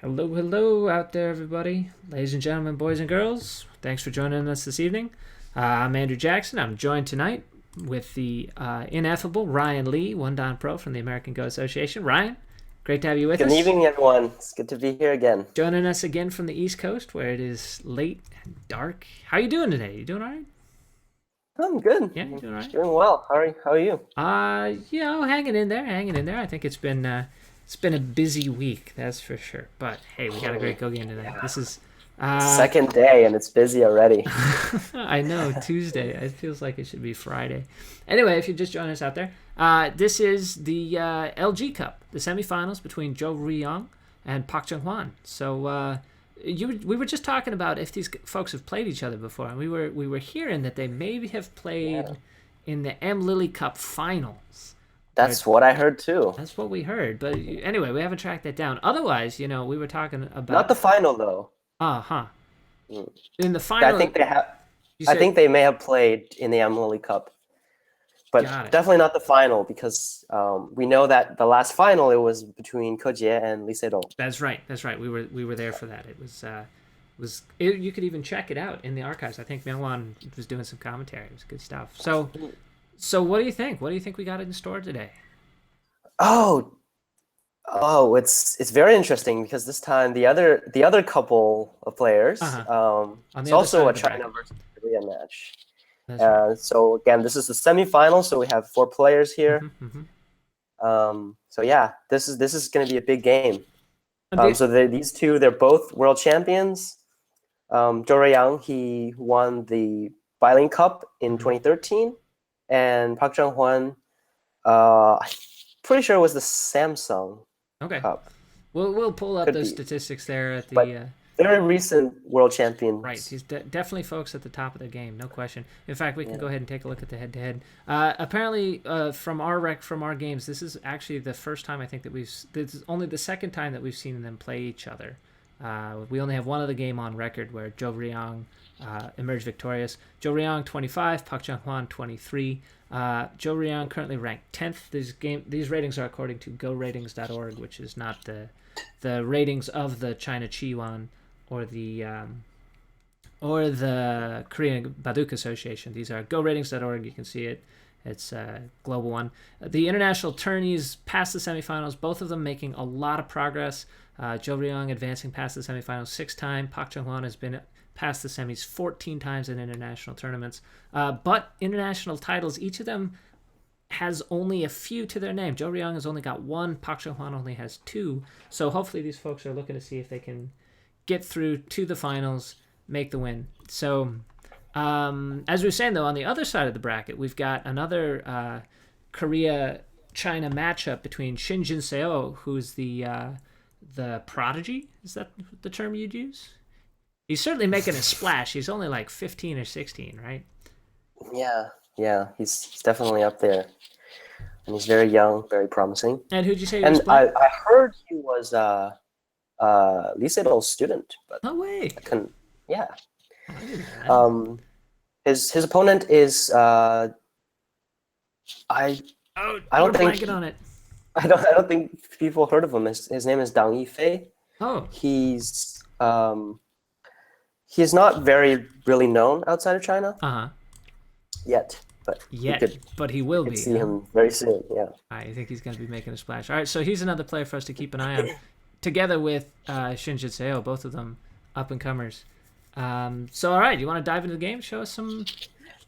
Hello, hello out there, everybody. Ladies and gentlemen, boys and girls, thanks for joining us this evening. I'm Andrew Jackson. I'm joined tonight with the ineffable Ryan Lee, One Don Pro from the American Go Association. Ryan, great to have you with Good us. evening, everyone. It's good to be here again. Joining us again from the East Coast, where it is late and dark. How you doing today? You doing all right? I'm good. Yeah, you doing all right? Doing well. How are you? Hanging in there, hanging in there. I think it's been a busy week, that's for sure. But hey, we got a great go game tonight. Yeah. This is uh Second day and it's busy already. I know, Tuesday. It feels like it should be Friday. Anyway, if you just joined us out there, this is the LG Cup, the semifinals between Zhou Ruiyang and Park Junghwan. So we were just talking about if these folks have played each other before, and we were hearing that they maybe have Yeah. played in the M Lily Cup finals. But That's what I heard too. that's what we heard. But anyway, we haven't tracked that down. Otherwise, we were talking Not about the final though. uh-huh. Mm. In the I final, think they have. you I said think they may have played in the Emily Cup, but got it. definitely not the final because we know that the last final it was between Kojie and Lee Sedol. That's right. That's right. We were there for that. You could even check it out in the archives. I think Myungwon was doing some commentary. It was good stuff. So what do you think? What do you think we got in store today? Oh, it's very interesting because this time the other couple of players, Uh-huh. On it's the other side also a of the China bracket. versus Korea match. That's right. So again, this is the semifinal, so we have four players here. Mm-hmm. So yeah, this is going to be a big game. The, So these two, they're both world champions. Zhou Ruiyang, he won the Bailing Cup in mhm. 2013, and Park Junghwan, I'm pretty sure it was the Samsung Okay. Cup. We'll pull up Could those be, statistics there at the but very recent world right. champions. He's definitely folks at the top of the game, no question. In fact, we can Yeah. go ahead and take a look at the head-to-head. Apparently, from our games, this is actually the first time I think that this is only the second time that we've seen them play each other. We only have one other game on record where Zhou Ruiyang emerged victorious. Zhou Ruiyang 25, Park Chung-hwan 23. Zhou Ruiyang currently ranked 10th. These ratings are according to GoRatings.org, which is not the ratings of the China Chi-Yuan or the Korean Baduk Association. These are GoRatings.org. You can see it. It's a global one. The international tourneys past the semifinals, both of them making a lot of progress. Zhou Ruiyang advancing past the semifinals 6 times. Park Chung-hwan has been past the semis 14 times in international tournaments. But international titles, each of them has only a few to their name. Zhou Ruiyang has only got one. Park Chung-hwan only has two. So hopefully these folks are looking to see if they can get through to the finals, make the win. So, as we were saying, though, on the other side of the bracket, we've got another Korea China matchup between Shin Jin Seo, who's the prodigy. Is that the term you'd use? He's certainly making a splash. He's only like 15 or 16, right? Yeah, yeah, he's definitely up there, and he's very young, very promising. And who'd you say he was And playing? I heard he was Lee Sedol's student, but No way. I couldn't. Yeah. Oh, I didn't know that. Um, his opponent is I Oh, I we're don't think blanking on it. I don't think people heard of him. His name is Dang Yifei. Oh, He's not very really known outside of China uh huh. yet, but you Yet, could but he you will could be, see huh? him very soon. Yeah. I think he's going to be making a splash. All right, so he's another player for us to keep an eye on, together with Shin Jitsuo, both of them up and comers. So, all right, you want to dive into the game? Show us what's going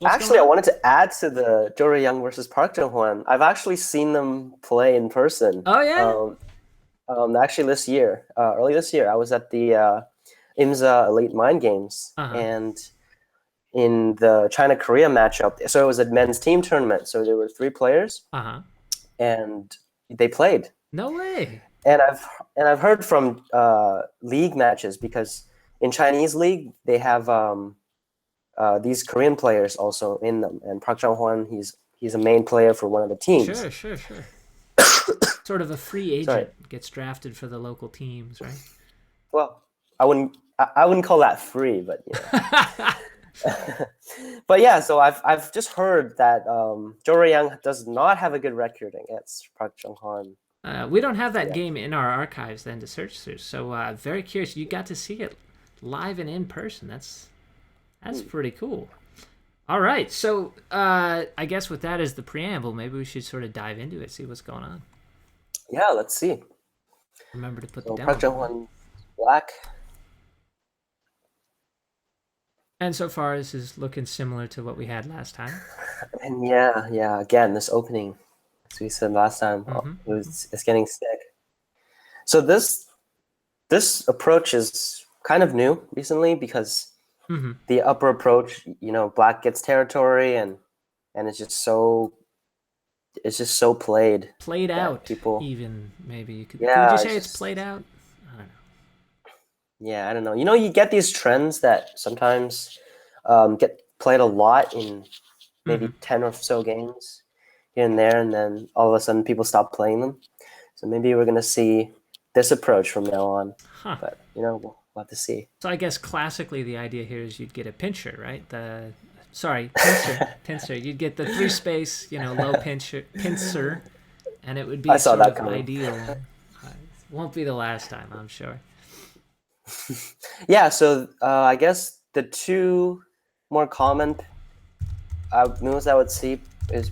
Actually, I on. wanted to add to the Zhou Young versus Park Jung-hwan. I've actually seen them play in person. Oh yeah. Actually, this year, early this year, I was at the IMSA Elite Mind Games, Uh huh. and in the China-Korea matchup, so it was a men's team tournament. So there were three players, Uh huh. and they played. No way. And I've heard from league matches because in Chinese league they have these Korean players also in them, and Park Jung Hwan he's a main player for one of the teams. Sure, sure, sure. Sort of a free Sorry, agent gets drafted for the local teams, right? well I wouldn't call that free, but but yeah. So I've just heard that Zhou Ruiyang does not have a good record against Park Jung Hwan. We don't have that Yeah. game in our archives then to search through. So very curious. You got to see it live and in person. That's Hmm. pretty cool. All right. So I guess with that as the preamble, maybe we should sort of dive into it, see what's going on. Yeah, let's see. Remember to put the So demo Park going. Jung-hwan black. And so far, this is looking similar to what we had last time. And yeah, again, this opening, as we said last time, Mm-hmm. it's getting sick. So this approach is kind of new recently because Mm-hmm. the upper approach, black gets territory and it's just so played Played that out, people, even maybe you could you yeah, say it's played out? I don't know. yeah, I don't know. You get these trends that sometimes get played a lot in Mm-hmm. maybe 10 or so games here and there, and then all of a sudden people stop playing them. So maybe we're gonna see this approach from now on. Huh. But we'll have to see. So I guess classically the idea here is you'd get a pincher, right? Pincer. You'd get the three space, low pincer, and it would I be saw sort that of coming. ideal. Won't be the last time, I'm sure. Yeah, so I guess the two more common moves I would see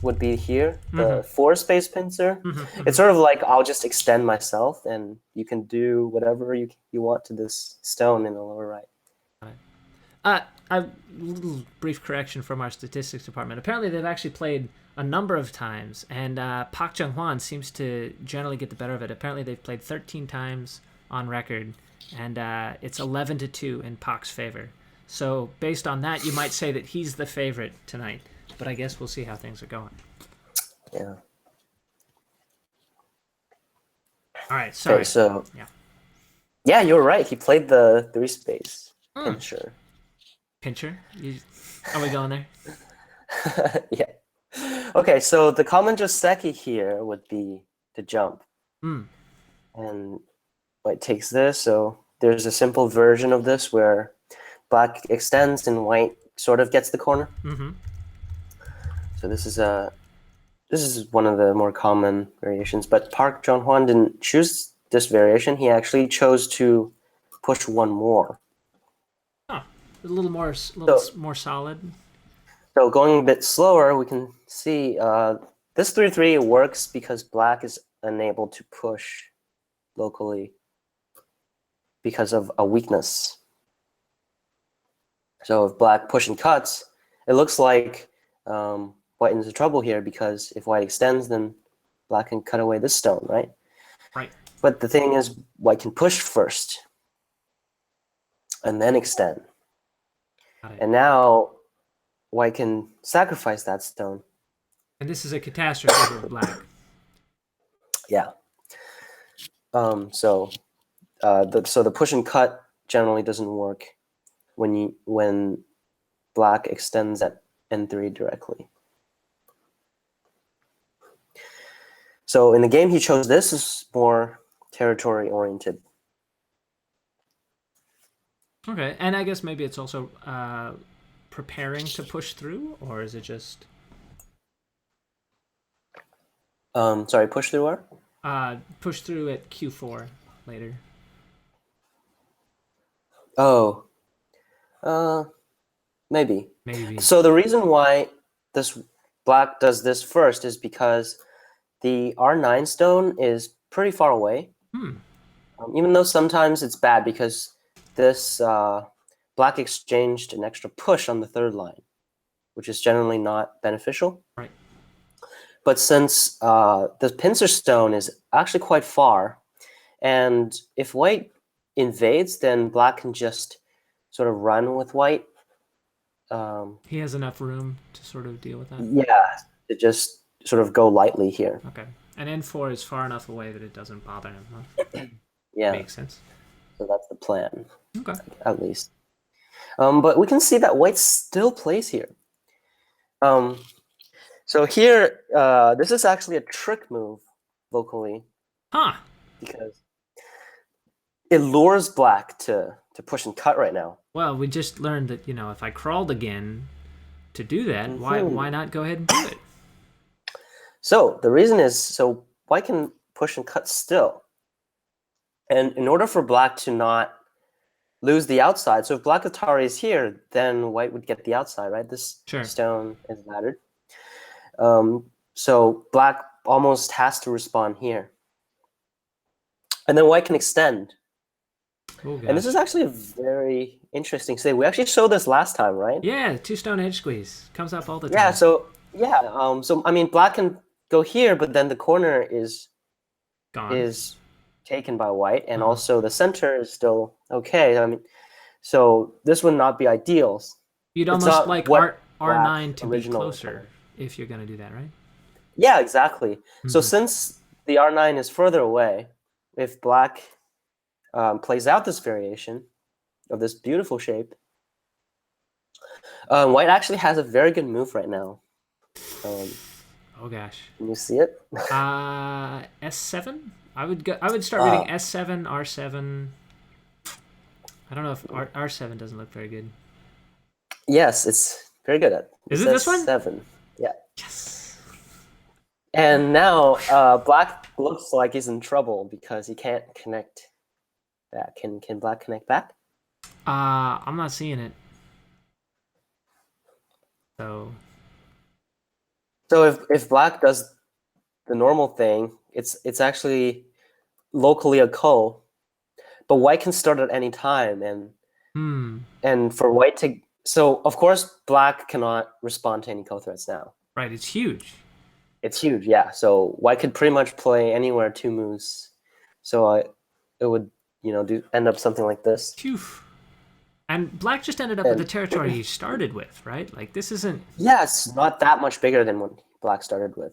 would be here Mm-hmm. the four space pincer. Mm-hmm. It's Mm-hmm. sort of like I'll just extend myself, and you can do whatever you want to this stone in the lower right. A little brief correction from our statistics department. Apparently, they've actually played a number of times, and Park Junghwan seems to generally get the better of it. Apparently, they've played 13 times on record, and it's 11-2 in Park's favor. So, based on that, you might say that he's the favorite tonight. But I guess we'll see how things are going. Yeah. All right, Okay, sorry. so Yeah. yeah, you're right. He played the three space Mm. pincher. Pincher? Are we going there? Yeah. Okay, so the common Joseki here would be to jump. Mm. And white takes this, so there's a simple version of this where black extends and white sort of gets the corner. Mm-hmm. So this is one of the more common variations, but Park Junghwan didn't choose this variation. He actually chose to push one more. Oh, a little So, more solid. so going a bit slower, we can see this 3-3 works because black is unable to push locally because of a weakness. So if black push and cuts, it looks like white into trouble here because if white extends, then black can cut away this stone, right? Right. But the thing is, white can push first and then extend. Got it. And now white can sacrifice that stone. And this is a catastrophe for black. Yeah. So the push and cut generally doesn't work when black extends at n3 directly. So in the game he chose this is more territory oriented. Okay, and I guess maybe it's also preparing to push through, or is it just Sorry, push through where? push through at Q4 later? Oh, maybe. Maybe. So the reason why this black does this first is because the R9 stone is pretty far away. Hmm. Even though sometimes it's bad because this black exchanged an extra push on the third line, which is generally not beneficial. Right. But since the pincer stone is actually quite far, and if white invades, then black can just sort of run with white. He has enough room to sort of deal with that. Yeah, to just sort of go lightly here. Okay. And N4 is far enough away that it doesn't bother him. Huh? Yeah, Makes sense. so that's the plan, Okay. at least. But we can see that white still plays here. So here, this is actually a trick move locally Huh. because it lures black to push and cut right now. Well, we just learned that if I crawled again to do that, why not go ahead and do it? So the reason is so white can push and cut still. And in order for black to not lose the outside, so if black Atari is here, then white would get the outside, right? This Sure. stone is laddered. So black almost has to respond here. And then white can extend. Oh, And this gosh. is actually a very interesting state. We actually showed this last time, right? Yeah, two stone edge squeeze comes up all the time. Yeah, so I mean black can go here, but then the corner is Gone. taken by white, and also the center is still okay. I mean, so this would not be ideal. You'd It's almost not like what R9 Black's to be original closer plan. if you're going to do that, right? Yeah, exactly. So since the R9 is further away, if black plays out this variation of this beautiful shape, white actually has a very good move right now. Oh gosh. Can you see it? S7. I would start reading S7, R7. I don't know if R7 doesn't look very good. Yes, it's very good at. Is it this one? 7. Yeah. Yes. And now black looks like he's in trouble because he can't connect back. Can black connect back? I'm not seeing it. So if black does the normal thing, it's actually locally a ko, but white can start at any time, and for white to, so of course black cannot respond to any ko threats now. Right, it's huge. It's huge, yeah. So white could pretty much play anywhere 2 moves. So it would end up something like this. Phew. And black just ended up with the territory he started with, right? Like this isn't. Yeah, it's not that much bigger than what black started with.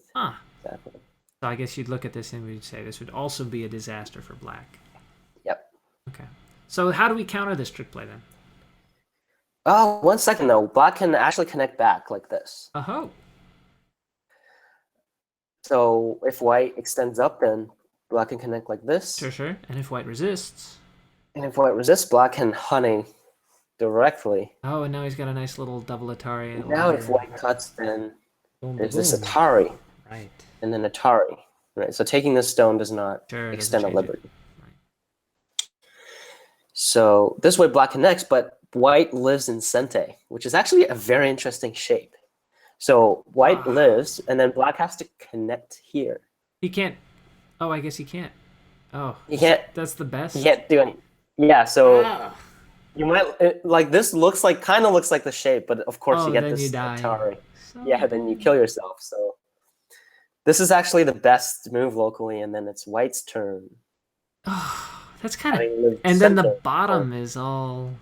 Exactly. So I guess you'd look at this and we'd say this would also be a disaster for black. Yep. Okay. So how do we counter this trick play then? Oh, 1 second though. Black can actually connect back like this. Oh. So if white extends up, then black can connect like this. Sure. And if white resists? And if white resists, black can honey directly. Oh, and now he's got a nice little double Atari. And now if white cuts, then there's this boom. Atari. Right. And then Atari. Right. So taking this stone does not extend a liberty. Right. So this way black connects, but white lives in Sente, which is actually a very interesting shape. So white lives, and then black has to connect here. He can't. Oh, I guess he can't. Oh, he can't. That's the best. He can't do any. Yeah. So you might like this. Kind of looks like the shape, but of course you get this Atari. Yeah, then you kill yourself. So this is actually the best move locally, and then it's white's turn. Oh, that's kind of. And then the bottom is all.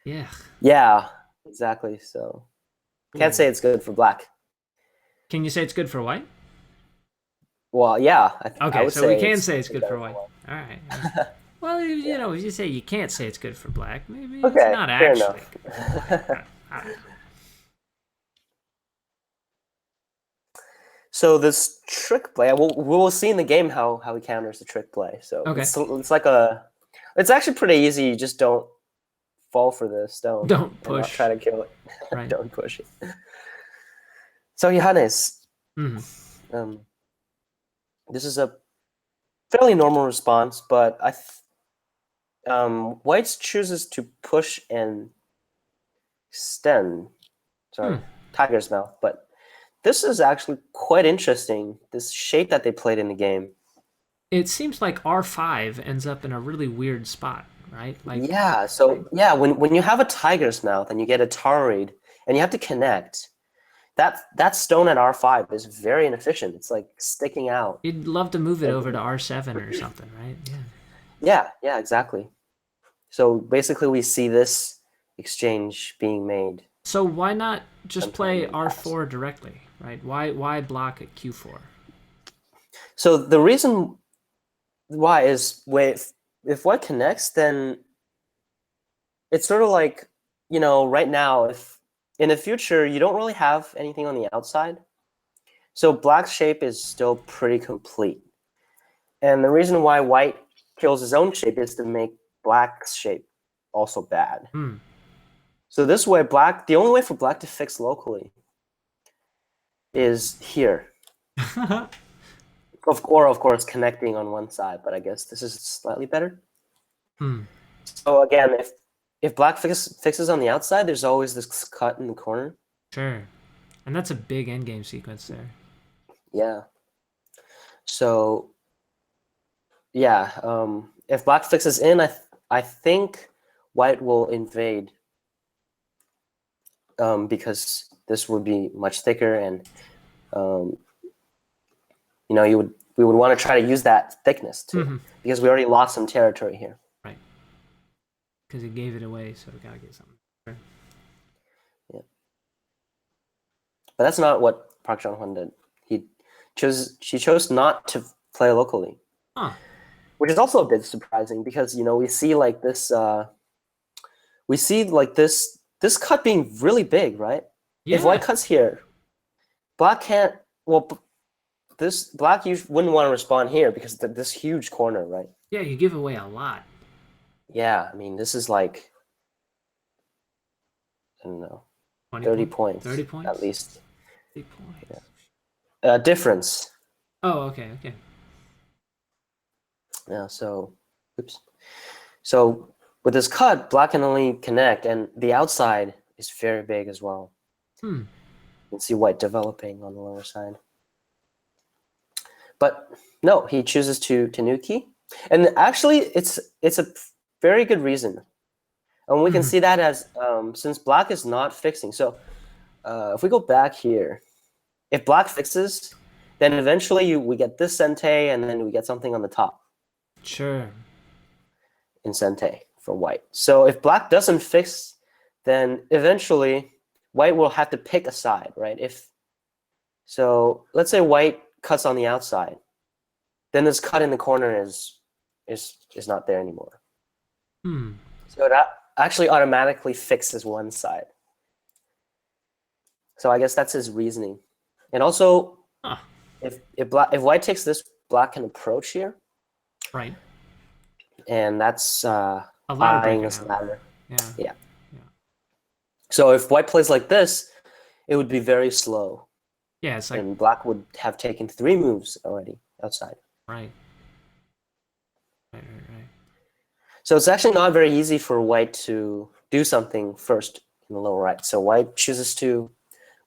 Yeah. Yeah. Exactly. So. Can't say it's good for black. Can you say it's good for white? Well, yeah. Okay, so we can say it's good for white. All right. Well, if you say you can't say it's good for black, maybe it's not actually. So this trick play, we'll see in the game how he counters the trick play. So it's like it's actually pretty easy. You just don't fall for the stone. Don't push. Not try to kill it. Right. Don't push it. So Johannes, this is a fairly normal response, but white chooses to push and extend. Sorry, tiger's mouth. But this is actually quite interesting. This shape that they played in the game. It seems like R5 ends up in a really weird spot. Right? Like, yeah. So when you have a tiger's mouth and you get Atari'd and you have to connect, that stone at R5 is very inefficient. It's like sticking out. You'd love to move it over to R7 or something, right? Yeah. Yeah, exactly. So basically we see this exchange being made. So why not just play R4 directly, right? Why block at Q4? So the reason why is if white connects, then it's sort of like, right now, if in the future, you don't really have anything on the outside. So black's shape is still pretty complete. And the reason why white kills his own shape is to make black's shape also bad. So this way, the only way for black to fix locally is here. of course connecting on one side, but I guess this is slightly better. Hmm. So again, if black fixes on the outside, there's always this cut in the corner. Sure. And that's a big endgame sequence there. Yeah. So yeah, if black fixes in, I think white will invade, because this would be much thicker, and we would want to try to use that thickness too, because we already lost some territory here. Right. Because he gave it away, so we gotta get something. Sure. Yeah. But that's not what Park Junghwan did. She chose not to play locally. Huh. Which is also a bit surprising, because we see like this this cut being really big, right? Yeah. If white cuts here, black can't. Well, this black wouldn't want to respond here because this huge corner, right? Yeah, you give away a lot. Yeah, I mean this is like, I don't know, 30 points. 30 points at least. 30 points. Yeah. Difference. Oh, okay. Yeah. So, oops. So with this cut, black can only connect, and the outside is very big as well. You can see white developing on the lower side. But no, he chooses to Tanuki. And actually, it's a very good reason. And we can see that as, since black is not fixing. So if we go back here, if black fixes, then eventually we get this sente, and then we get something on the top. Sure. In sente for white. So if black doesn't fix, then eventually white will have to pick a side, right? So let's say white cuts on the outside, then this cut in the corner is not there anymore. So that actually automatically fixes one side. So I guess that's his reasoning. And also, if white takes this, black can approach here. Right. And that's buying this ladder. Yeah. So if white plays like this, it would be very slow. Yeah, it's like, and black would have taken 3 moves already outside. Right. So it's actually not very easy for white to do something first in the lower right. So white chooses to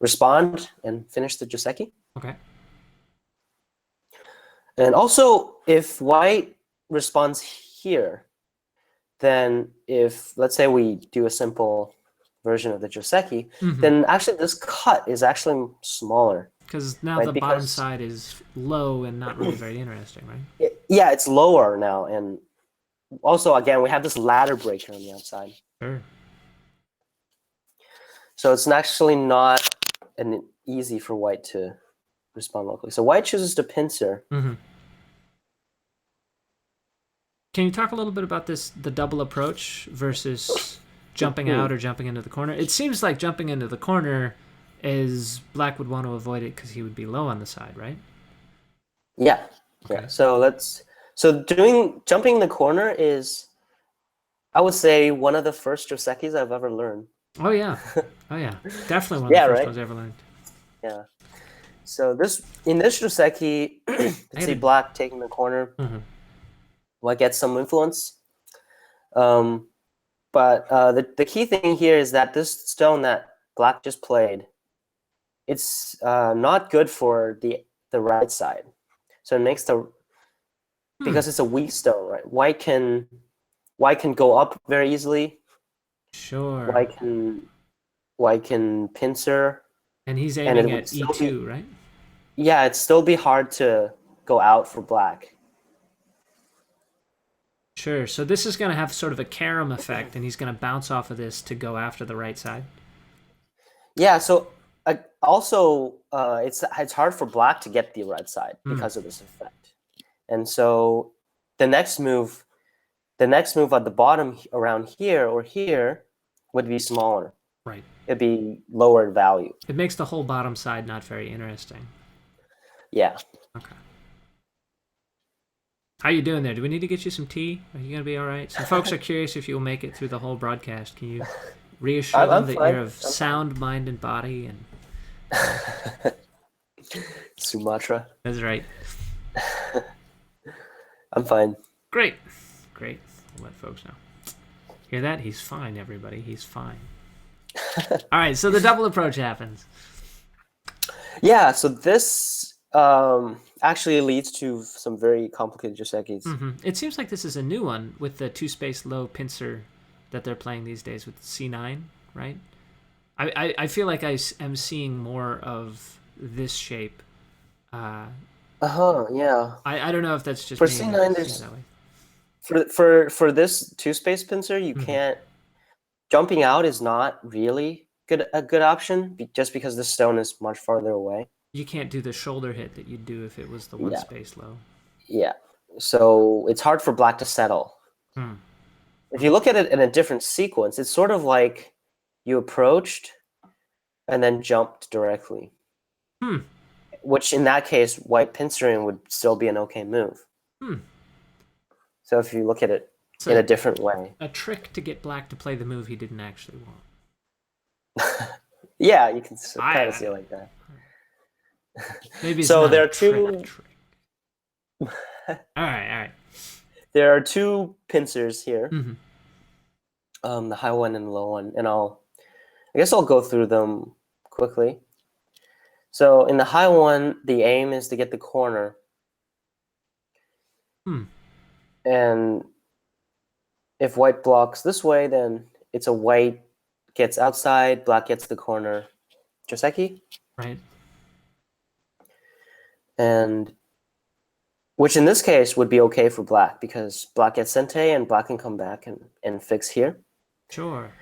respond and finish the Joseki. Okay. And also, if white responds here, then if, let's say we do a simple version of the Joseki, then actually this cut is actually smaller. Because now the bottom side is low and not really very interesting, right? Yeah, it's lower now. And also, again, we have this ladder breaker on the outside. Sure. So it's actually not easy for white to respond locally. So white chooses to pincer. Can you talk a little bit about the double approach versus jumping out or jumping into the corner? It seems like jumping into the corner is black would want to avoid it because he would be low on the side, right? Yeah. Okay. Yeah. So jumping in the corner is, I would say, one of the first Josekis I've ever learned. Oh yeah. Definitely one of the first ones I ever learned. Yeah. So in this Joseki, let's see black taking the corner. White gets some influence. But the key thing here is that this stone that black just played, it's not good for the right side. So it makes because it's a weak stone, right? White can go up very easily. Sure. White can pincer. And he's aiming at E2, right? Yeah, it'd still be hard to go out for black. Sure. So this is going to have sort of a carom effect, and he's going to bounce off of this to go after the right side. Yeah. So also, it's hard for black to get the right side because of this effect, and so the next move at the bottom around here or here would be smaller. Right. It'd be lower value. It makes the whole bottom side not very interesting. Yeah. Okay. How you doing there? Do we need to get you some tea? Are you going to be all right? Some folks are curious if you'll make it through the whole broadcast. Can you reassure them that you're of sound mind and body? And Sumatra. That's right. I'm fine. Great. Great. We'll let folks know. Hear that? He's fine, everybody. He's fine. All right, so the double approach happens. Yeah, so this actually leads to some very complicated Josekis. It seems like this is a new one with the two-space low pincer that they're playing these days with C9, right? I feel like I am seeing more of this shape. Yeah. I don't know if that's just For me, but C9, it seems there's that way. for this two-space pincer, you can't jumping out is not really a good option just because the stone is much farther away. You can't do the shoulder hit that you'd do if it was the one Yeah. space low. Yeah. So it's hard for black to settle. If you look at it in a different sequence, it's sort of like you approached and then jumped directly. Which in that case, white pincering would still be an okay move. So if you look at it in a different way. A trick to get black to play the move he didn't actually want. Yeah, you can kind of see it like that. Maybe it's so not there a are two. Trick. All right. There are two pincers here. The high one and the low one, and I guess I'll go through them quickly. So in the high one, the aim is to get the corner. And if white blocks this way, then it's a white gets outside, black gets the corner. Joseki? Right. And which in this case would be okay for black because black gets sente and black can come back and fix here. Sure.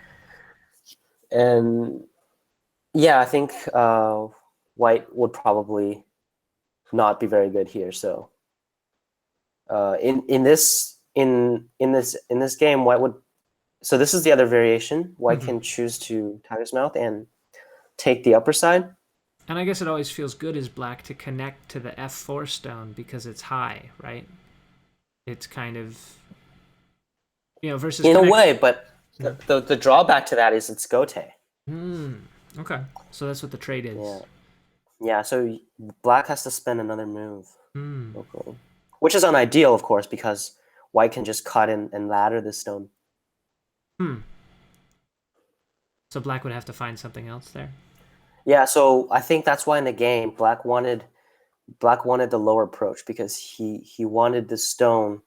And yeah, I think white would probably not be very good here. So in this game, white would. So this is the other variation. White can choose to Tiger's Mouth and take the upper side. And I guess it always feels good as black to connect to the F4 stone because it's high, right? It's kind of, versus in a way, but the drawback to that is it's gote. Okay, so that's what the trade is. Yeah. So black has to spend another move, which is unideal, of course, because white can just cut and ladder the stone. So black would have to find something else there. Yeah, so I think that's why in the game black wanted the lower approach because he wanted the stone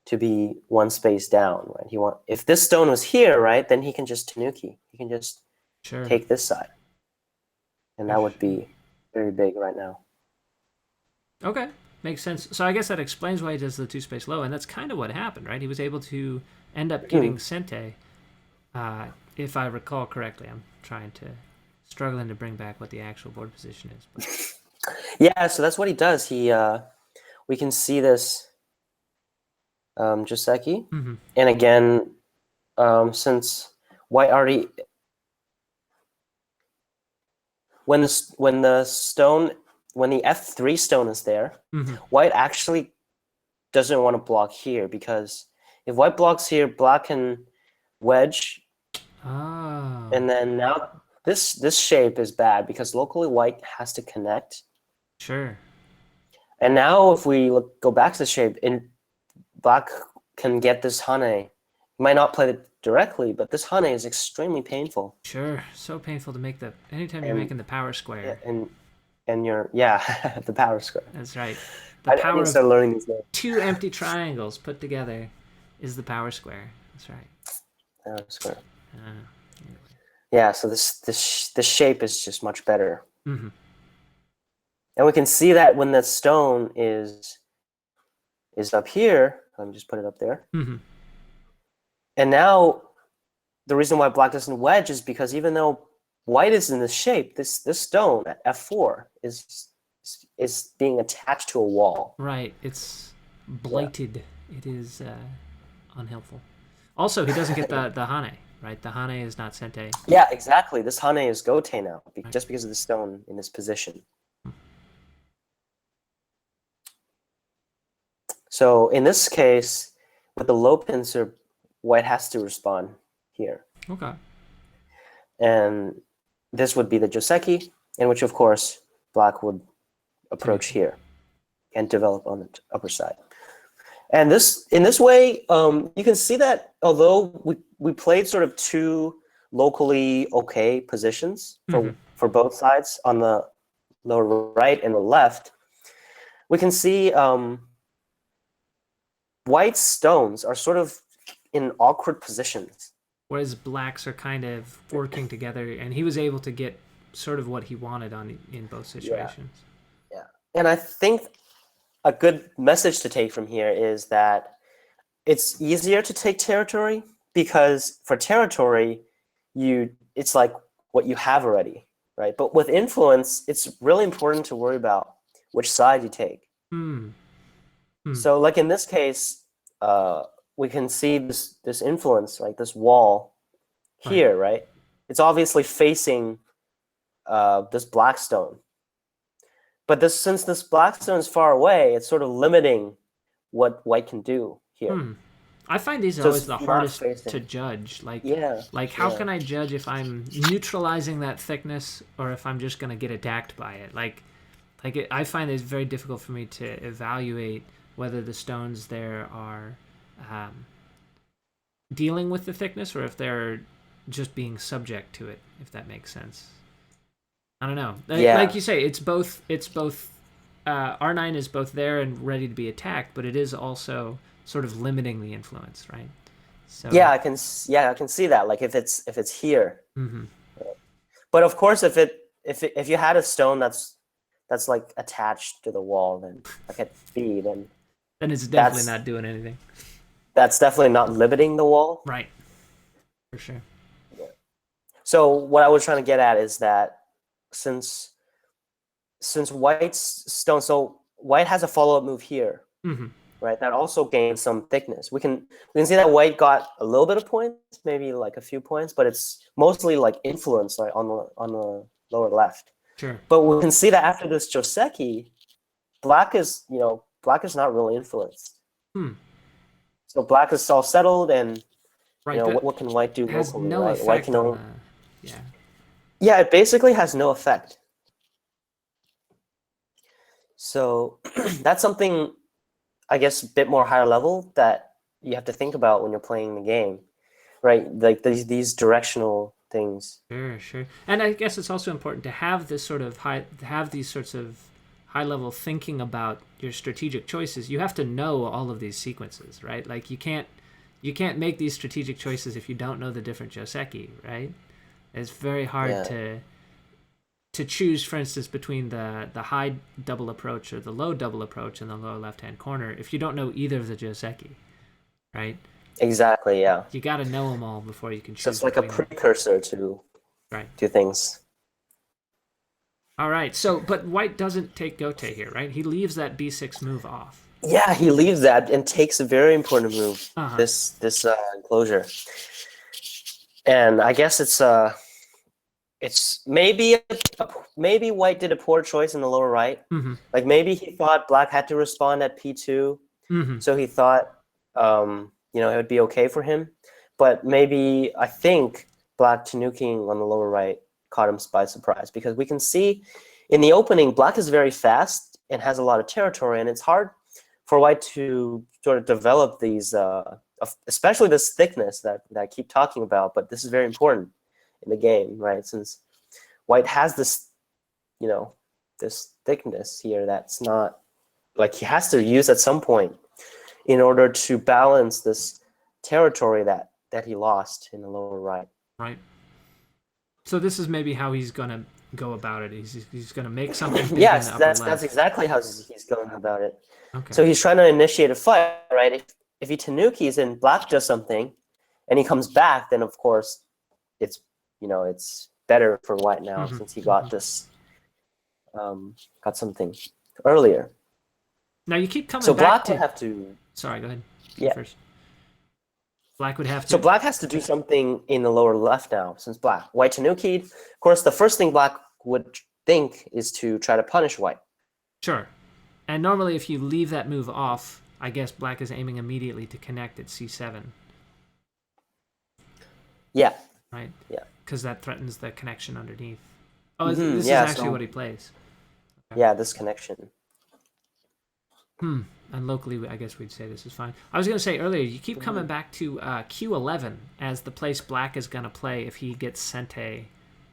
to be one space down, right? If this stone was here, right, then he can just tanuki. He can just take this side. And that would be very big right now. Okay, makes sense. So I guess that explains why he does the two space low, and that's kind of what happened, right? He was able to end up getting sente, if I recall correctly. I'm struggling to bring back what the actual board position is. But. Yeah, so that's what he does. We can see this Joseki. And again, since white already when the F3 stone is there, white actually doesn't want to block here because if white blocks here, black can wedge. And then now this shape is bad because locally white has to connect. Sure. And now if we go back to the shape, black can get this hane. He might not play it directly, but this hane is extremely painful. Sure, so painful to make anytime you're making the power square. And you're the power square. That's right. The power of learning these names. Two empty triangles put together is the power square. That's right. Power square. Yeah, so this shape is just much better. And we can see that when the stone is up here, let me just put it up there. And now the reason why black doesn't wedge is because even though white is in this shape, this stone at F4 is being attached to a wall. Right, it's blighted. Yeah. It is unhelpful. Also, he doesn't get the hane. Right, the hane is not sente. Yeah, exactly. This hane is gote now, just because of the stone in this position. So in this case, with the low pincer, white has to respond here. Okay. And this would be the Joseki, in which, of course, black would approach here. and develop on the upper side. And in this way, you can see that although we played sort of two locally okay positions for both sides on the lower right and the left, we can see white's stones are sort of in awkward positions. Whereas blacks are kind of working together, and he was able to get sort of what he wanted in both situations. Yeah. And I think a good message to take from here is that it's easier to take territory because for territory, it's like what you have already, right? But with influence, it's really important to worry about which side you take. So like in this case, we can see this influence, like this wall here, right? It's obviously facing this black stone. But since this black stone is far away, it's sort of limiting what white can do here. I find these are always the hardest to judge. Like how can I judge if I'm neutralizing that thickness or if I'm just going to get attacked by it? I find it's very difficult for me to evaluate whether the stones there are dealing with the thickness or if they're just being subject to it, if that makes sense. I don't know. Like you say, it's both. R9 is both there and ready to be attacked, but it is also sort of limiting the influence, right? So I can see that. Like if it's here, but of course, if you had a stone that's like attached to the wall, then like at B, then it's definitely not doing anything. That's definitely not limiting the wall, right? For sure. Yeah. So what I was trying to get at is that since white's stone, so white has a follow-up move here, right? That also gains some thickness. We can see that white got a little bit of points, maybe like a few points, but it's mostly like influence, like on the lower left. Sure. But we can see that after this Joseki, black is not really influenced. So black is all settled, and what can white do locally? No right? White can only, it basically has no effect. So that's something, I guess, a bit more higher level that you have to think about when you're playing the game, right? Like these directional things. Sure. And I guess it's also important to have these sorts of high level thinking about your strategic choices. You have to know all of these sequences, right? Like you can't make these strategic choices if you don't know the different Joseki, right? It's very hard to choose, for instance, between the high double approach or the low double approach in the lower left-hand corner if you don't know either of the Joseki, right? Exactly, yeah. You got to know them all before you can choose. So it's like a precursor to things. All right, so but white doesn't take Gote here, right? He leaves that b6 move off. Yeah, he leaves that and takes a very important move, this enclosure. And I guess it's maybe white did a poor choice in the lower right. Like maybe he thought black had to respond at p2, so he thought it would be okay for him. But maybe I think black tanuking on the lower right caught him by surprise, because we can see in the opening black is very fast and has a lot of territory, and it's hard for white to sort of develop these, especially this thickness that I keep talking about. But this is very important in the game, right? Since white has this, this thickness here that's not, like, he has to use at some point in order to balance this territory that he lost in the lower right. Right. So this is maybe how he's gonna go about it. He's gonna make something big yes, in the upper left. That's exactly how he's going about it. Okay. So he's trying to initiate a fight, right? If he tanukis and black does something, and he comes back, then of course it's better for white now, since he got this got something earlier. Now you keep coming so back black to. Would have to. Sorry, go ahead. First. Black would have to. So black has to do something in the lower left now, since white tanukied. Of course, the first thing black would think is to try to punish white. Sure. And normally if you leave that move off, I guess black is aiming immediately to connect at c7. Yeah. Right? Yeah. Because that threatens the connection underneath. Oh, this is actually what he plays. Okay. Yeah, this connection. And locally, I guess we'd say this is fine. I was going to say earlier, you keep coming back to Q11 as the place black is going to play if he gets Sente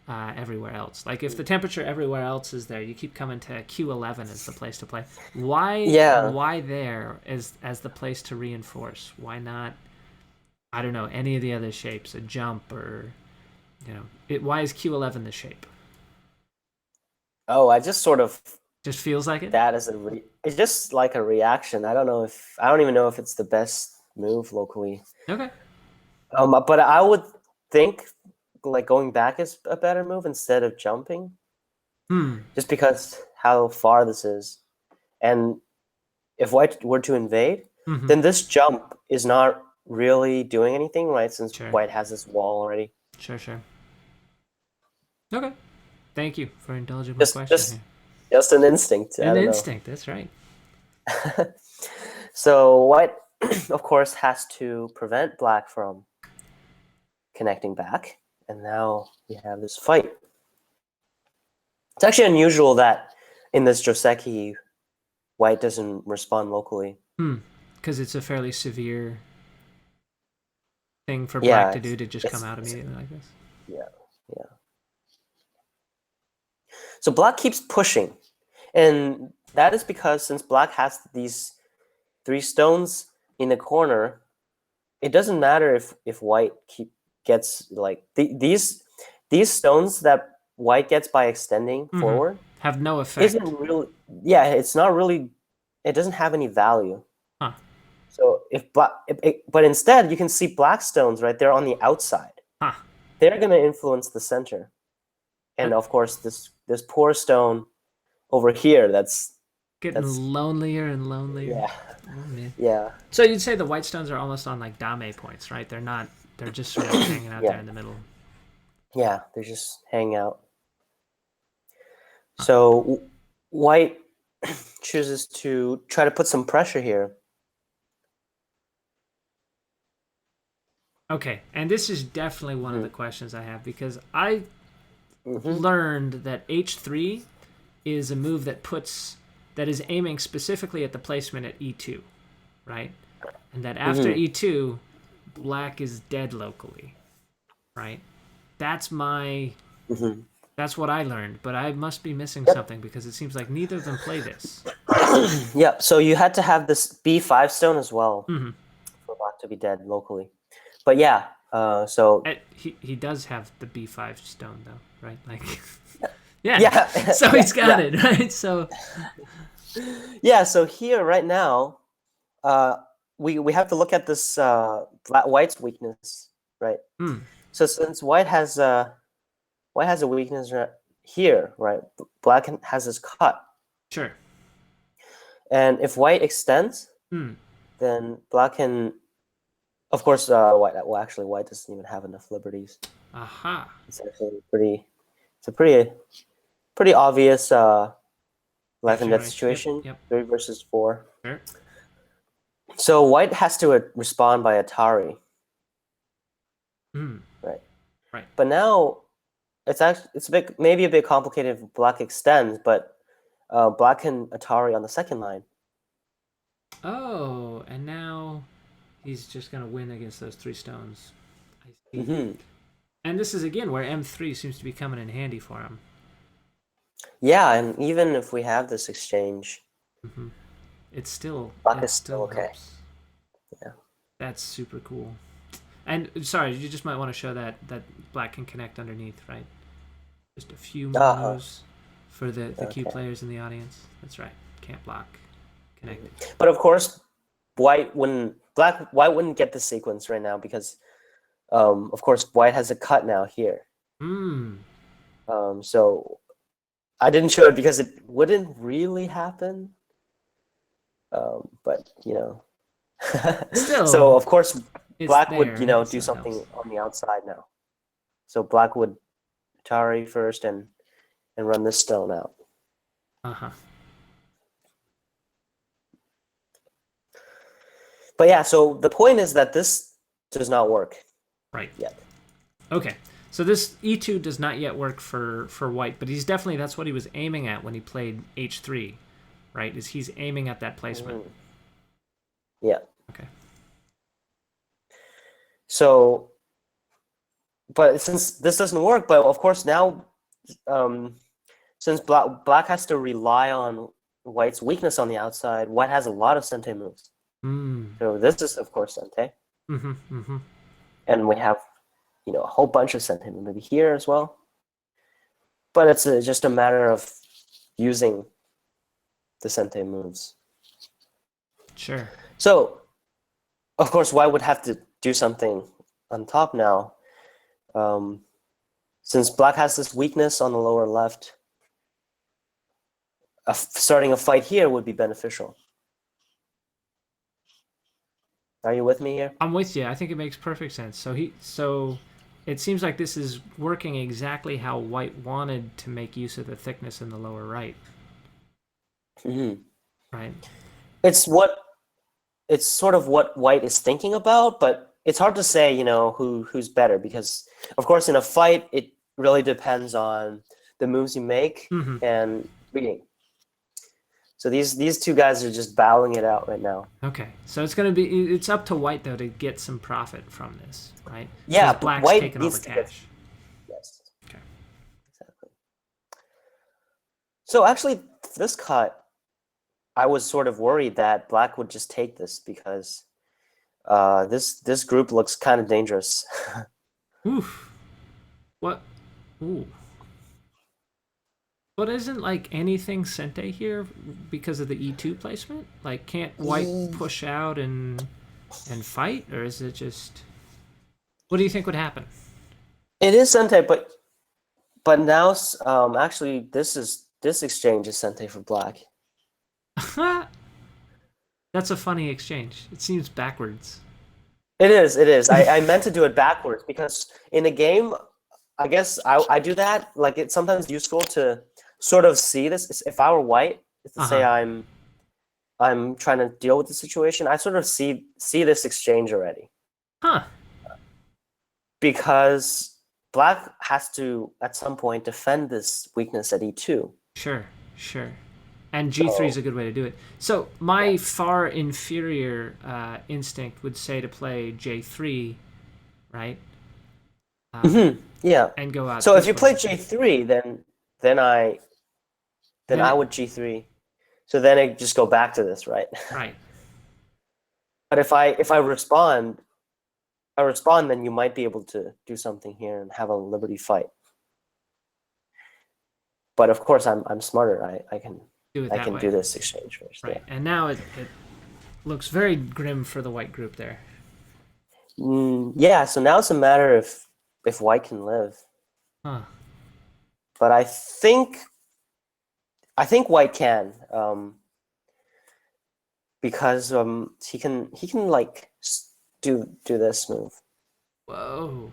everywhere else. Like if the temperature everywhere else is there, you keep coming to Q11 as the place to play. Why? Yeah. Why there as the place to reinforce? Why not? I don't know any of the other shapes, a jump or why is Q11 the shape? Oh, I just sort of Just feels like it. that as it's just like a reaction. I don't even know if it's the best move locally. Okay. But I would think like going back is a better move instead of jumping, just because how far this is. And if white were to invade, then this jump is not really doing anything, right? Since Sure. white has this wall already. Sure. Okay. Thank you for indulging my Just question just here. just an instinct. I An don't instinct, that's right. know. So white, of course, has to prevent black from connecting back, and now we have this fight. It's actually unusual that in this Joseki, white doesn't respond locally. Because it's a fairly severe thing for black Yeah, to do to just come out immediately like this. yeah. So black keeps pushing, and that is because since black has these 3 stones in the corner, it doesn't matter if white gets like these stones that white gets by extending forward Have no effect. isn't really, yeah, it's not really, it doesn't have any value. Huh. So but instead you can see black stones right there on the outside. Huh. They're going to influence the center, and of course this poor stone over here that's lonelier and lonelier. yeah. Oh, man. Yeah. So you'd say the white stones are almost on like dame points, right? They're just sort of hanging out there in the middle. Yeah, they're just hanging out. So white chooses to try to put some pressure here. Okay, and this is definitely one of the questions I have because I learned that H3 is a move that is aiming specifically at the placement at E2, right? And that after E2, black is dead locally, right? That's that's what I learned, but I must be missing something because it seems like neither of them play this. Yep. So you had to have this B5 stone as well for black to be dead locally. But yeah, so he does have the B5 stone though, right? Like, yeah. So yeah, he's got it, right? So yeah. So here right now, we have to look at this white's weakness, right? So since white has a weakness right here, right? Black has this cut. Sure. And if white extends, then black can, of course, white. Well, actually, white doesn't even have enough liberties. Aha. It's actually it's a pretty obvious life and death situation. Yep. 3 versus 4. Sure. So white has to respond by Atari. Right. Right. But now it's maybe a bit complicated if black extends, but black can Atari on the second line. Oh, and now he's just gonna win against those 3 stones. I see. And this is again where M3 seems to be coming in handy for him. Yeah, and even if we have this exchange, it's still black is still okay. Helps. Yeah, that's super cool. And sorry, you just might want to show that black can connect underneath, right? Just a few moves for the key players in the audience. That's right. Can't block. Connected. But of course, white wouldn't get the sequence right now because, of course, white has a cut now here. So I didn't show it because it wouldn't really happen. But Still, so of course, black would do so something on the outside now. So black would Atari first and run this stone out. But yeah, so the point is that this does not work. Right. Yet. Okay. So this E2 does not yet work for white, but that's what he was aiming at when he played H3. right? Is he's aiming at that placement. Yeah. Okay. So, but since this doesn't work, but of course now, since black has to rely on white's weakness on the outside, white has a lot of sente moves. Mm. So this is of course sente, Mm-hmm. Mm-hmm. and we have a whole bunch of sente moves maybe here as well. But it's just a matter of using the sente moves. Sure. So, of course, white would have to do something on top now. Since black has this weakness on the lower left, starting a fight here would be beneficial. Are you with me here? I'm with you. I think it makes perfect sense. So it seems like this is working exactly how white wanted to make use of the thickness in the lower right. Mm-hmm. Right. It's sort of what white is thinking about, but it's hard to say, who's better because, of course, in a fight, it really depends on the moves you make Mm-hmm. and reading. So these two guys are just battling it out right now. Okay. So it's up to white though to get some profit from this, right? Yeah, Because but black's white taking all the needs to get cash. yes, Okay. exactly. So actually, this cut, I was sort of worried that black would just take this because this group looks kind of dangerous. Oof. What? Ooh. But isn't like anything sente here because of the E2 placement? Like, can't white push out and fight, or is it just? What do you think would happen? It is sente, but now actually this exchange is sente for black. That's a funny exchange. It seems backwards. It is. It is. I meant to do it backwards because in a game, I guess I do that. Like it's sometimes useful to sort of see this. If I were white, is to Uh say huh. I'm trying to deal with the situation. I sort of see this exchange already Huh. because black has to at some point defend this weakness at e2. Sure. Sure. And G3 is So a good way to do it. So yeah. my far inferior instinct would say to play J3, right? Yeah. And go out So if this you play way. J3, then Then I it, would G3. So then it just go back to this, right? right. But if I respond, then you might be able to do something here and have a liberty fight. But of course, I'm smarter. Do it I that can way. do this exchange first. Yeah. Right. And now it looks very grim for the white group there. Yeah. So now it's a matter if white can live. Huh. But I think white can because he can like do this move Whoa.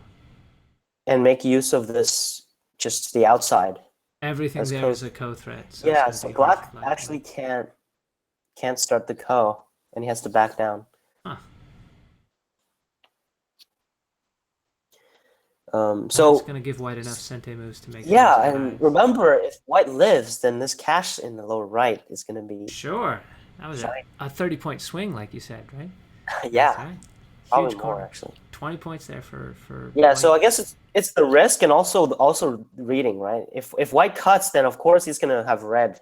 and make use of this just the outside Everything as there code. is a co-threat, so it's Yeah. going to So be hard for black black to actually win. can't start the co, and he has to back down. Huh. That's So going to give white enough sente moves to make things yeah, look and nice. remember, if white lives, then this cash in the lower right is going to be Sure. That was shiny. a 30-point swing, like you said, right? That's Yeah, right. probably Huge more corner. actually. 20 points there for Yeah, so white. I guess it's the risk and also reading, right? If white cuts, then of course he's going to have red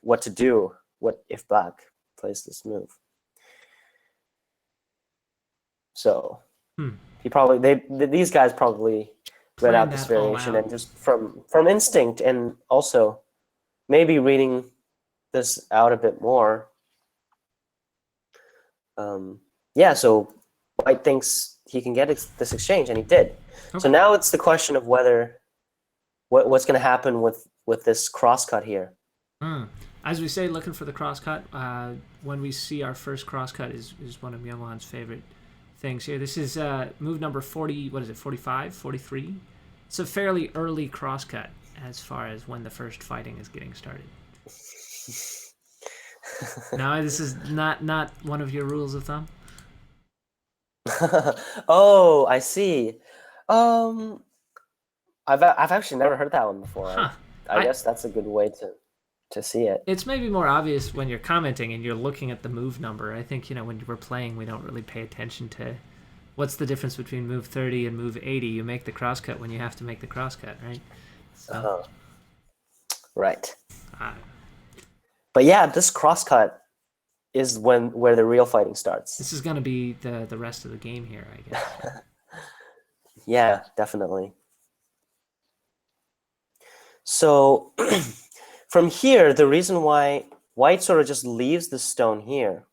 what to do. What if black plays this move? So Hmm. these guys probably read Plan out this that all variation out. and just from instinct and also maybe reading this out a bit more. Yeah, so white thinks he can get this exchange, and he did. So Okay. now it's the question of whether what's going to happen with this crosscut here. Hmm. As we say, looking for the crosscut. When we see our first crosscut is one of Junghwan's favorite things here. This is move number 40. What is it? 45, 43. It's a fairly early crosscut as far as when the first fighting is getting started. Now, this is not one of your rules of thumb. Oh, I see. Um, I've actually never heard that one before. Huh. I I guess that's a good way to to see it. It's maybe more obvious when you're commenting and you're looking at the move number. I think, when we're playing, we don't really pay attention to what's the difference between move 30 and move 80. You make the crosscut when you have to make the crosscut, right? So, Right. uh, But yeah, this crosscut is where the real fighting starts. this is going to be the rest of the game here, I guess. Yeah, definitely. So from here, the reason why white sort of just leaves the stone here,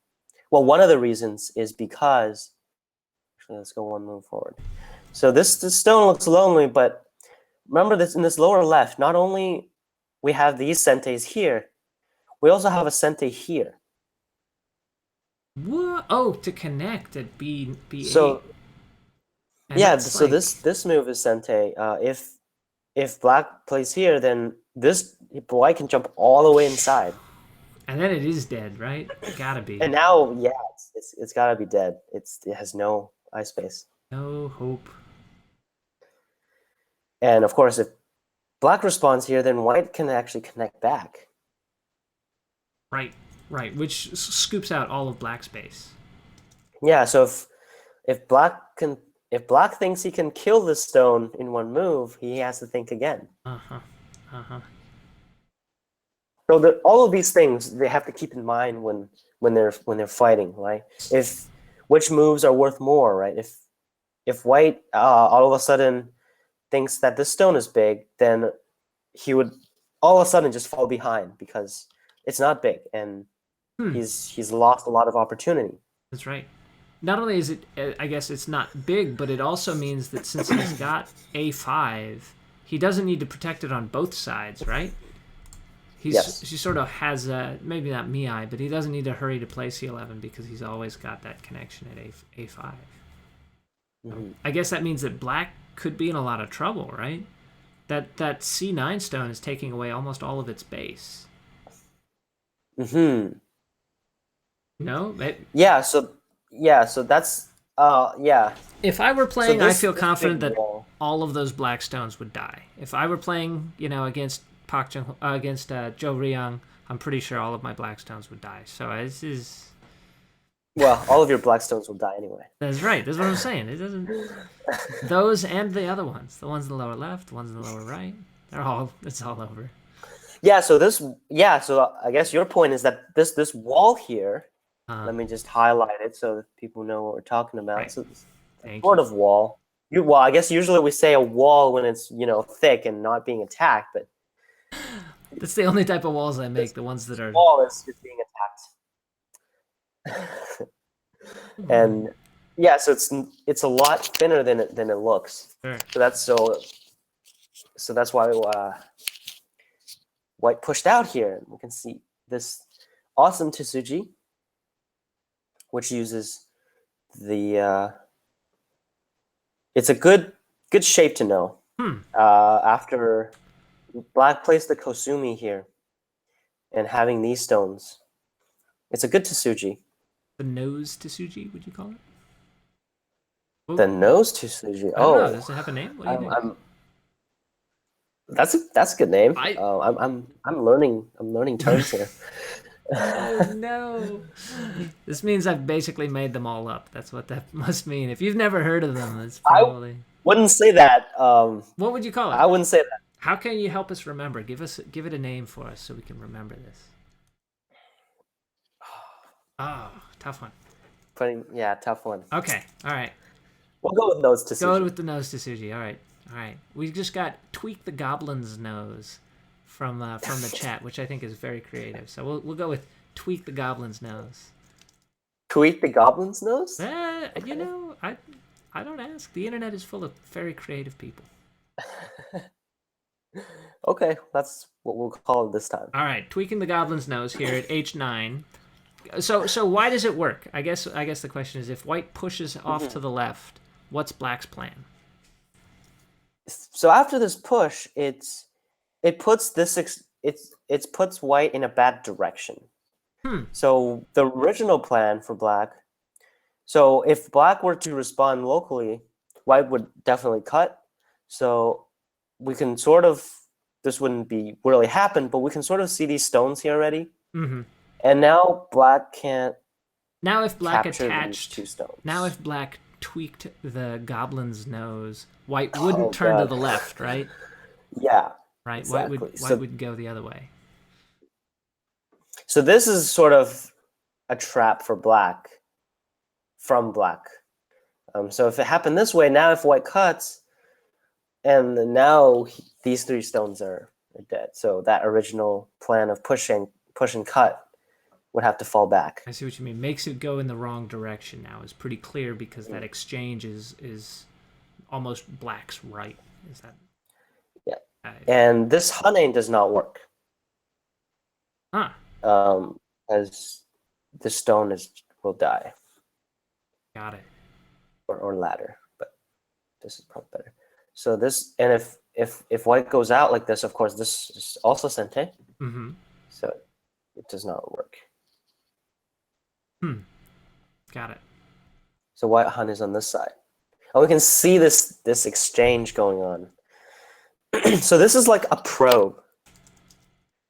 well, one of the reasons is because, actually, let's go one move forward. So this stone looks lonely, but remember this in this lower left, not only we have these senteis here, we also have a sentei here. What? Oh, to connect at B8. So And yeah, that's so like, this move is sentei. If black plays here, then this white can jump all the way inside. and then it is dead, right? Gotta be. And now, yeah, it's gotta be dead. It has no eye space. No hope. And of course, if black responds here, then white can actually connect back. Right, which scoops out all of black space. Yeah, so if black thinks he can kill this stone in one move, he has to think again. So all of these things they have to keep in mind when they're fighting, right? If which moves are worth more, right? If white all of a sudden thinks that this stone is big, then he would all of a sudden just fall behind because it's not big, and he's lost a lot of opportunity. That's right. Not only is it, I guess it's not big, but it also means that since he's got A5, he doesn't need to protect it on both sides, right? He sort of has maybe not Miai, but he doesn't need to hurry to play C11 because he's always got that connection at A5. Mm-hmm. I guess that means that black could be in a lot of trouble, right? That C9 stone is taking away almost all of its base. Mm-hmm. No? So that's yeah. If I were playing, I feel confident that wall. all of those black stones would die. If I were playing, against Zhou Ruiyang, I'm pretty sure all of my black stones would die. So this is. Well, all of your black stones will die anyway. That's right. That's what I'm saying. It doesn't. Those and the other ones, the ones in the lower left, the ones in the lower right, it's all over. Yeah. So So I guess your point is that this wall here. Let me just highlight it so that people know what we're talking about. Right. So sort of wall. Well, I guess usually we say a wall when it's thick and not being attacked, but that's the only type of walls I make. The ones that are wall is being attacked. And yeah, so it's a lot thinner than it looks. Sure. So that's why white pushed out here. We can see this awesome Tsuji, which uses the it's a good shape to know. After black plays the Kosumi here and having these stones, it's a good Tsuji. The nose Tsuji, would you call it? The nose Tsuji. I don't know. Does it have a name? What do you think? That's a good name. I'm learning terms here. Oh no! This means I've basically made them all up. That's what that must mean. If you've never heard of them, it's probably. I wouldn't say that. What would you call it? I wouldn't say that. How can you help us remember? Give it a name for us so we can remember this. Oh, tough one. Tough one. Okay, all right. We'll go with nose Tsuji. Go with the nose Tsuji. All right. We just got Tweak the Goblin's Nose from the chat, which I think is very creative. So we'll go with Tweak the Goblin's Nose. Tweak the Goblin's Nose? I don't ask. The internet is full of very creative people. Okay, that's what we'll call it this time. All right, Tweaking the Goblin's Nose here at H9. So why does it work? I guess the question is, if white pushes off to the left, what's black's plan? So after this push, it puts white in a bad direction. So the original plan for black. So if black were to respond locally, white would definitely cut. So we can sort of this wouldn't be really happen, but we can sort of see these stones here already. Mm-hmm. And now black can't Now if black capture these attached, two stones. now if black tweaked the goblin's nose, white Oh, wouldn't turn to God. the left, right? Yeah, Right. exactly. White would go the other way. So this is sort of a trap for black from black. So if it happened this way, now if white cuts, and now these three stones are dead. So that original plan of push and cut would have to fall back. I see what you mean. Makes it go in the wrong direction now is pretty clear because that exchange is almost black's right. Is that? Yeah. And this Hane does not work. Huh. As the stone will die. Got it. Or ladder, but this is probably better. So this, and if white goes out like this, of course, this is also sente. Mm-hmm. So it does not work. Got it. So white Han is on this side. And we can see this exchange going on. So this is like a probe,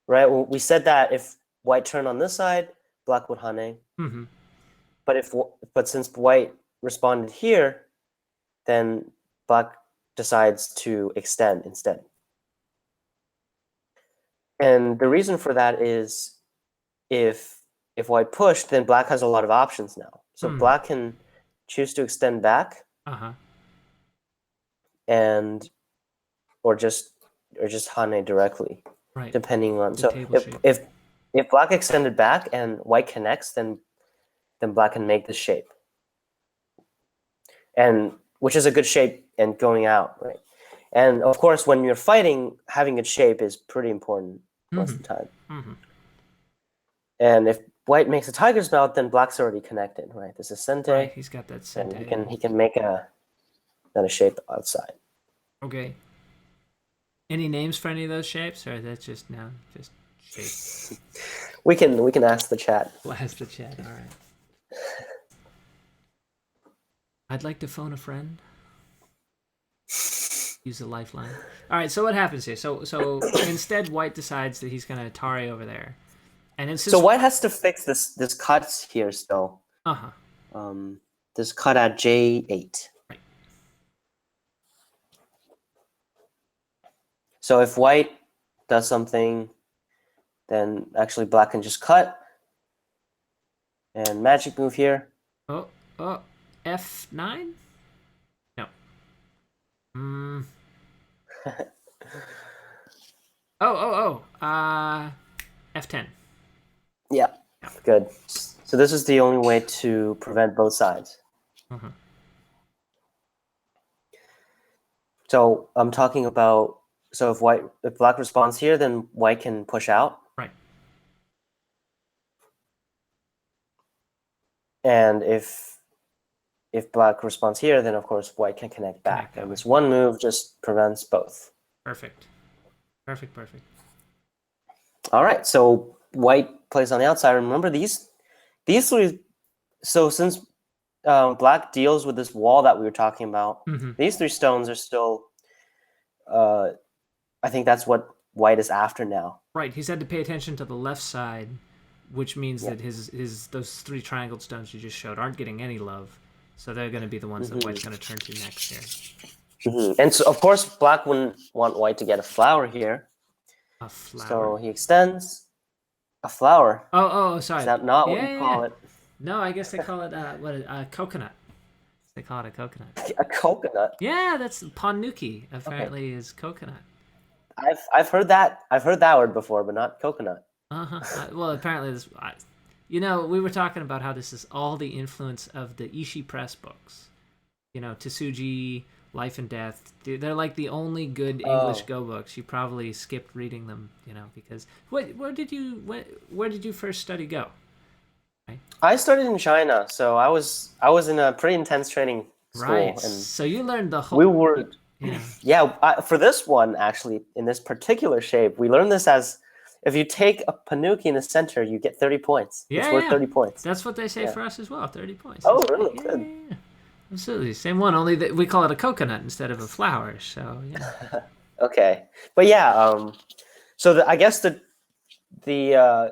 right? We said that if white turned on this side, black would Hane. Mm-hmm. But since white responded here, then black decides to extend instead. And the reason for that is if white pushed, then black has a lot of options now. So black can choose to extend back, and or just Hane directly, right? Depending on The if black extended back and white connects, then black can make this shape, and which is a good shape and going out, right? And of course, when you're fighting, having a shape is pretty important most of the time. Mm-hmm. And if white makes a tiger's mouth, then black's already connected, right? This is sente. Right, he's got that sente. And he can make another shape outside. Okay. Any names for any of those shapes, or that's just shapes? We can ask the chat. We'll ask the chat. All right. I'd like to phone a friend. Use the lifeline. All right. So what happens here? So instead, white decides that he's going to Atari over there, and so white has to fix this cut here still. This cut at J8. Right. So if white does something, then actually black can just cut. And magic move here. Oh, F9? No. F10. Yeah, good. So this is the only way to prevent both sides. So I'm talking about, so if black responds here, then white can push out. Right. And if black responds here, then of course white can connect back. And this one move just prevents both. Perfect. All right, so white plays on the outside. Remember these three. So since black deals with this wall that we were talking about, these three stones are still. I think that's what white is after now. Right, he's had to pay attention to the left side, which means that his those three triangled stones you just showed aren't getting any love, so they're going to be the ones that white's going to turn to next here. And so, of course, black wouldn't want white to get a flower here. A flower. So he extends a flower. Oh, sorry. Is that not what you call it? No, I guess they call it coconut. They call it a coconut. A coconut. Yeah, that's panuki. Apparently, is coconut. I've heard that. I've heard that word before, but not coconut. Well, apparently this. We were talking about how this is all the influence of the Ishii Press books. Tsuji, Life and Death. They're like the only good English Go books. You probably skipped reading them, because where did you first study Go? Right? I started in China, so I was in a pretty intense training school. Right. And so you learned the whole. We were. For this one, actually, in this particular shape, we learned this as if you take a panuki in the center, you get 30 points. Yeah, it's worth 30 points. That's what they say for us as well, 30 points. Oh, really? Good. Yeah. Absolutely. Same one, only that we call it a coconut instead of a flower. So, yeah. Okay, but yeah, so I guess the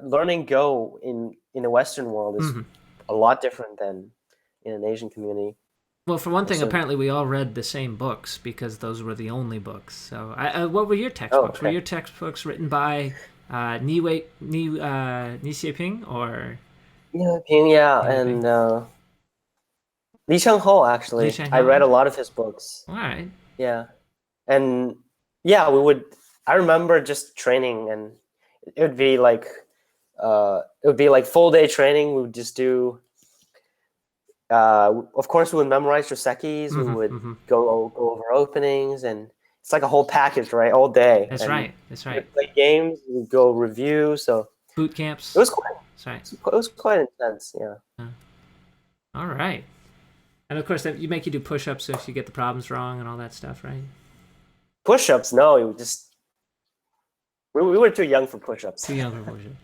learning Go in the Western world is Hmm. a lot different than in an Asian community. Well, for one I thing, assume. apparently we all read the same books because those were the only books. So, what were your Oh, textbooks? Were okay. your textbooks written by Ni Xieping or Yeah, yeah, Ni Weiping? and Li Cheng-ho Li actually. I read Shanghao? a lot of his books. All right. Yeah, and yeah, we would. I remember just training, and it would be like full day training. We would just do. Of course, we would memorize Josekis. We Mm-hmm, would mm-hmm. go over openings, and it's like a whole package, right? All day, That's and right. That's we right. would play games. We would go review. So Boot it camps. was quite That's right. it was quite intense. Yeah. Uh, all right. And of course, that you make you do push-ups if you get the problems wrong and all that stuff, right? Push-ups? No, it would just we were too young for push-ups. Too young for push-ups.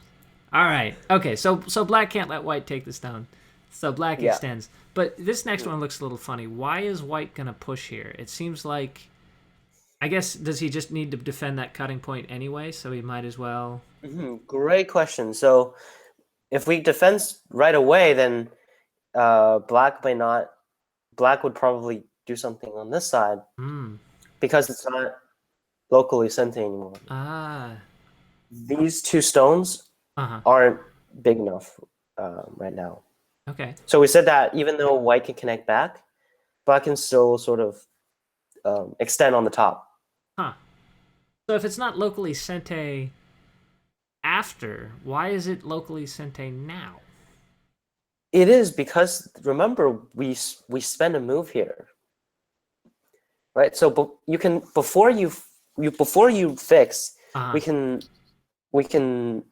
All right. Okay. So black can't let white take this down. So black Yeah. extends. But this next one looks a little funny. Why is white gonna push here? It seems like, I guess, does he just need to defend that cutting point anyway? So he might as well. Great question. So if we defend right away, then black may not. Black would probably do something on this side Hmm. because it's not locally sente anymore. Ah. These two stones Uh huh. aren't big enough right now. Okay. So we said that even though white can connect back, black can still sort of extend on the top. Huh. So if it's not locally sente after, why is it locally sente now? It is because remember we spend a move here, right? So you can before you fix, Uh huh. we can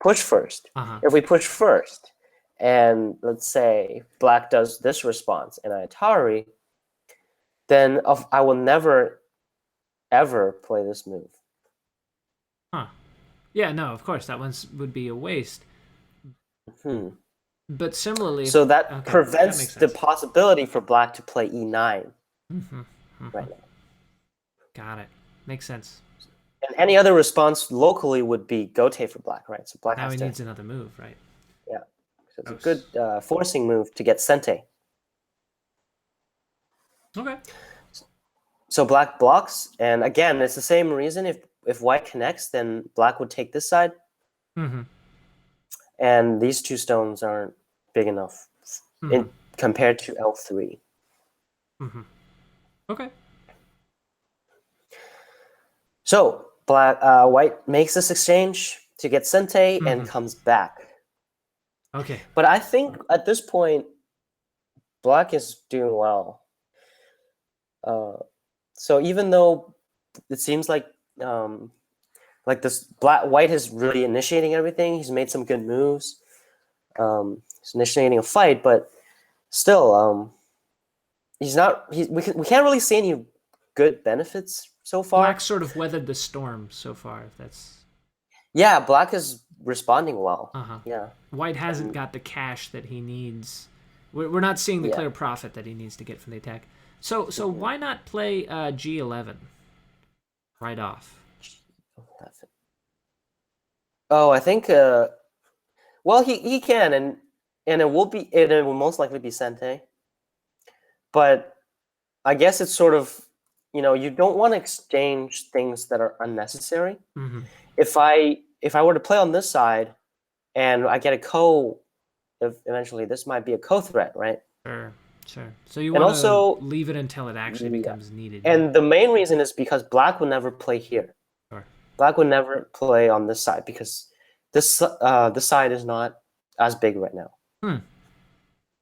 push first. Uh huh. If we push first, and let's say black does this response and I Atari, then I will never ever play this move. Huh. Yeah. No. Of course, that one would be a waste. Hmm. But similarly, So that okay, that makes prevents the sense. possibility for black to play e9 Mm-hmm. Mm-hmm. right now. Got it. Makes sense. And any other response locally would be gote for black, right? So black Now has he to, needs another move, right? yeah. So it's a good Gross. forcing move to get sente. Okay. So black blocks, and again, it's the same reason. If white connects, then black would take this side, Mm-hmm. and these two stones aren't big enough Mm-hmm. in compared to L3. Mm-hmm. Okay. So white makes this exchange to get sente and Mm-hmm. comes back. Okay. But I think at this point, black is doing well. So even though it seems like this white is really initiating everything, he's made some good moves. He's initiating a fight, but still, he's not. We can't really see any good benefits so Black far. sort of weathered the storm so far. If that's Yeah, black is responding well. uh-huh. Yeah, White hasn't and got the cash that he needs. We're not seeing the yeah. clear profit that he needs to get from the attack. So Mhm. why not play G11 right off? Oh, I think. Well, he can, and it will most likely be sente. But I guess it's sort of, you don't want to exchange things that are unnecessary. Mm-hmm. If I were to play on this side and I get a ko, eventually this might be a ko threat, right? Sure. Sure. So you And want to also, leave it until it actually yeah. becomes needed. Yeah. And the main reason is because black would never play here. Sure. Black would never play on this side because this side is not as big right now. Hmm.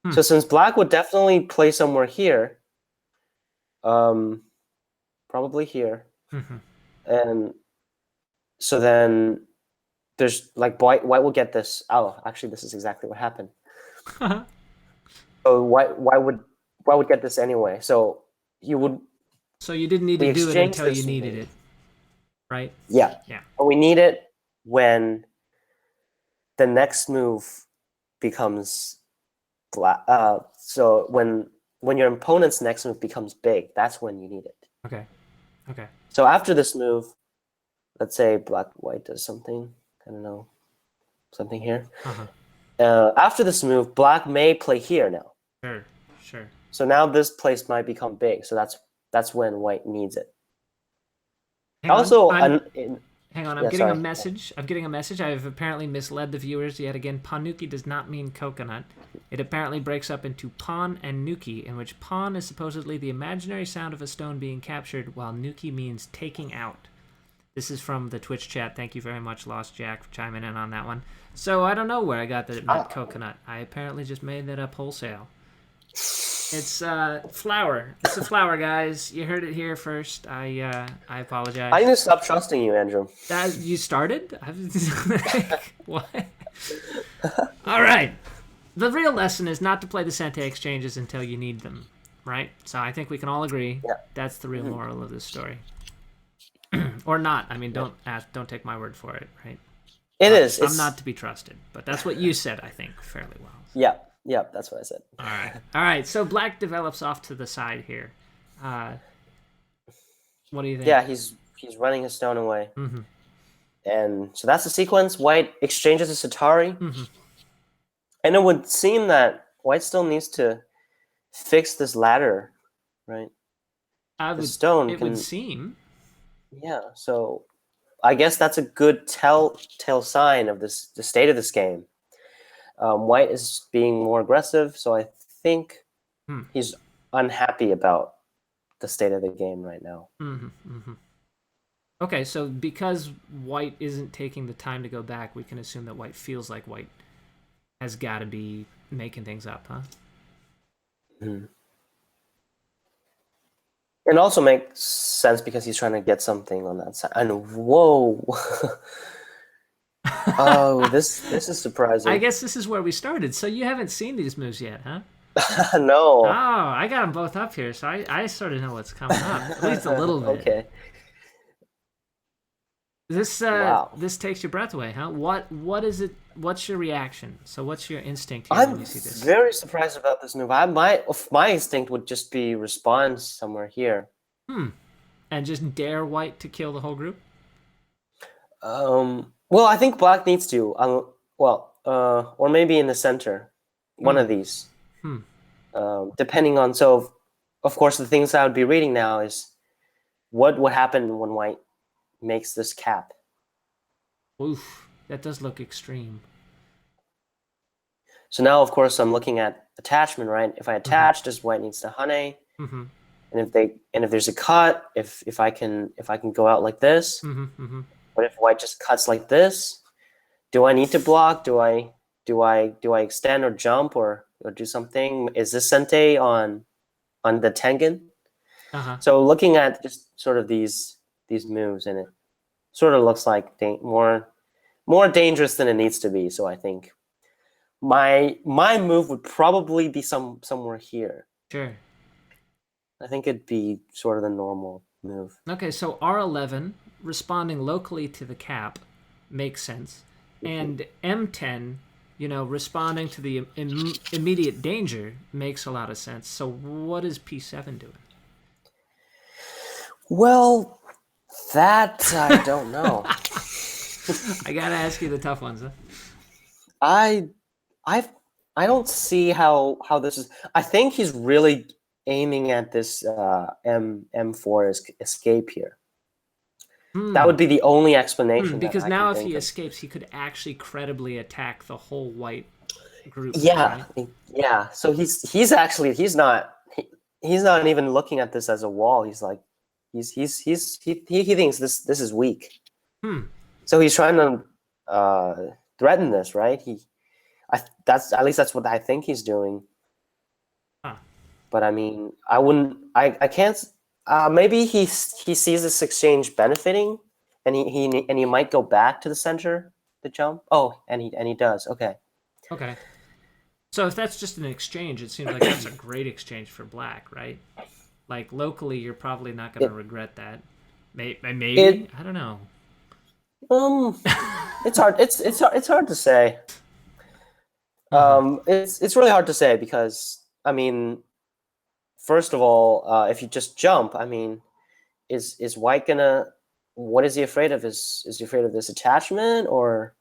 Hmm. So since black would definitely play somewhere here, um, probably here, Mm-hmm. and so then there's like white will get this. Oh, actually, this is exactly what happened. So why would get this anyway? So you would So you didn't need we to do it exchange until you this needed move. it, right? Yeah, Yeah. but we need it when the next move becomes black. So when your opponent's next move becomes big, that's when you need it. Okay. Okay. So after this move, let's say white does something. I don't know, something here. After this move, black may play here now. Sure. So now this place might become big. So that's when white needs it. Hang Also, on. Hang on, I'm yeah, getting sorry. a message. I'm getting a message. I've apparently misled the viewers yet again. Panuki does not mean coconut. It apparently breaks up into pon and nuki, in which pon is supposedly the imaginary sound of a stone being captured, while nuki means taking out. This is from the Twitch chat. Thank you very much, Lost Jack, for chiming in on that one. So I don't know where I got that it meant coconut. I apparently just made that up wholesale. It's flower. It's a flower, guys. You heard it here first. I apologize. I need to stop trusting you, Andrew. You started? What? All right. The real lesson is not to play the Sente exchanges until you need them, right? So I think we can all agree that's the real moral of this story. Or not. I mean, don't take my word for it, right? It is. I'm not to be trusted, but that's what you said, I think, fairly well. Yeah, that's what I said. All right. So black develops off to the side here. What do you think? Yeah, he's running his stone away. And so that's the sequence. White exchanges a Satari. And it would seem that white still needs to fix this ladder, right? It would seem. Yeah, so I guess that's a good telltale sign of the state of this game. White is being more aggressive, so I think he's unhappy about the state of the game right now. Okay, so because white isn't taking the time to go back, we can assume that white feels like white has got to be making things up, huh? It also makes sense because he's trying to get something on that side. And whoa. Oh, this is surprising. I guess this is where we started. So you haven't seen these moves yet, huh? No. Oh, I got them both up here, so I sort of know what's coming up, at least a little bit. Okay. This takes your breath away, huh? What is it? What's your reaction? So what's your instinct here when you see this? I'm very surprised about this move. My instinct would just be respond somewhere here. And just dare white to kill the whole group? Well, I think black needs to. Or maybe in the center, one of these. Depending on. So, of course, the things I would be reading now is what would happen when white makes this cap. Oof, that does look extreme. So now, of course, I'm looking at attachment, right? If I attach, this white needs to hane. And if there's a cut, if I can go out like this, but if white just cuts like this, do I need to block? Do I extend or jump or do something? Is this sente on the tengen? So looking at just sort of these moves, and it sort of looks like more dangerous than it needs to be. So I think my move would probably be somewhere here. Sure. I think it'd be sort of the normal move. Okay, so R11 responding locally to the cap makes sense, and M10, responding to the immediate danger makes a lot of sense. So what is P7 doing? Well, that I don't know. I gotta ask you the tough ones, huh? I don't see how this is. I think he's really aiming at this M4 escape here. That would be the only explanation. Because now if he escapes, he could actually credibly attack the whole white group. Yeah, right? Yeah. So he's not even looking at this as a wall. He's like he thinks this is weak. So he's trying to threaten this, right? That's what I think he's doing. But I mean, I can't. Maybe he sees this exchange benefiting, and he might go back to the center to jump. Oh, and he does. Okay. So if that's just an exchange, it seems like that's a great exchange for black, right? Like locally, you're probably not going to regret that. Maybe I don't know. It's hard. It's hard to say. It's really hard to say because I mean, first of all, if you just jump, I mean, is white gonna? What is he afraid of? Is he afraid of this attachment or?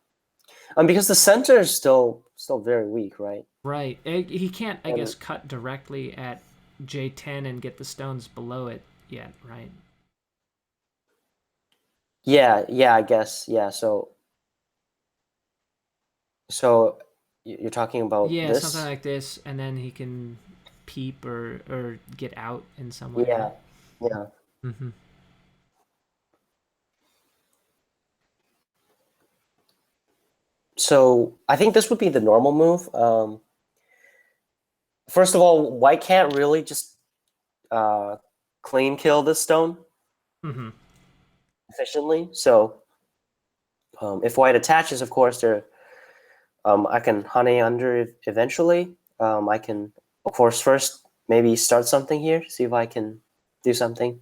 Because the center is still very weak, right? Right. He can't, I And guess, cut directly at J10 and get the stones below it yet, right? yeah, I guess yeah. So you're talking about Yeah, something this? like this, and then he can peep or get out in some way, right? Yeah, yeah. Mm-hmm. So I think this would be the normal move. First of all, white can't really just uh, clean kill this stone Mm-hmm. efficiently. So if white attaches, of course, I can honey under it eventually. I can, of course, first maybe start something here, see if I can do something.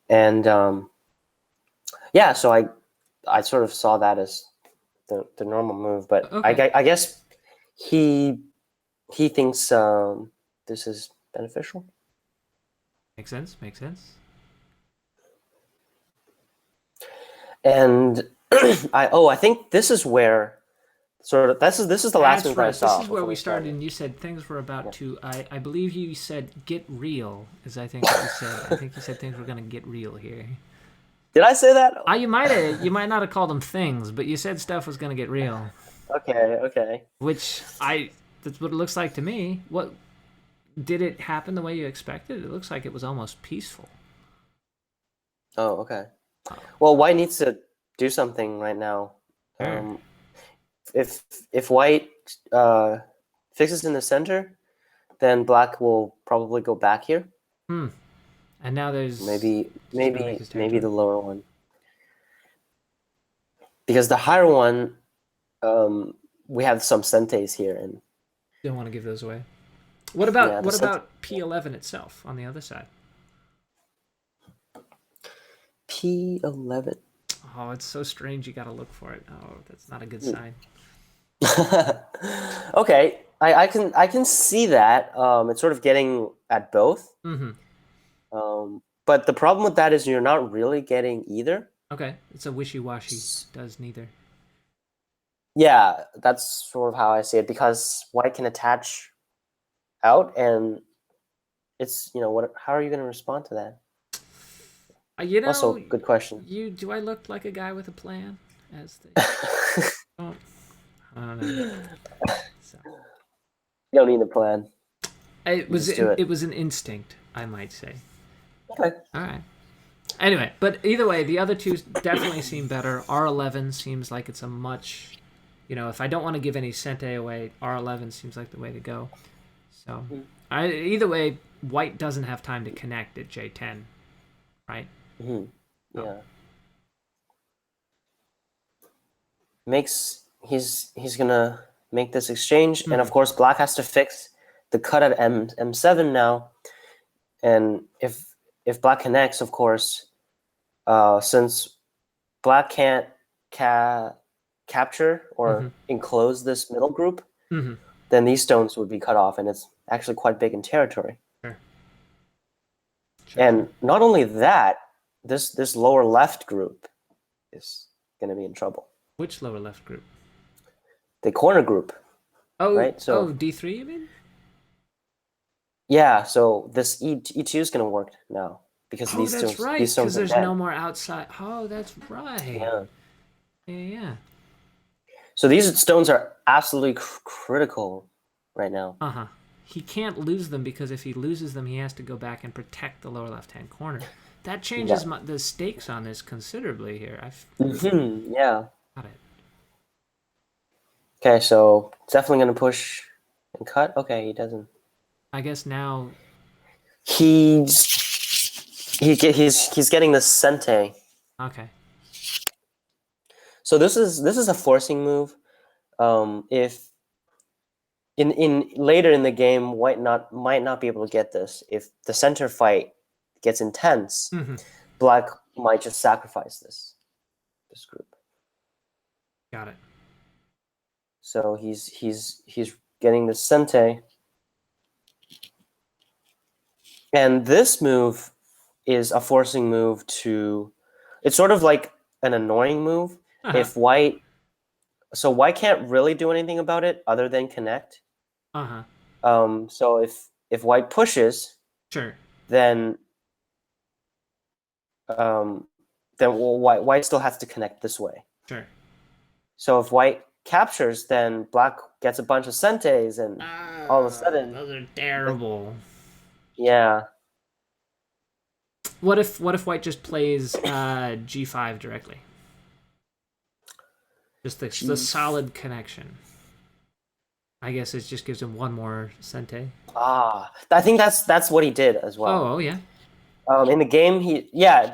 And yeah, so I sort of saw that as the normal move, but Okay. I guess he thinks this is beneficial. Makes sense. Makes sense. And I think this is where sort of this is the last That's move that I right. This saw is where before we we started, started. and you said things were about Yeah. to. I believe you said get real, is I think what you said. I think you said things were gonna get real here. Did I say that? You might not have called them things, but you said stuff was gonna get real, Okay, okay. which I that's what it looks like to me. What did it happen the way you expected? It looks like it was almost peaceful. Oh, okay. Oh, Well, white needs to do something right now. sure. Um, if white uh, fixes in the center, then black will probably go back here. Hmm. And now there's Maybe just gonna make maybe his maybe territory. the lower one, because the higher one, we have some sentes here, and Don't want to give those away. yeah, the What cent about P11 itself on the other side? P11. Oh, it's so strange. You got to look for it. Oh, that's not a good sign. Okay, I can see that. It's sort of getting at both. Mm-hmm. But the problem with that is you're not really getting either. Okay, it's a wishy-washy. Does neither. Yeah, that's sort of how I see it because white can attach out, and it's what. How are you going to respond to that? You know, Also, good question. you do I look like a guy with a plan? As they don't. I don't know. So You don't need a plan. You just do it it. was an instinct, I might say. Okay. All right. Anyway, but either way, the other two definitely seem better. R11 seems like it's a much, if I don't want to give any Sente away, R11 seems like the way to go. So, either way, white doesn't have time to connect at J10, right? Mm-hmm. Oh. Yeah. He's gonna make this exchange, and Mm-hmm. of course, black has to fix the cut at M7 now. And if black connects, of course, since black can't capture Mm-hmm. or enclose this middle group, Mm-hmm. then these stones would be cut off, and it's actually quite big in territory. Sure. Sure. Sure. And not only that, this lower left group is going to be in trouble. Which lower left group? The corner group, Oh, right? So D3. You mean? yeah, so this E2 is going to work now because Oh, that's these right. Because stones are there's no dead. more outside. Oh, that's right. Yeah. Yeah. Yeah. So these stones are absolutely critical right now. Uh huh. He can't lose them because if he loses them, he has to go back and protect the lower left-hand corner. That changes Yeah. the stakes on this considerably here. I've Yeah. got it. Okay, so definitely going to push and cut. Okay, he doesn't. I guess now. He's getting the sente. Okay. So this is a forcing move. If in later in the game, white might not be able to get this. If the center fight gets intense, Mm-hmm. black might just sacrifice this group. Got it. So he's getting the sente, and this move is a forcing move to. It's sort of like an annoying move. Uh-huh. If white, so white can't really do anything about it other than connect. Uh-huh. So if white pushes, Sure. then um, then well, white still has to connect this way. Sure. So if white captures, then black gets a bunch of sentes, and all of a sudden, Those are terrible. yeah, What if white just plays g5 directly? Just the G. solid connection. I guess it just gives him one more sente. I think that's what he did as well. Oh yeah. In the game,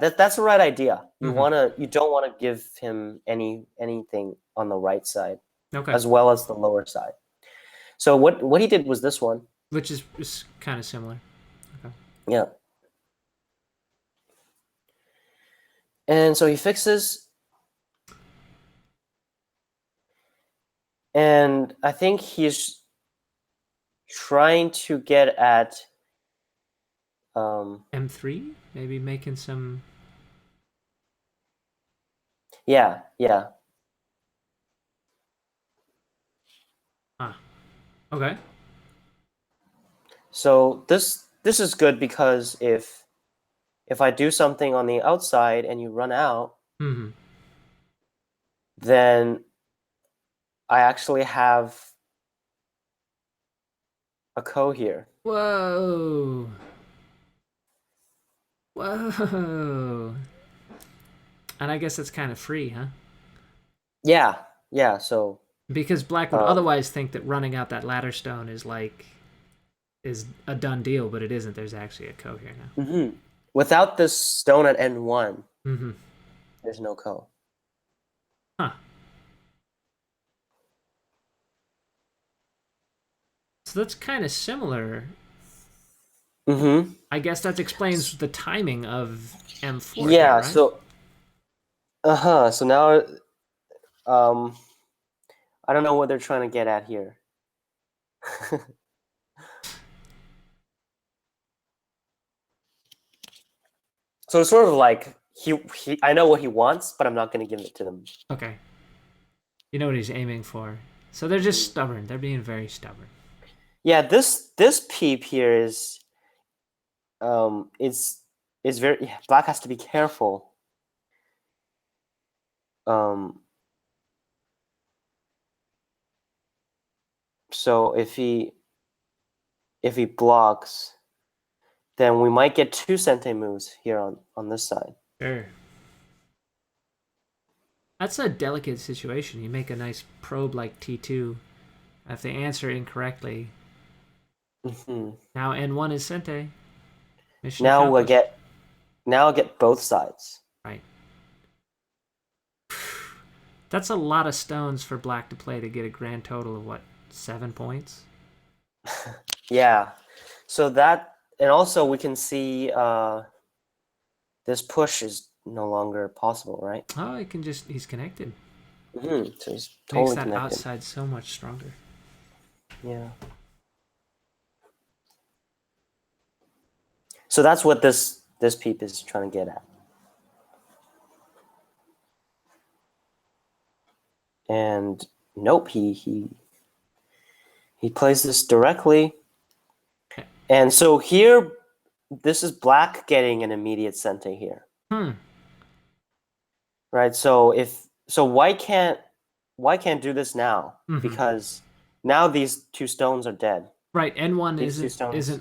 that's the right idea. Mm-hmm. You don't wanna give him anything on the right side Okay. as well as the lower side. So what he did was this one. Which is kind of similar. Okay. Yeah. And so he fixes, and I think he's trying to get at M3, maybe making some. yeah. Ah. Okay. So this is good because if I do something on the outside and you run out, Mm-hmm. then I actually have a ko here. Whoa. Whoa. And I guess it's kind of free, huh? Yeah. So Because black would um, otherwise think that running out that ladder stone is a done deal, but it isn't. There's actually a ko here now. mhm. Without this stone at N1, Mm-hmm. there's no ko. Huh. So that's kind of similar. Mm-hmm. I guess that explains the timing of M4 here, Yeah. right? So So now um, I don't know what they're trying to get at here. So it's sort of like he I know what he wants, but I'm not going to give it to them. Okay. You know what he's aiming for. So they're just Mm. stubborn. They're being very stubborn. Yeah, this peep here is it's very yeah, black has to be careful. Um, so if he blocks, then we might get two sente moves here on this side. Sure. That's a delicate situation. You make a nice probe like T2. If they answer incorrectly, Hmm. now N1 is sente. Mission Now accomplished. I'll get both sides. Right. That's a lot of stones for black to play to get a grand total of what, 7 points? Yeah. So that and also we can see this push is no longer possible, right? Oh, he's connected. So he's Makes totally that connected. outside so much stronger. Yeah. So that's what this peep is trying to get at. And nope, he plays this directly. And so here, this is black getting an immediate sente here. Hmm. Right? So white can't do this now Mm-hmm. because now these two stones are dead. Right, N1 These two isn't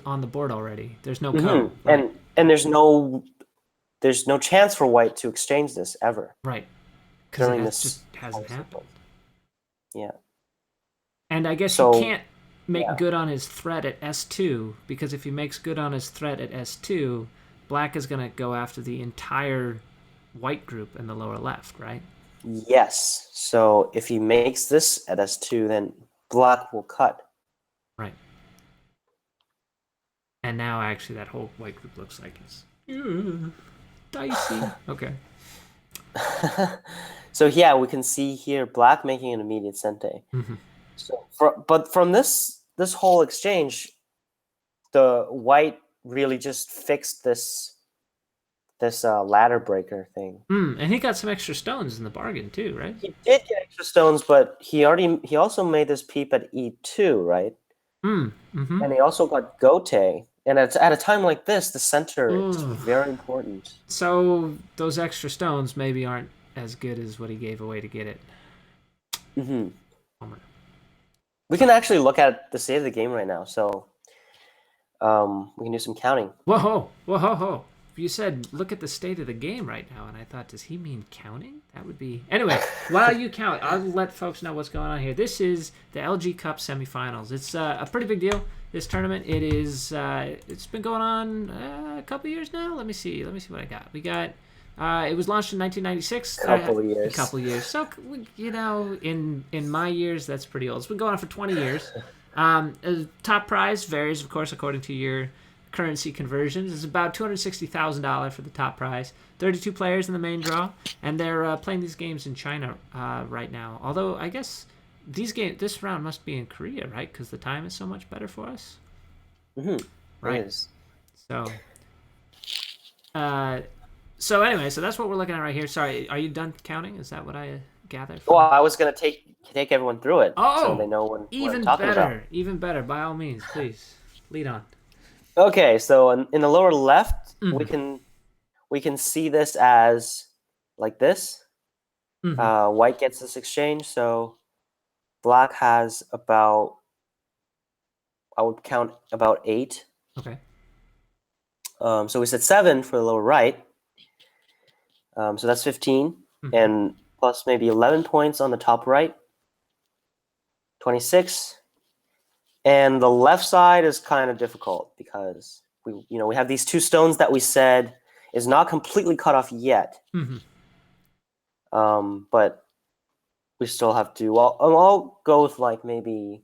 stones. on the board already. There's no ko. Mm-hmm. Right. And there's no chance for white to exchange this ever Right. Because during just this hasn't whole happened. sequence. Yeah. And I guess he So can't make yeah. good on his threat at S2 because if he makes good on his threat at S2, black is going to go after the entire white group in the lower left, right? Yes. So if he makes this at S2, then black will cut. Right. And now actually that whole white group looks like it's dicey. Okay. So yeah, we can see here black making an immediate sente. Mm-hmm. So but from this whole exchange, the white really just fixed this this ladder breaker thing. And he got some extra stones in the bargain too, right? He did get extra stones, but he also made this peep at E2, right? Mm-hmm. And he also got Gote. And at a time like this, the center is Ooh. very important. So those extra stones maybe aren't as good as what he gave away to get it. Hmm. Homer. We can actually look at the state of the game right now, so we can do some counting. Whoa, whoa, whoa, whoa. You said look at the state of the game right now, and I thought, does he mean counting? That would be. Anyway, while you count, I'll let folks know what's going on here. This is the LG Cup semifinals. It's a pretty big deal. This tournament, it is. It's been going on a couple years now. Let me see. Let me see what I got. We got. It was launched in 1996. Couple of years. A couple years. So in my years, that's pretty old. It's been going on for 20 years. Top prize varies, of course, according to your currency conversions. It's about $260,000 for the top prize. 32 players in the main draw, and they're playing these games in China right now. Although I guess this round must be in Korea, right? Because the time is so much better for us. Mm-hmm. Right. It is. So. So anyway, so that's what we're looking at right here. Sorry, are you done counting? Is that what I gathered? Well, I was gonna take everyone through it, so they know what I'm talking about. Even better. By all means, please lead on. Okay, so in the lower left, we can see this as like this. White gets this exchange, so black has about, I would count about 8. Okay. So we said 7 for the lower right. So that's 15, and plus maybe 11 points on the top right. 26. And the left side is kind of difficult because we have these 2 stones that we said is not completely cut off yet. But we still have to. Well, I'll go with like maybe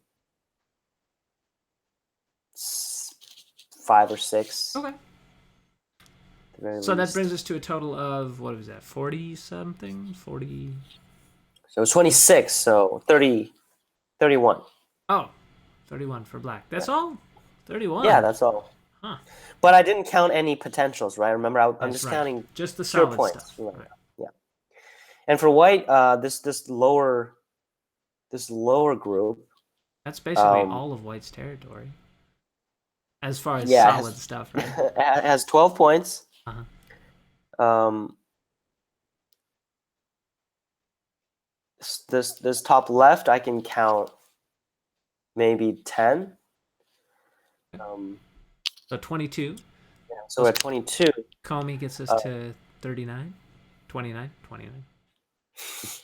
5 or 6. Okay. So that brings us to a total of, what was that, 40 something? 40. So it's 26. So 30, 31. Oh, 31 for black. That's all? 31? Yeah, that's all. Huh. But I didn't count any potentials, right? Remember, I'm just counting just the pure solid points. stuff. Right. Yeah. And for white, this lower group. That's basically all of white's territory. As far as solid stuff, right? It has 12 points. This top left, I can count maybe 10. So 22. Yeah, so at 22. Comey gets us to 39. 29.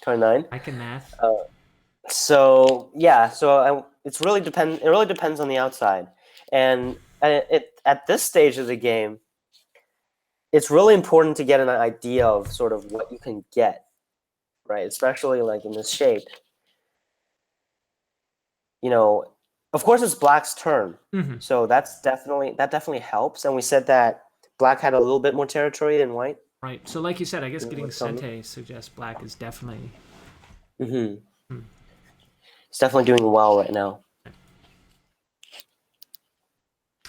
29. I can math. So yeah, so it really depends on the outside, and at this stage of the game, it's really important to get an idea of sort of what you can get, right? Especially like in this shape. Of course, it's black's turn, so that definitely helps. And we said that black had a little bit more territory than white. Right. So, like you said, I guess getting Sente suggests black is definitely. It's definitely doing well right now.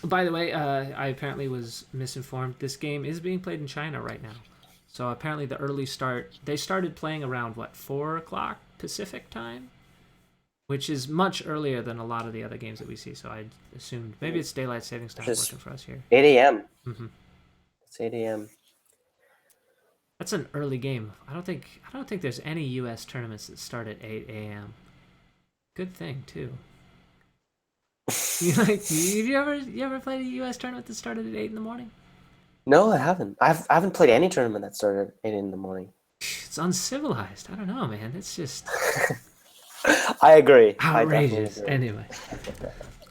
By the way, I apparently was misinformed. This game is being played in China right now. So apparently the early start, they started playing around, 4 o'clock Pacific time? Which is much earlier than a lot of the other games that we see. So I assumed maybe it's daylight savings time working for us here. 8 a.m. It's 8 a.m. That's an early game. I don't think there's any U.S. tournaments that start at 8 a.m. Good thing too. You ever played a U.S. tournament that started at 8 in the morning? No, I haven't. I haven't played any tournament that started at 8 in the morning. It's uncivilized. I don't know, man. It's just. I agree. Outrageous. Anyway,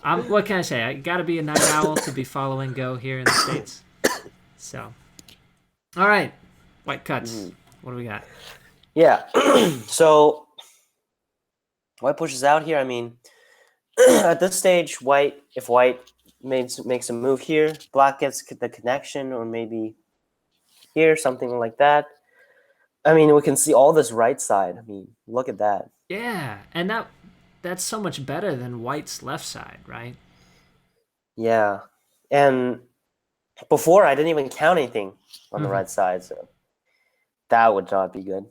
what can I say? I got to be a night owl to be following Go here in the States. So, all right, white cuts. What do we got? Yeah. So, white pushes out here. I mean, at this stage, if white makes a move here, black gets the connection, or maybe here, something like that. I mean, we can see all this right side. I mean, look at that. Yeah, and that's so much better than white's left side, right? Yeah, and Before, I didn't even count anything on the Mm-hmm. right side, so that would not be good.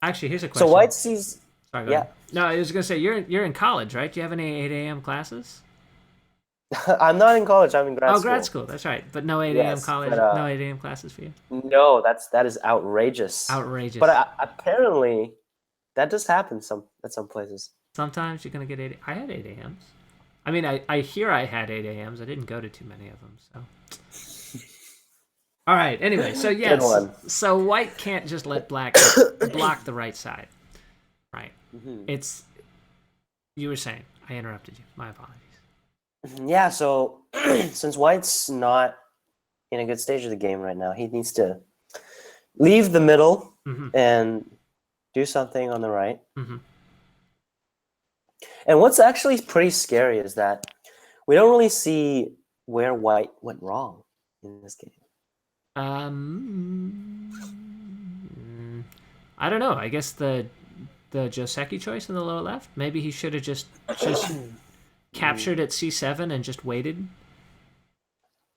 Actually, here's a So question. white sees, Sorry, go yeah. ahead. No, I was gonna say you're in college, right? Do you have any 8 a.m. classes? I'm not in college. I'm in grad Oh, grad school. school. That's right. But no 8 a.m. Yes, but college, no 8 a.m. classes for you. no, that is outrageous. But Outrageous. apparently, that does happen at some places. Sometimes you're gonna get 8. I had 8 a.m.s. I mean, I hear I had 8 a.m.s. I didn't go to too many of them, so. All right. Anyway, so Good yes, one. so white can't just let black block the right side, right? Mhm. It's you were saying. I interrupted you. My apologies. Yeah, so since White's not in a good stage of the game right now, he needs to leave the middle Mm-hmm. and do something on the right. Mm-hmm. And what's actually pretty scary is that we don't really see where White went wrong in this game. I don't know. I guess the Joseki choice in the lower left. Maybe he should have just captured at C7 and just waited.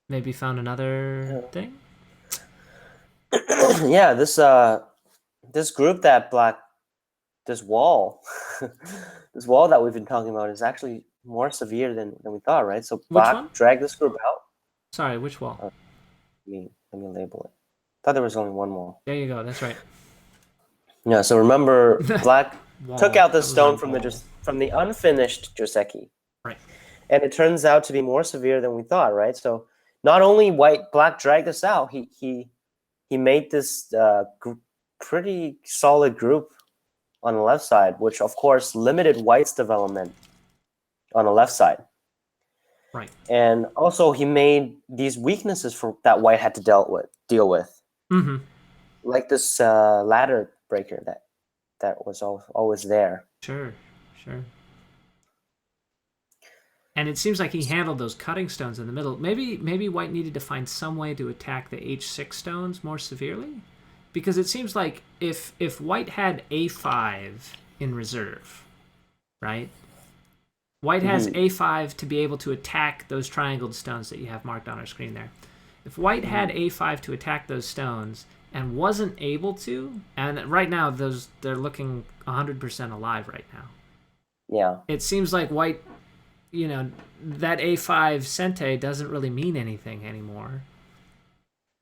Maybe found another thing. Yeah, this group that Black this wall this wall that we've been talking about is actually more severe than we thought, right? So Which one? Black dragged this group out. Sorry, which wall? Let me label it. Thought there was only one wall. There you go. That's right. Yeah, so remember Black took Wall. out the That was a stone wall. from the unfinished Joseki. Right. And it turns out to be more severe than we thought, right? So not only Black dragged us out, he made this pretty solid group on the left side, which of course limited White's development on the left side. Right. And also he made these weaknesses for that White had to deal with, Mm-hmm. like this ladder breaker that was always there. Sure. Sure. And it seems like he handled those cutting stones in the middle. Maybe White needed to find some way to attack the H6 stones more severely, because it seems like if White had A5 in reserve, right? White has Mm-hmm. A5 to be able to attack those triangled stones that you have marked on our screen there. If White had A5 to attack those stones and wasn't able to, and right now they're looking 100% alive right now. Yeah. It seems like White, that A5 Sente doesn't really mean anything anymore,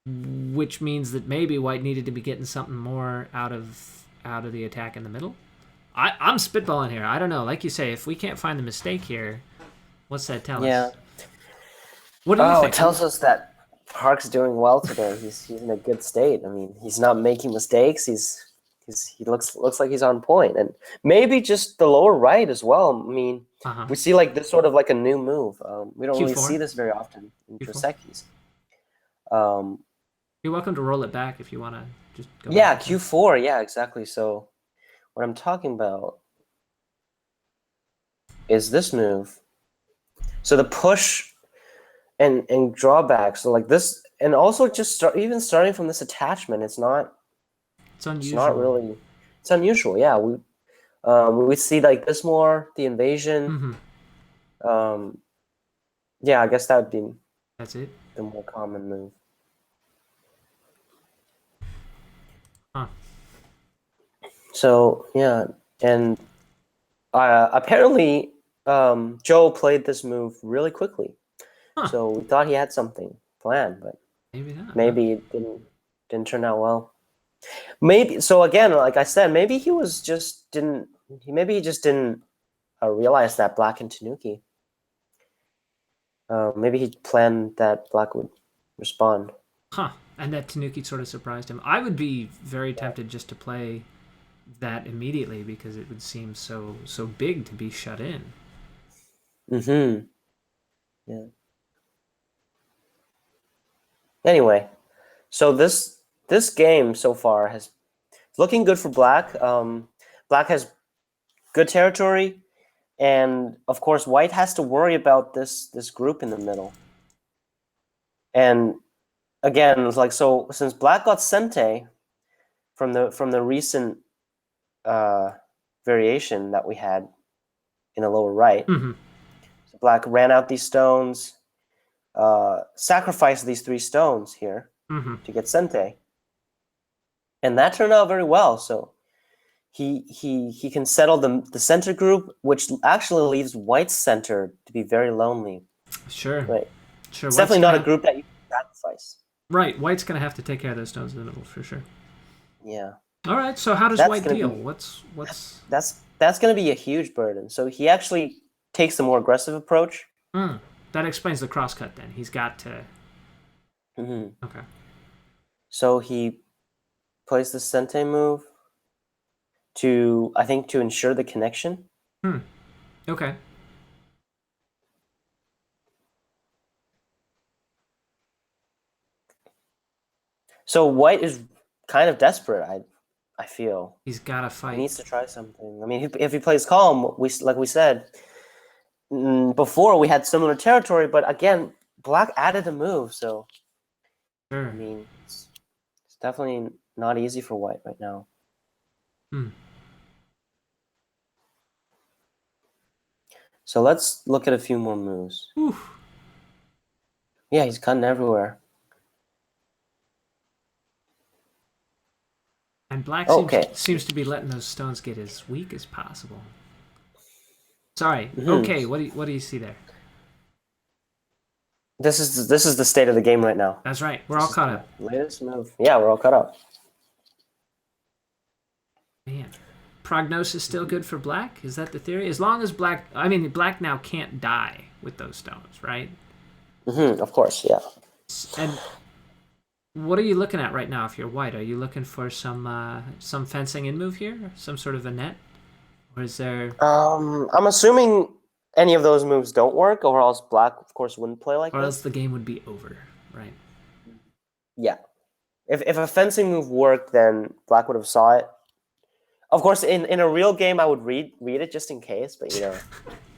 which means that maybe White needed to be getting something more out of the attack in the middle. I'm spitballing here. I don't know. Like you say, if we can't find the mistake here, what's that tell Yeah. us? What do you Oh, it think? tells us that Park's doing well today. He's in a good state. I mean, he's not making mistakes. He looks like he's on point, and maybe just the lower right as well. I mean, Uh-huh. we see like this sort of like a new move. We don't really see Q4. this very often in Q4. Josekis. Um, You're welcome to roll it back if you want to just go yeah, back. Q4. Yeah, exactly. So what I'm talking about is this move. So the push and drawback. So like this, and also just even starting from this attachment, It's it's not unusual. really, it's unusual. Yeah, we see like this more the invasion. Mm-hmm. Um, yeah, I guess that would be That's it. the more common move. Huh. So yeah, and apparently Joe played this move really quickly. Huh. So we thought he had something planned, but Maybe not. Huh? maybe it didn't turn out well. Maybe so again, like I said, maybe he just didn't realize that Black and Tanuki. Maybe he planned that Black would respond. Huh. And that Tanuki sort of surprised him. I would be very tempted just to play that immediately because it would seem so big to be shut in. Mm-hmm. Yeah. Anyway, so this game so far has looking good for Black. Black has good territory, and of course, White has to worry about this group in the middle. And again, it's like so since Black got Sente from the recent uh, variation that we had in the lower right, Mm-hmm. so Black ran out these stones. sacrifice these 3 stones here Mm-hmm. to get sente, and that turned out very well. So he can settle the center group, which actually leaves White's center to be very lonely. Sure. Right. Sure. It's White's definitely not gonna a group that you can sacrifice. right. White's gonna have to take care of those stones in the middle for sure. Yeah. All right. So how does That's White gonna deal? be What's that's gonna be a huge burden. So he actually takes a more aggressive approach. that explains the crosscut then. He's got to. Hmm. Okay. So he plays the sente move to, I think, to ensure the connection. Okay. So White is kind of desperate. I feel He's got to he fight. needs to try something. I mean, if he plays calm, like we said before, we had similar territory, but again, Black added a move. So I Sure. mean, it's definitely not easy for White right now. So let's look at a few more moves. Oof. Yeah, he's cutting everywhere. And Black Okay. seems to be letting those stones get as weak as possible. Sorry. Mm-hmm. Okay. What do you see there? This is the state of the game right now. That's right. We're all This is caught the up. latest move. Yeah, we're all caught up. Man. Prognosis still good for Black? Is that the theory? As long as Black, I mean, Black now can't die with those stones, right? Mm-hmm, of course, yeah. And what are you looking at right now if you're White? Are you looking for some fencing in move here? Some sort of a net? Or is there I'm assuming any of those moves don't work, or else Black, of course, wouldn't play like or else this. the game would be over, right? Yeah. If a fencing move worked, then Black would have saw it. Of course, in a real game, I would read it just in case, but you know.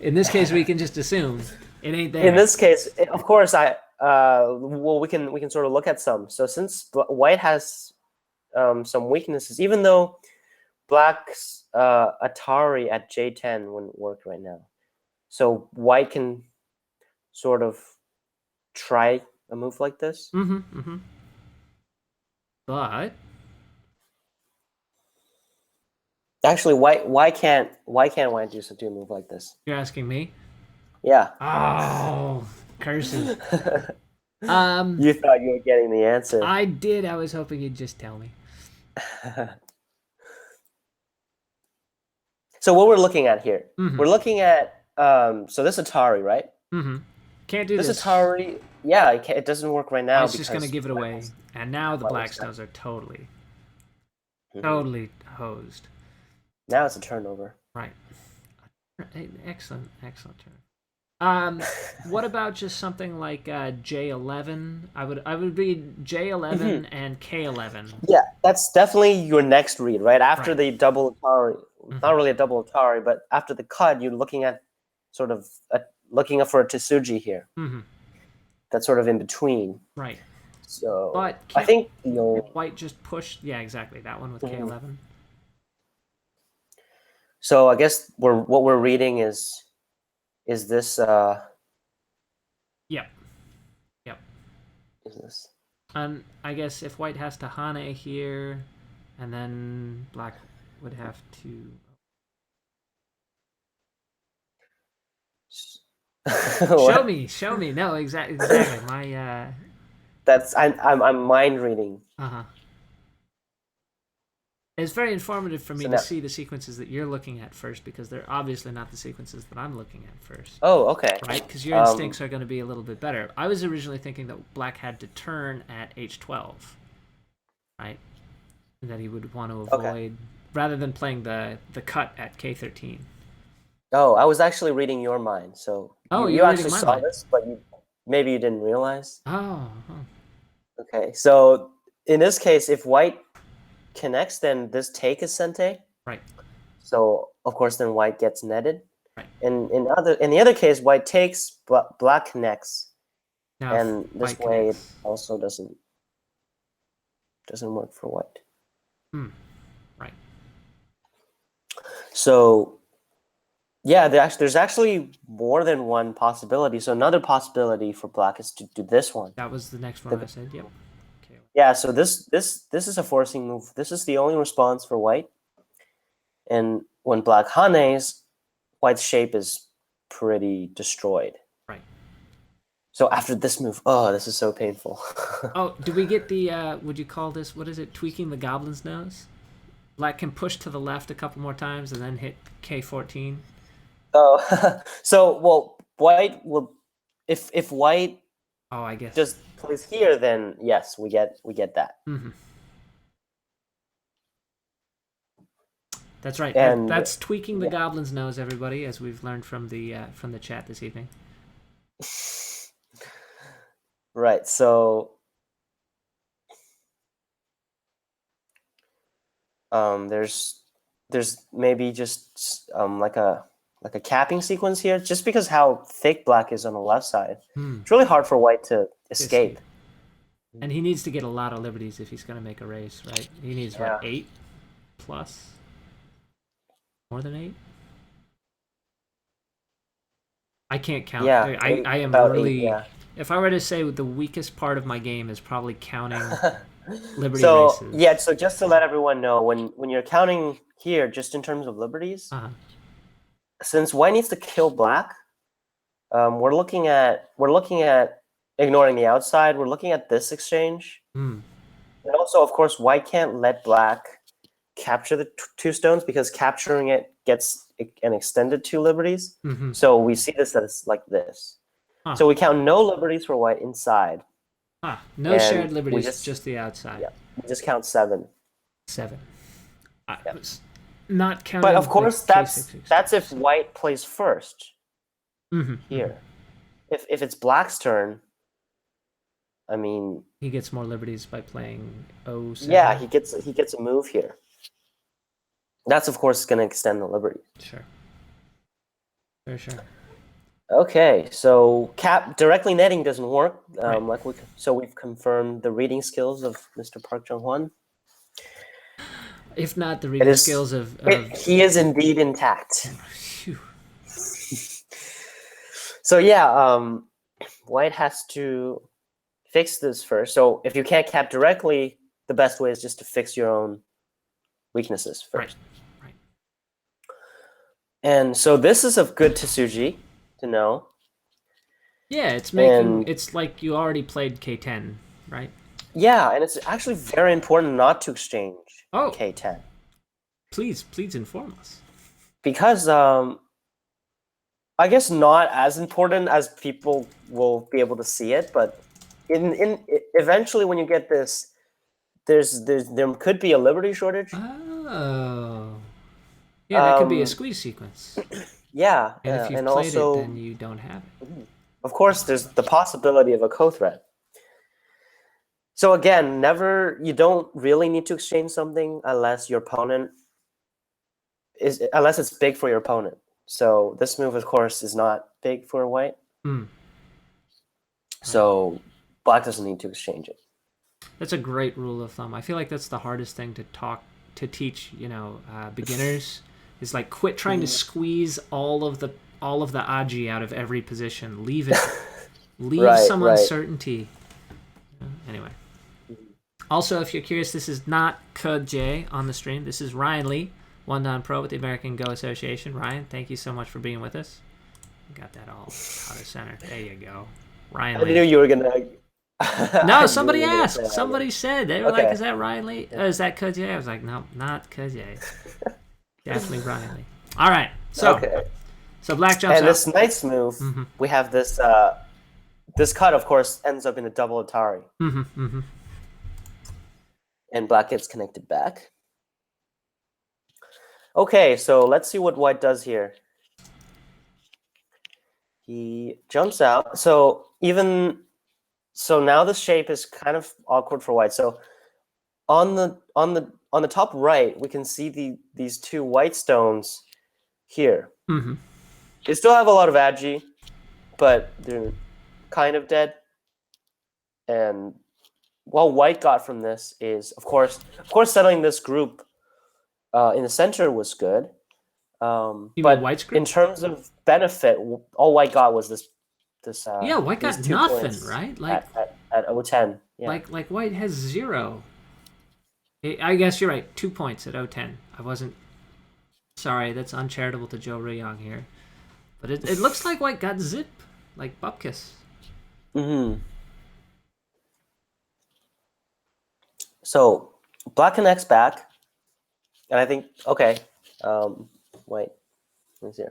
In this case we can just assume it ain't there. In this case, of course, well, we can sort of look at some. So since White has some weaknesses, even though Black's Atari at J10 wouldn't work right now, so White can sort of try a move like this. But Actually, why can't White do a move like this? you're asking me? Yeah. Oh, cursing. You thought you were getting the answer. I did. I was hoping you'd just tell me. So what we're looking at here, Mm-hmm. we're looking at so this Atari, right? Mm-hmm. Can't do This this. Atari, yeah, it doesn't work right now. It's just gonna give it away, and now the Black stones are totally hosed. Now it's a turnover. Right. Excellent turn. What about just something like J11? I would read J11 and K11. Yeah, that's definitely your next read, right? After Right. the double Atari, not really a double Atari, but after the cut, you're looking at sort of looking up for a Tsuji here. That's sort of in between. Right. So But I think White just pushed. Yeah, exactly. That one with K11. So I guess what we're reading is this Yep. is this And I guess if White has to Hane here, and then Black would have to. Show me. No, exactly. My That's I'm mind reading. It's very informative for me So to now- see the sequences that you're looking at first, because they're obviously not the sequences that I'm looking at first. Oh, okay. Right? Because your instincts are going to be a little bit better. I was originally thinking that Black had to turn at H12, right? And that he would want to avoid, rather than playing the cut at K13. Oh, I was actually reading your mind. So you actually reading my saw mind. this, but maybe you didn't realize. Oh. Okay, so in this case, if White connects, then this take is sente. Right. So of course, then White gets netted. Right. And in the other case, White takes, but Black connects, Now, and this White way connects. it also doesn't work for White. Right. So Yeah, there's actually more than one possibility. So another possibility for black is to do this one. That was the next one I said. Yep. Okay. Yeah, so this is a forcing move. This is the only response for white. And when black hanes, white's shape is pretty destroyed. Right. So after this move, oh, this is so painful. Oh, do we get the? Would you call this? What is it? Tweaking the goblin's nose. Black can push to the left a couple more times and then hit K14. Oh, so well, white will if white Oh, I guess. just plays here, then yes, we get that. Mm-hmm. That's right. And That's tweaking the goblin's nose, everybody, as we've learned from the chat this evening. right, so there's maybe just like a capping sequence here, just because how thick black is on the left side. It's really hard for white to escape. And he needs to get a lot of liberties if he's going to make a race, right? He needs, what, 8 plus? More than 8? I can't count. Yeah, I am really... 8, yeah. If I were to say the weakest part of my game is probably counting liberty races. Yeah, so just to let everyone know, when you're counting here, just in terms of liberties, since white needs to kill black, we're looking at ignoring the outside. We're looking at this exchange, and also, of course, white can't let black capture the 2 stones because capturing it gets an extended 2 liberties. So we see this as like this. So we count no liberties for white inside. No shared liberties, just the outside. Yeah, we just count 7. 7. Not counting. But of course, that's if white plays first. Here, if it's black's turn, I mean, he gets more liberties by playing 0-7. Yeah, he gets a move here. That's of course going to extend the liberty. Sure. For sure. Okay, so directly netting doesn't work. So we've confirmed the reading skills of Mr. Park Junghwan. If not the reading skills of he is indeed intact. So yeah, white has to fix this first. So if you can't cap directly, the best way is just to fix your own weaknesses first. Right. And so this is a good Tsuji to know. Yeah, it's like you already played K10, right? Yeah, and it's actually very important not to exchange K10. Please inform us. Because I guess not as important as people will be able to see it, but eventually when you get this, there could be a liberty shortage. Oh. Yeah, that could be a squeeze sequence. Yeah, and if you've played it, then you don't have it. Of course, there's the possibility of a co-threat. So again, you don't really need to exchange something unless your opponent unless it's big for your opponent. So this move, of course, is not big for white. So black doesn't need to exchange it. That's a great rule of thumb. I feel like that's the hardest thing to teach, beginners. Is like quit trying to squeeze all of the aji out of every position. Leave it. Leave some uncertainty. Anyway. Also, if you're curious, this is not Ke on the stream. This is Ryan Lee, One Dan Pro with the American Go Association. Ryan, thank you so much for being with us. Got that all out of center. There you go. Ryan Lee. I knew you were gonna. No, somebody asked. Somebody said. They were like, "Is that Ryan Lee? Is that Ke?" I was like, "No, not Ke. Definitely Ryan Lee." All right. So black jumps out. And this next move, we have this. This cut, of course, ends up in a double Atari. And black gets connected back. Okay, so let's see what white does here. He jumps out. So now the shape is kind of awkward for white. So on the top right, we can see these 2 white stones here. They still have a lot of agi, but they're kind of dead. And what white got from this is, of course, settling this group in the center was good. You mean But white's in group? terms of benefit, all white got was Yeah, white these got 2 nothing, points right? at 010. Yeah. Like white has zero. I guess you're right. 2 points at 010. I wasn't sorry. That's uncharitable to Zhou Ruiyang here, but it looks like white got zip, like bupkis. Hmm. So black connects back, and I think okay. Wait, let's see.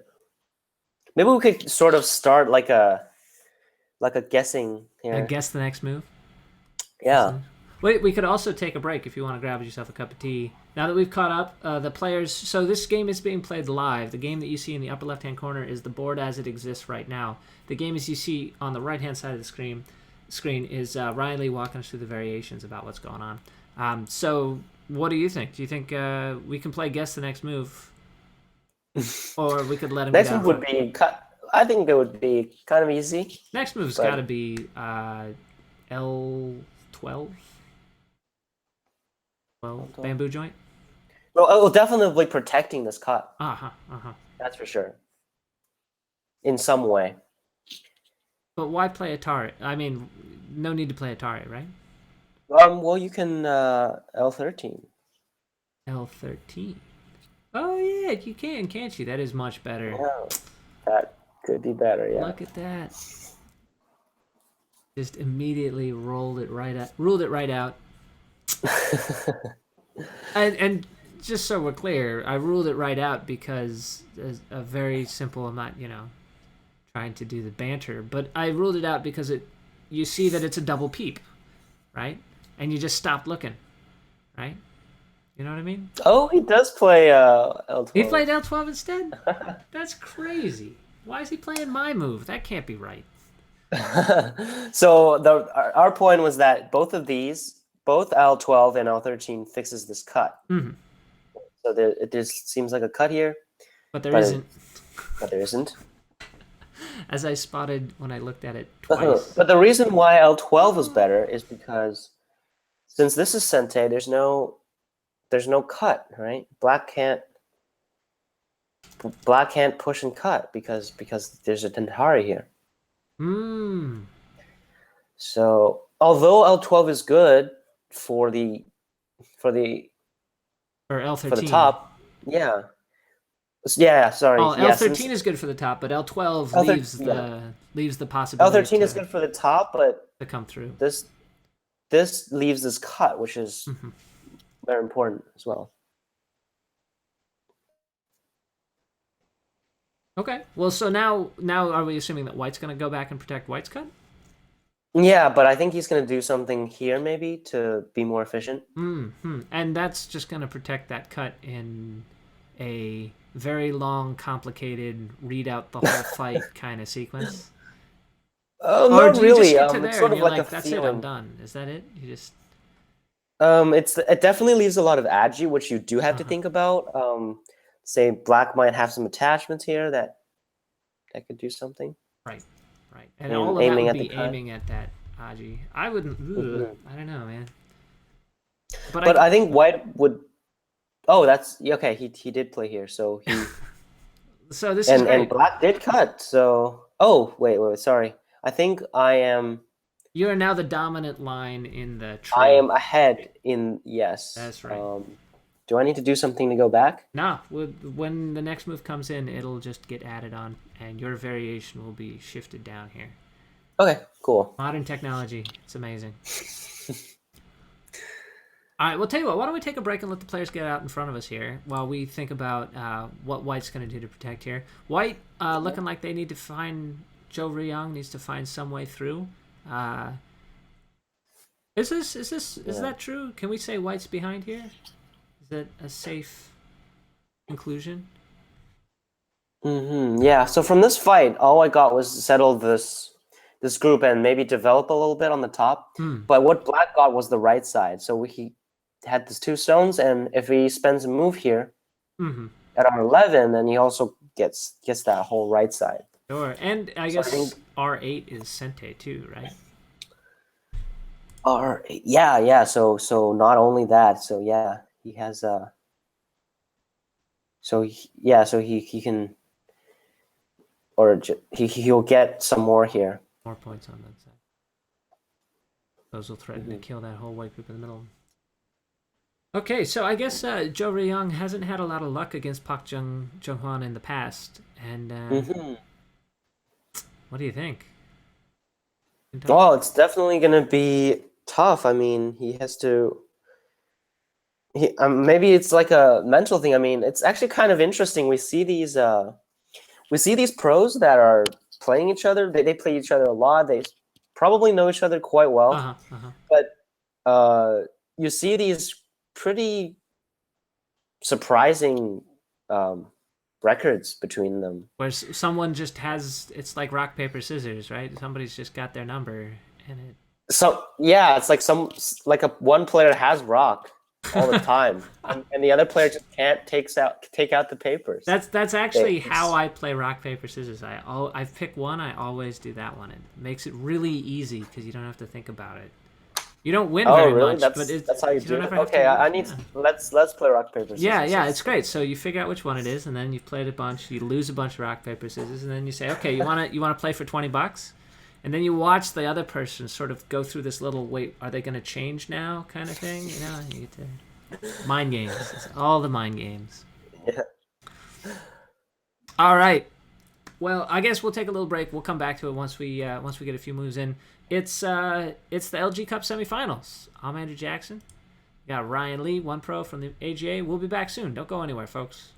Maybe we could sort of start like a guessing And here. guess the next move. Yeah. Wait, we could also take a break if you want to grab yourself a cup of tea. Now that we've caught up, the players. So this game is being played live. The game that you see in the upper left-hand corner is the board as it exists right now. The game as you see on the right-hand side of the screen is Riley walking us through the variations about what's going on. So what do you think? Do you think we can play guess the next move, or we could let him get Next out move in would front? be cut. I think it would be kind of easy, Next move's got to but be L12, 12 bamboo joint. well, it will definitely be protecting this cut. Uh huh. Uh huh. That's for sure. In some way. But why play Atari? I mean, no need to play Atari, right? Well, you can L13. L13. Oh yeah, you can, can't you? That is much better. Yeah, that could be better. Yeah. Look at that. Just immediately ruled it right out. And just so we're clear, I ruled it right out because a very simple. I'm not, trying to do the banter, but I ruled it out because you see that it's a double peep, right? And you just stop looking, right? You know what I mean? Oh, he does play L12. He played L12 instead? That's crazy. Why is he playing my move? That can't be right. So our point was that both of these, both L12 and L13, fixes this cut. Mm-hmm. So it just seems like a cut here, But there isn't. but there isn't. As I spotted when I looked at it twice. But the reason why L12 is better is because since this is Sente, there's no cut, right? Black can't push and cut because there's a Tentari here. Hmm. So although L12 is good for the Or L13. for the top, yeah. Yeah, sorry. Oh, Yeah, L13 is good for the top, but L12 L13, leaves the possibility L13 is good for the top, but to come through. this leaves this cut, which is very important as well. Okay. Well, so now are we assuming that white's going to go back and protect white's cut? Yeah, but I think he's going to do something here maybe to be more efficient. Mm-hmm. And that's just going to protect that cut in a very long, complicated, read out the whole fight kind of sequence. Oh, Or not do you just really. get to It's there sort and of you're like a like, that's feeling. it, I'm done. Is that it? You just... It definitely leaves a lot of agi, which you do have to think about. Say black might have some attachments here that could do something. Right. And all of that aiming would at the be cut. aiming at that Aji. I wouldn't... I don't know, man. But I think white would... Oh, that's... Okay, he did play here, so he... So this is great. And black did cut, so... Oh, wait, sorry. I think I am... You are now the dominant line in the tree. I am ahead in... Yes. That's right. Do I need to do something to go back? No, when the next move comes in, it'll just get added on, and your variation will be shifted down here. Okay, cool. Modern technology. It's amazing. All right, we'll tell you what. Why don't we take a break and let the players get out in front of us here while we think about what White's going to do to protect here. White looking like they need to find... Zhou Ruiyang needs to find some way through. Is that true? Can we say White's behind here? Is that a safe conclusion? Yeah. So from this fight, all I got was settle this group and maybe develop a little bit on the top. But what black got was the right side. So he had these 2 stones, and if he spends a move here at our 11, then he also gets that whole right side. Sure, and I guess R8 is Sente too, right? R8, yeah. So not only that, so yeah, he has So yeah, so he can, he'll get some more here. More points on that side. Those will threaten to Mm-hmm. kill that whole white group in the middle. Okay, so I guess Zhou Ruiyang hasn't had a lot of luck against Junghwan in the past, and Mm-hmm. what do you think? Well, it's definitely gonna be tough. I mean, he has to. Maybe it's like a mental thing. I mean, it's actually kind of interesting. We see these pros that are playing each other. They play each other a lot. They probably know each other quite well. Uh huh. Uh huh. But you see these pretty surprising um, records between them. Where someone just has, it's like rock paper scissors, right? Somebody's just got their number, and So yeah, it's like one player has rock all the it. time, and the other player just can't take out the papers. That's They, actually how I play rock paper scissors. I pick one. I always do that one. It makes it really easy because you don't have to think about it. You don't win oh very really? much, but That's how you you do don't it. ever have Okay, to. I need Yeah. to, let's play rock paper Yeah, scissors. yeah, it's great. So you figure out which one it is, and then you've played a bunch. You lose a bunch of rock paper scissors, and then you say, okay, you wanna play for $20, and then you watch the other person sort of go through this little wait, are they gonna change now kind of thing? You get to mind games. It's all the mind games. Yeah. All right. Well, I guess we'll take a little break. We'll come back to it once we get a few moves in. It's the LG Cup semifinals. I'm Andrew Jackson. We got Ryan Lee, one pro from the AGA. We'll be back soon. Don't go anywhere, folks.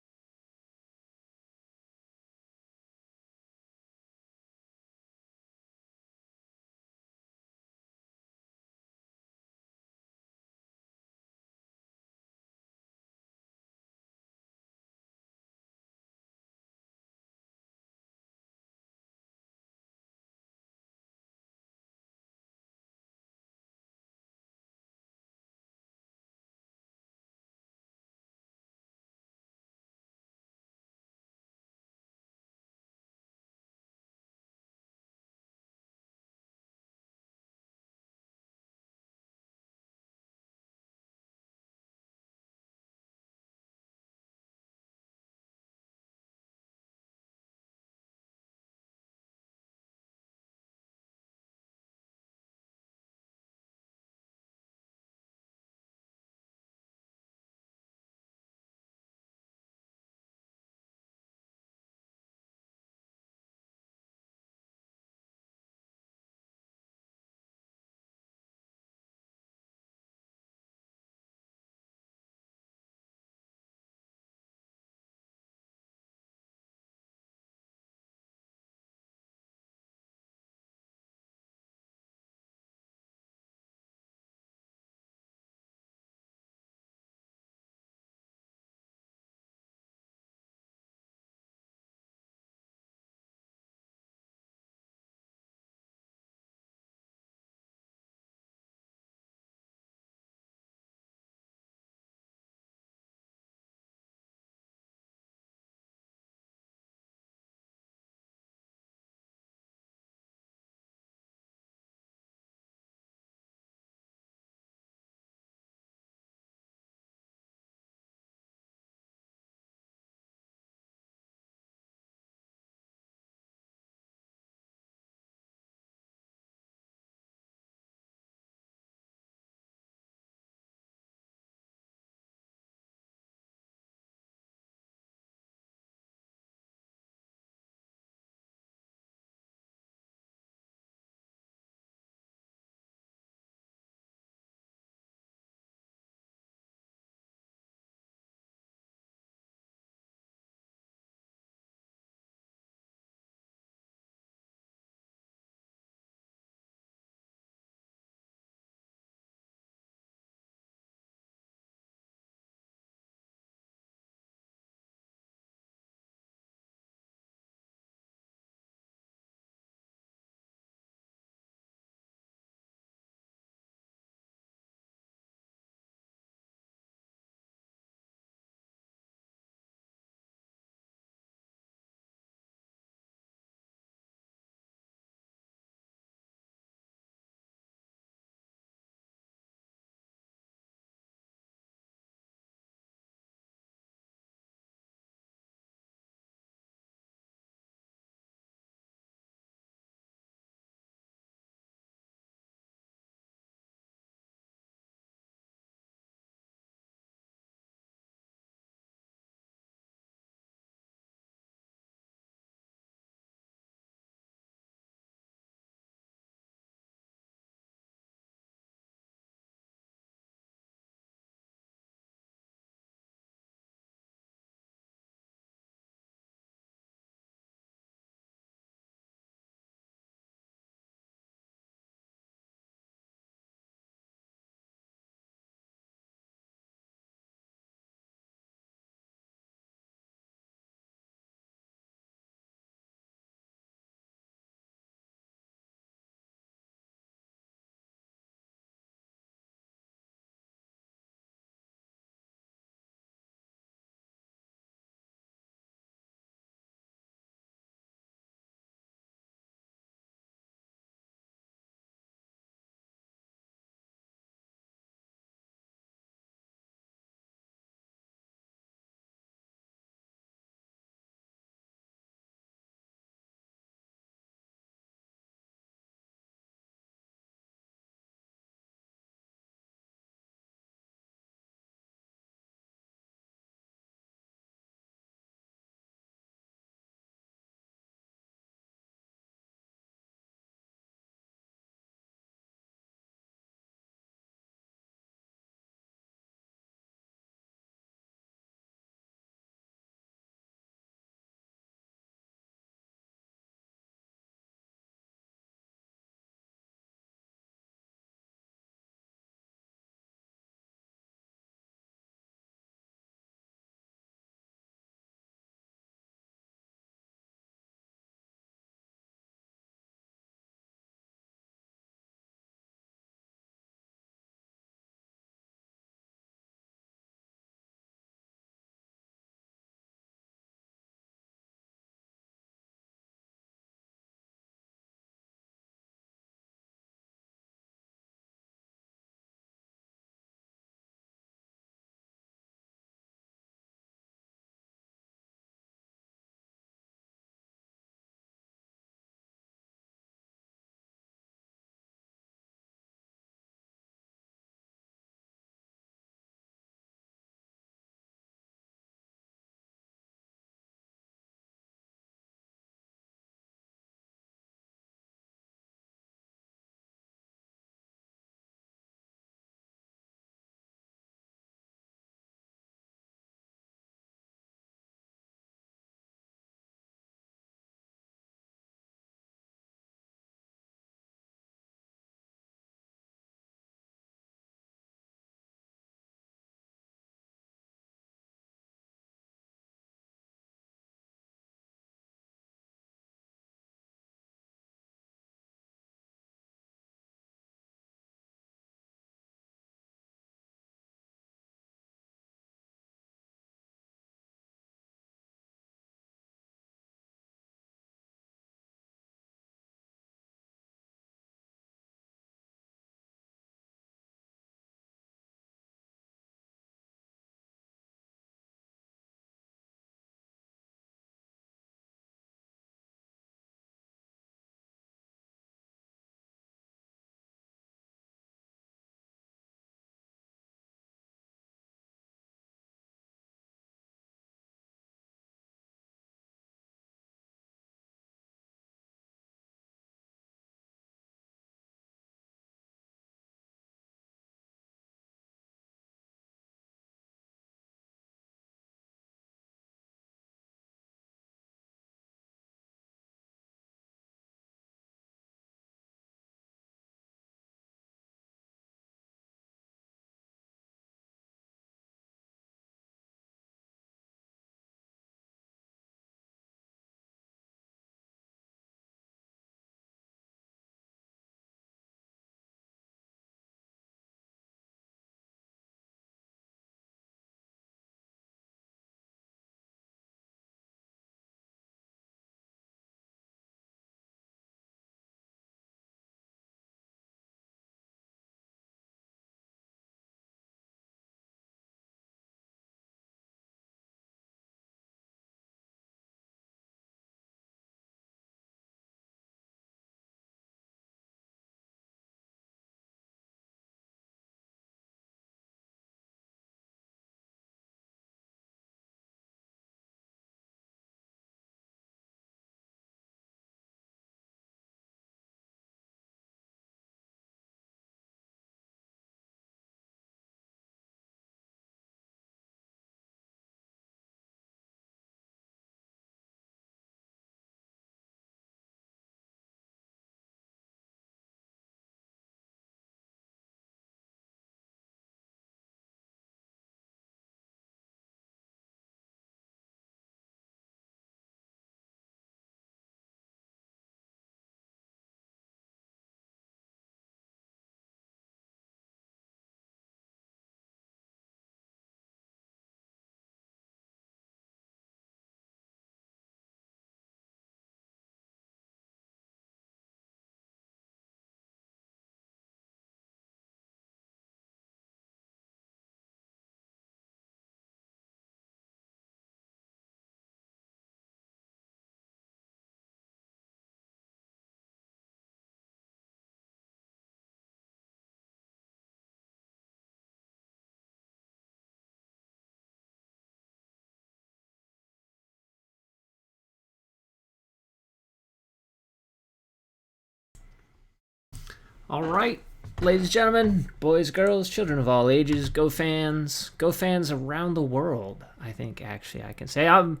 All right, ladies and gentlemen, boys, girls, children of all ages, go fans around the world. I think actually I can say I'm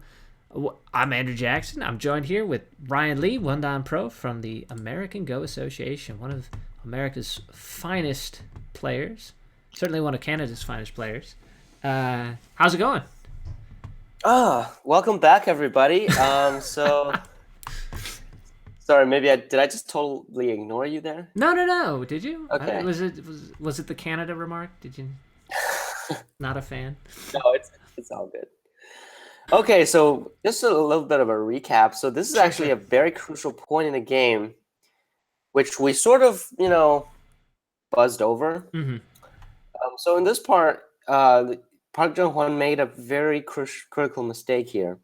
Andrew Jackson. I'm joined here with Ryan Lee, One Don Pro from the American Go Association, one of America's finest players, certainly one of Canada's finest players. How's it going? Welcome back, everybody. Sorry, maybe did I just totally ignore you there? No. Did you? Okay. Was it the Canada remark? Did you? Not a fan. No, it's all good. Okay, so just a little bit of a recap. So this is actually a very crucial point in the game, which we sort of, buzzed over. Mm-hmm. So in this part, Park Junghwan made a very critical mistake here.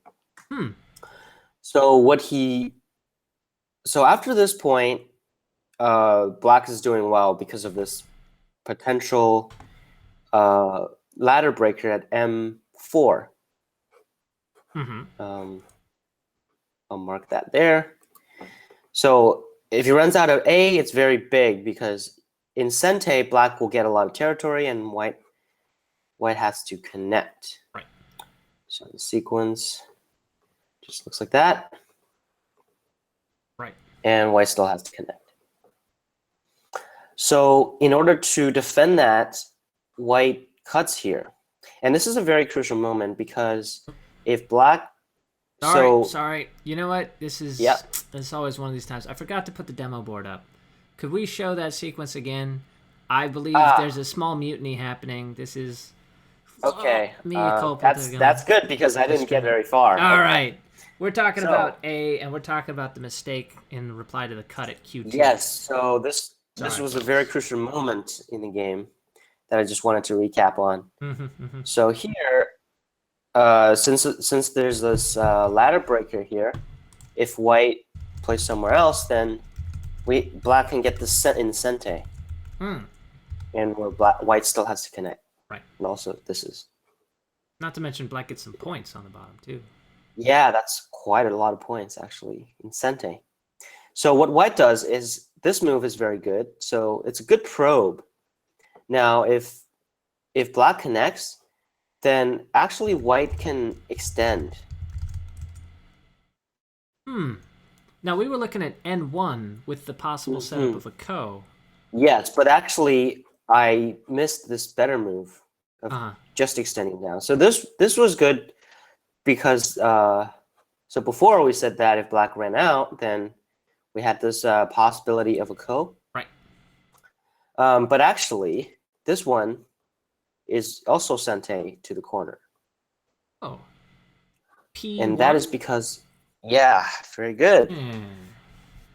So after this point, Black is doing well because of this potential ladder breaker at M4. Mm-hmm. I'll mark that there. So if he runs out of A, it's very big because in Sente, Black will get a lot of territory and White has to connect. Right. So the sequence just looks like that. Right. And White still has to connect. So in order to defend that, White cuts here. And this is a very crucial moment because if Black... Sorry. You know what? This is always one of these times. I forgot to put the demo board up. Could we show that sequence again? I believe there's a small mutiny happening. This is... Okay. That's good because I didn't get very far. All right. We're talking about A, and we're talking about the mistake in reply to the cut at Q2. Yes, so this was a very crucial moment in the game that I just wanted to recap on. Mm-hmm. So here, since there's this ladder breaker here, if White plays somewhere else, then Black can get this set in Sente. And where White still has to connect. Right. And also, this is... Not to mention Black gets some points on the bottom, too. Yeah, that's quite a lot of points, actually, in Sente. So what White does is, this move is very good. So it's a good probe. Now, if Black connects, then actually White can extend. Now, we were looking at N1 with the possible setup of a Ko. Yes, but actually, I missed this better move of just extending down. So this was good because so before we said that if Black ran out, then we had this possibility of a Ko. Right. But actually, this one is also Sente to the corner. Oh. P1? And that is because, yeah, very good.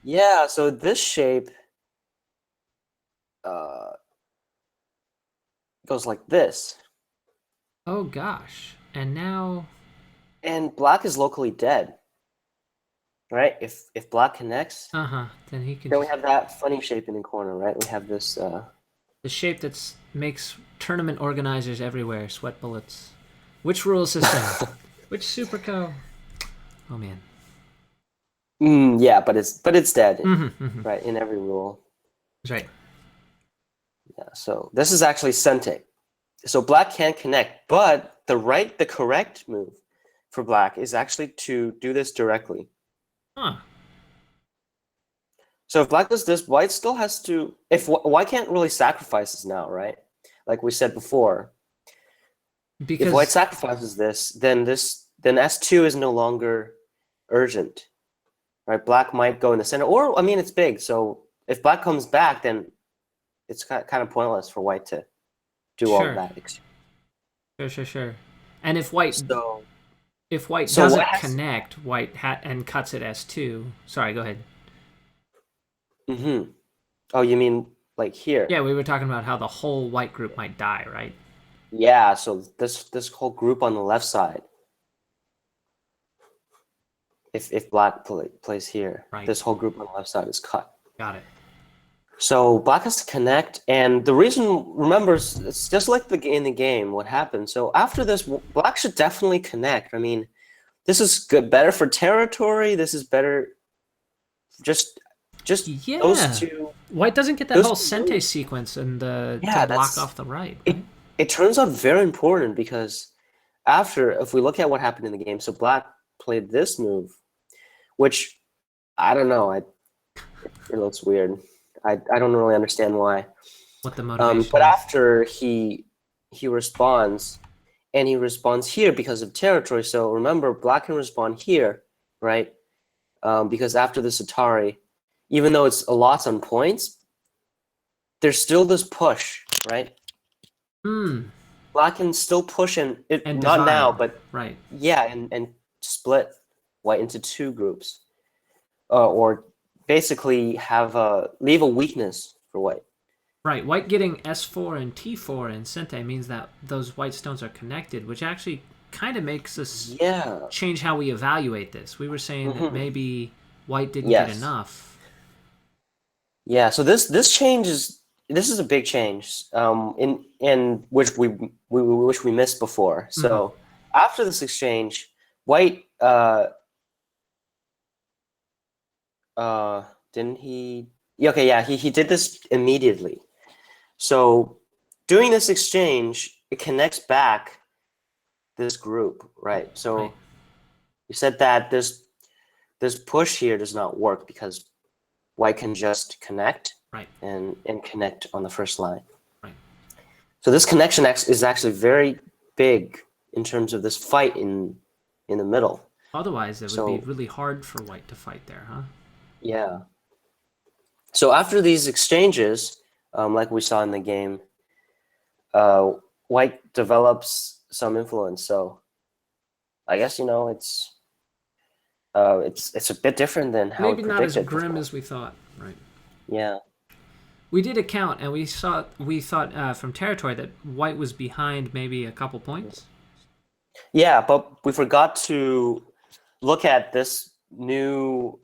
Yeah, so this shape goes like this. Oh gosh. And now... And Black is locally dead. Right? If Black connects, then he can... Then we have that funny shape in the corner, right? We have this... The shape that makes tournament organizers everywhere sweat bullets. Which rule system? Which Super Co? Oh man. Yeah, but it's dead, Mm-hmm. right? In every rule. That's right. Yeah. So this is actually Sente. So Black can't connect, but the correct move for Black is actually to do this directly. So if Black does this, White still has to... White can't really sacrifice this now, right? Like we said before. Because if White sacrifices this, then S2 is no longer urgent. Right? Black might go in the center. Or, I mean, it's big. So if Black comes back, then it's kind of pointless for White to do all of that. Sure. And if White... If White doesn't connect, White and cuts at S2... Sorry, go ahead. Oh, you mean like here? Yeah, we were talking about how the whole White group might die, right? Yeah, so this whole group on the left side, if Black plays here, right, this whole group on the left side is cut. Got it. So Black has to connect, and the reason, remember, it's just like in the game, what happened. So after this, Black should definitely connect. I mean, this is good, better for territory. This is better, just Just those Yeah. two, White doesn't get that those whole two Sente moves. sequence and to Yeah, block that's off the right, it. right? It turns out very important because after, if we look at what happened in the game, so Black played this move, which I don't know. It looks weird. I don't really understand why. What the motivation But is. after he responds, and he responds here because of territory. So remember, Black can respond here, right? Because after this Atari, even though it's a loss on points, there's still this push, right? Hmm. Black can still push and it And not now, divide. but Right. yeah, and split White into two groups, or basically have leave a weakness for White. Right. White getting S4 and T4 in Sente means that those white stones are connected, which actually kind of makes us Yeah. change how we evaluate this. We were saying that Hmm. maybe white didn't get Yes. enough. Yeah. So this change is this is a big change. In which we missed before. Hmm. So after this exchange, White uh didn't he? Yeah, okay, yeah, he did this immediately. So doing this exchange, it connects back this group, right? Right. So you said that this push here does not work because White can just connect Right. and connect on the first line. Right. So this connection is actually very big in terms of this fight in the middle. Otherwise, it would be So really hard for white to fight there, huh? yeah. So after these exchanges, like we saw in the game, uh, White develops some influence. So I guess it's a bit different than how we Maybe not as predicted grim before. as we thought. Right. Yeah. We did a count, and we thought from territory that white was behind maybe a couple points. Yeah, but we forgot to look at this new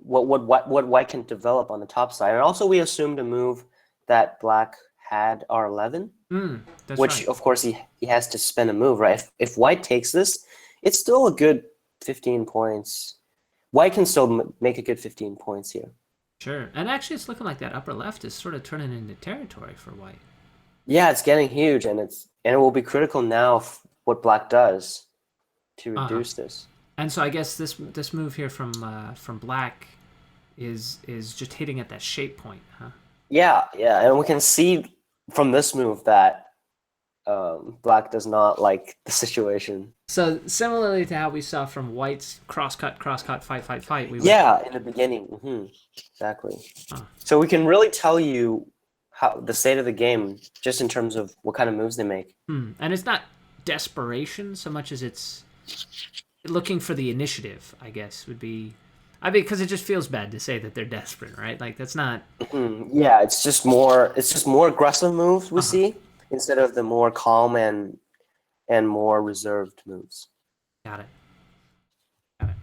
what White can develop on the top side, and also we assumed a move that Black had R11, That's which right. of course he has to spend a move, right? If White takes this, it's still a good 15 points. White can still make a good 15 points here. Sure. And actually, it's looking like that upper left is sort of turning into territory for white. Yeah, it's getting huge, and it will be critical now what Black does to Uh huh. reduce this. And so I guess this move here from black is just hitting at that shape point, huh? Yeah, yeah, and we can see from this move that Black does not like the situation. So similarly to how we saw from white's cross cut, fight, we would. Yeah, in the beginning, exactly. Huh. So we can really tell you how the state of the game just in terms of what kind of moves they make. And it's not desperation so much as it's looking for the initiative. I guess would be. I mean, because it just feels bad to say that they're desperate, right? Like that's not. Yeah, it's just more aggressive moves we Uh huh. see instead of the more calm and more reserved moves. Got it. Got it.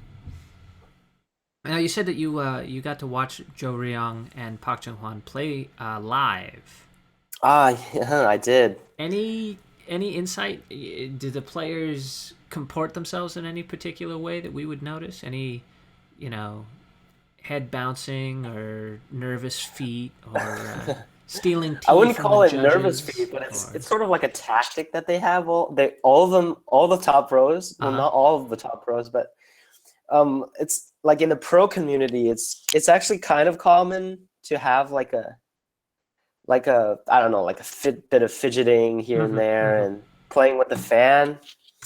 Now you said that you got to watch Zhou Ruiyang and Park Junghwan play live. Ah, yeah, I did. Any any insight? Do the players comport themselves in any particular way that we would notice? Any, you know, head bouncing or nervous feet or stealing I tea wouldn't from the call it nervous judges feet, but it's or it's sort of like a tactic that they have. All of them, all the top pros. uh Well, huh. not all of the top pros, but it's like in the pro community, it's actually kind of common to have like a I don't know, like a bit of fidgeting here and Mm-hmm, there, mm-hmm. and playing with the fan,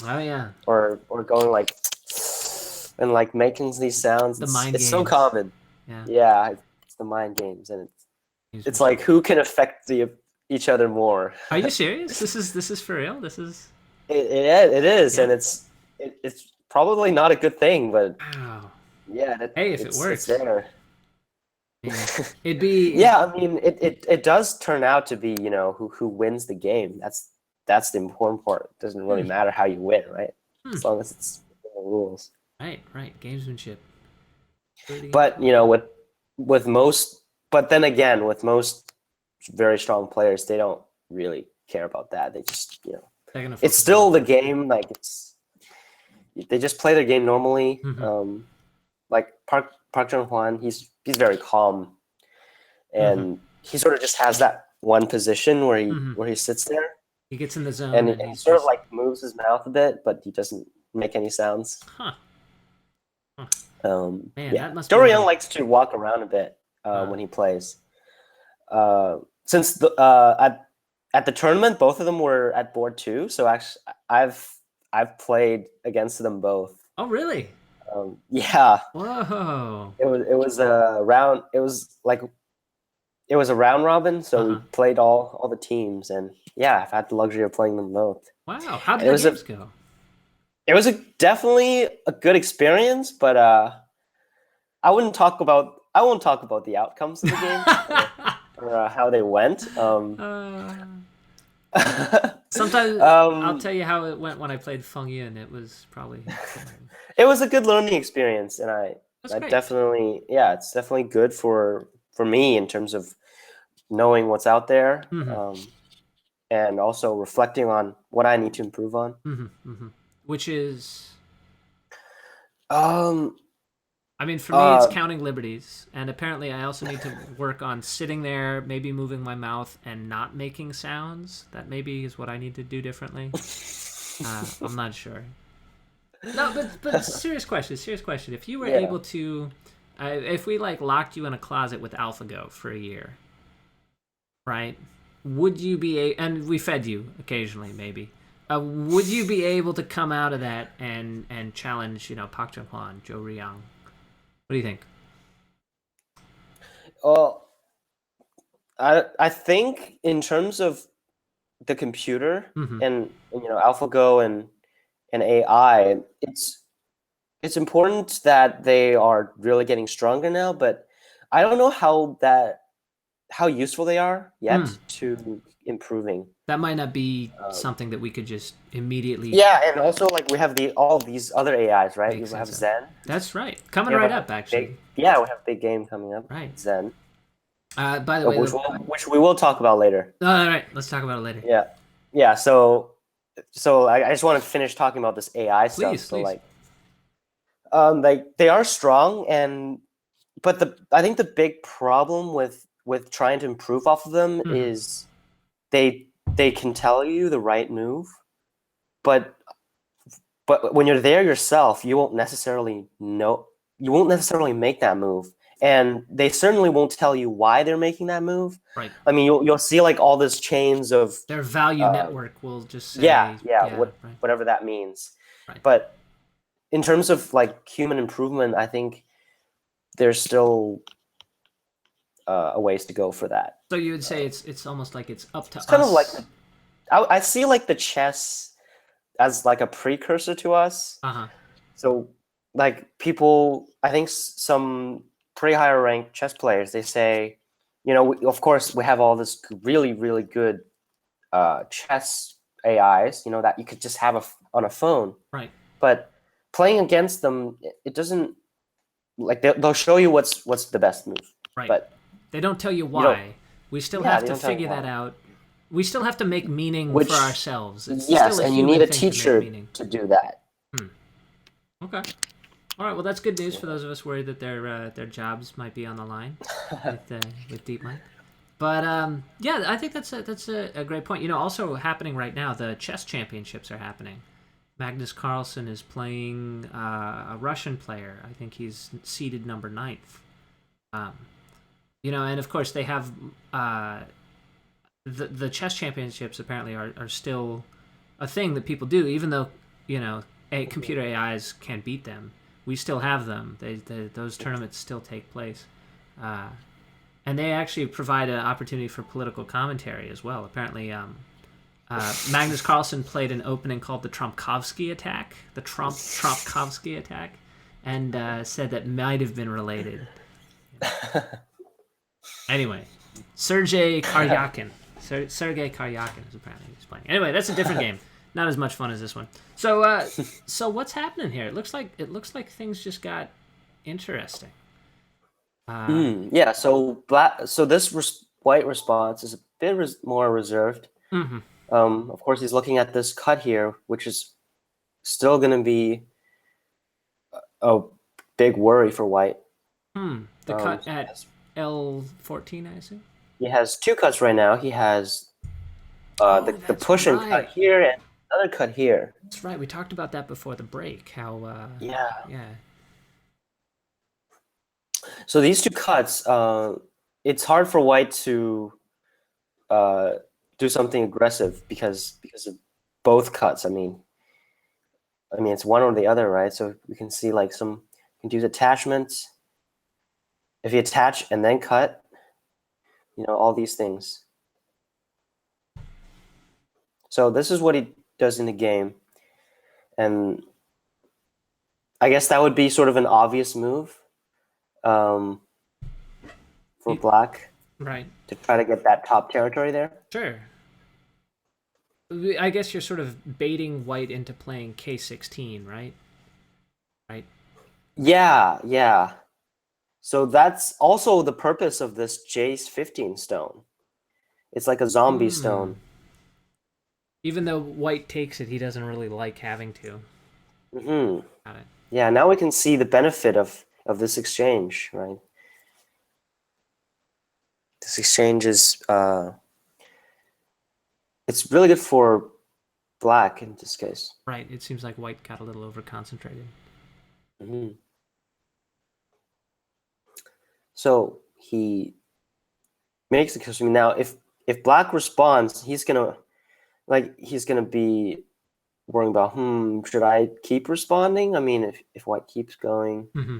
Oh yeah, or going like and like making these sounds. the It's mind it's so games. common. Yeah, Yeah, it's the mind games, and it's gamesmanship. like who can affect the each other more. Are you serious? This is for real. This is It is, yeah. and it's probably not a good thing, but Wow. yeah, Hey, if it it's works, there. I mean, it'd be. Yeah, I mean, it does turn out to be, who wins the game. That's the important part. It doesn't really Hmm, matter how you win, right? hmm. As long as it's within the rules. Right, right. Gamesmanship. Ability to get the But goal. with most, but then again, with most very strong players, they don't really care about that. They just, They're gonna it's focus on still the the game. game. Like they just play their game normally. Mm-hmm. like Park Junghwan, he's very calm, and he sort of just has that one position where he sits there, He gets in the zone and and he he's sort of just like moves his mouth a bit, but he doesn't make any sounds. huh. Man, Yeah, that must Zhou be Ruiyang like likes to walk around a bit when he plays. Since at the tournament, both of them were at board 2, so actually I've played against them both. oh really? Yeah, Whoa. it was a round. It was a round robin, so we played all the teams, and yeah, I've had the luxury of playing them both. Wow. How did And the games go? it was definitely a good experience, but I won't talk about the outcomes of the games or how they went. Sometimes I'll tell you how it went when I played Feng Yun. It was probably it was a good learning experience, and that's I great. definitely, yeah, it's definitely good for me in terms of knowing what's out there, and also reflecting on what I need to improve on. Which is, Um, I mean, for me, it's counting liberties, and apparently, I also need to work on sitting there, maybe moving my mouth and not making sounds. That maybe is what I need to do differently. I'm not sure. No, but serious question. Serious question. If you were Yeah. able to, if we like locked you in a closet with AlphaGo for a year, right? Would you be and we fed you occasionally, maybe. Would you be able to come out of that and challenge, Park Junghwan, Zhou Ruiyang? What do you think? Well, I think in terms of the computer and AlphaGo and AI, it's important that they are really getting stronger now, but I don't know how useful they are yet to improving. That might not be something that we could just immediately Yeah, and also like we have all of these other AIs, right? make You have sense of. Zen. That's right. Coming We have right a up, actually. big, yeah, we have a big game coming up. Right. Zen, By the way, which we will talk about later. all right, let's talk about it later. Yeah, yeah. So I just want to finish talking about this AI stuff. Please, So please. like they are strong, but I think the big problem with trying to improve off of them is they can tell you the right move, but when you're there yourself, you won't necessarily make that move, and they certainly won't tell you why they're making that move. Right. I mean, you'll see like all this chains of their value network will just say, yeah, right. whatever that means. Right. But in terms of like human improvement, I think there's still a ways to go for that. So you would say it's almost like it's up to It's us. kind of like I see like the chess as like a precursor to us. So like people, I think some pretty higher ranked chess players, they say, of course we have all this really really good chess AIs, that you could just have on a phone. Right. But playing against them, it doesn't like they'll show you what's the best move. Right. But they don't tell you why. We still have to figure that out. We still have to make meaning for ourselves. It's yes, still a and you human need a thing teacher to, to do that. Okay. All right. Well, that's good news for those of us worried that their jobs might be on the line with DeepMind. But yeah, I think that's a great point. Also happening right now, the chess championships are happening. Magnus Carlsen is playing a Russian player. I think he's seeded number 9th. And of course they have the chess championships apparently are still a thing that people do, even though computer AIs can't beat them. We still have them. Those tournaments still take place, and they actually provide an opportunity for political commentary as well. Apparently, Magnus Carlsen played an opening called the Trumpkovsky attack, and said that might have been related. Anyway, Sergei Karyakin is apparently he's playing. Anyway, that's a different game. Not as much fun as this one. So, so what's happening here? It looks like things just got interesting. Yeah. So this white response is a bit more reserved. Of course, he's looking at this cut here, which is still going to be big worry for white. The cut He at has, L14, I assume. he has two cuts right now. He has Oh, the that's push and cut right. here and another cut here. That's right. We talked about that before the break. How Yeah. yeah. So these two cuts, it's hard for white to uh, do something aggressive because of both cuts. I mean, it's one or the other, right? So we can see like some you can use attachments. If you attach and then cut, all these things. So this is what he does in the game, and I guess that would be sort of an obvious move um, for You- black right. to try to get that top territory there. Sure. I guess you're sort of baiting white into playing K16, right? Right. Yeah, yeah. So that's also the purpose of this Jace 15 stone. It's like a zombie Hmm. stone. Even though white takes it, he doesn't really like having to. Hmm. Got it. Yeah, now we can see the benefit of this exchange, right? This exchange is it's really good for black in this case. Right. It seems like white got a little over concentrated. Hmm. So he makes the question. Now, if black responds, he's gonna be worrying about, should I keep responding? I mean, if white keeps going, Mm-hmm.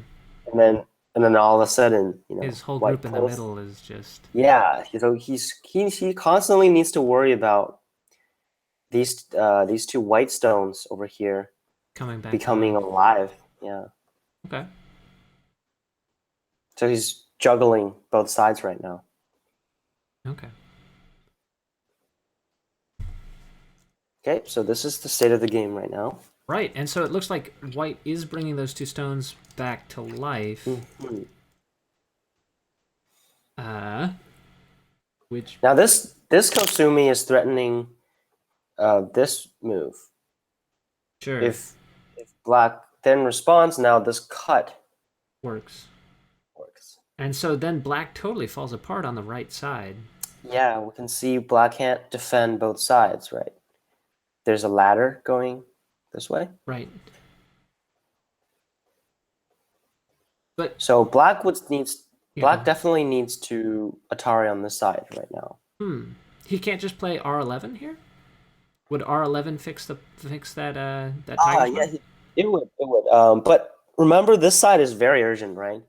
and then all of a sudden, His whole white group in the pulls. middle is just Yeah, so he constantly needs to worry about these two white stones over here coming back to becoming life. alive. Yeah, Okay. so he's juggling both sides right now. Okay. Okay, so this is the state of the game right now. Right. And so it looks like white is bringing those two stones back to life. Mhm. Uh, which Now this Kosumi is threatening this move. sure If black then responds, now this cut works. works. And so then black totally falls apart on the right side. Yeah, we can see black can't defend both sides, right? There's a ladder going this way. Right. But So yeah, go black ahead. definitely needs to Atari on this side right now. He can't just play R11 here? Would R11 fix that Ah, tiger yeah, spot? it would. But remember, this side is very urgent, right?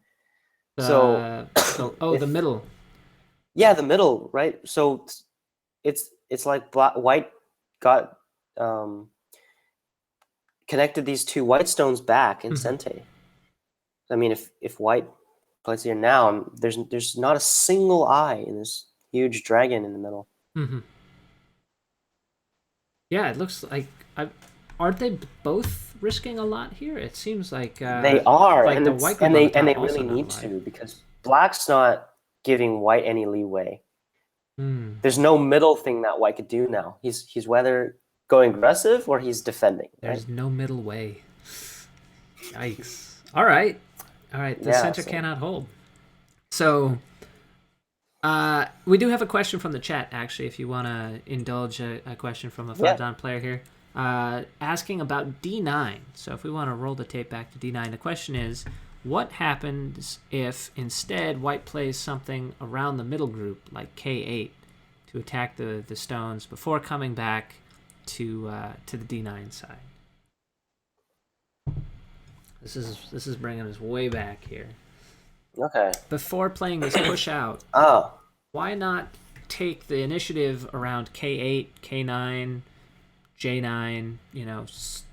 So The if middle. yeah, the middle, right? So it's like white got um, connected these two white stones back in Mhm. Sente. I mean, if white plays here now, there's not a single eye in this huge dragon in the middle. Mhm. Yeah, it looks like aren't they both risking a lot here? It seems They are, like and the it's white group on the and top they also really not need alive. to because black's not giving white any leeway. Hmm. There's no middle thing that white could do now. He's whether going aggressive or he's defending, right? There's no middle way. Yikes. All right. All right. The Yeah. center So cannot hold. So we do have a question from the chat, actually, if you want to indulge a question from a yeah. 5 down player here, asking about D9. So if we want to roll the tape back to D9, the question is, what happens if instead white plays something around the middle group, like K8, to attack the stones before coming back to the D9 side? This is bringing us way back here. Okay. Before playing this push out, Oh. why not take the initiative around K8, K9, J9,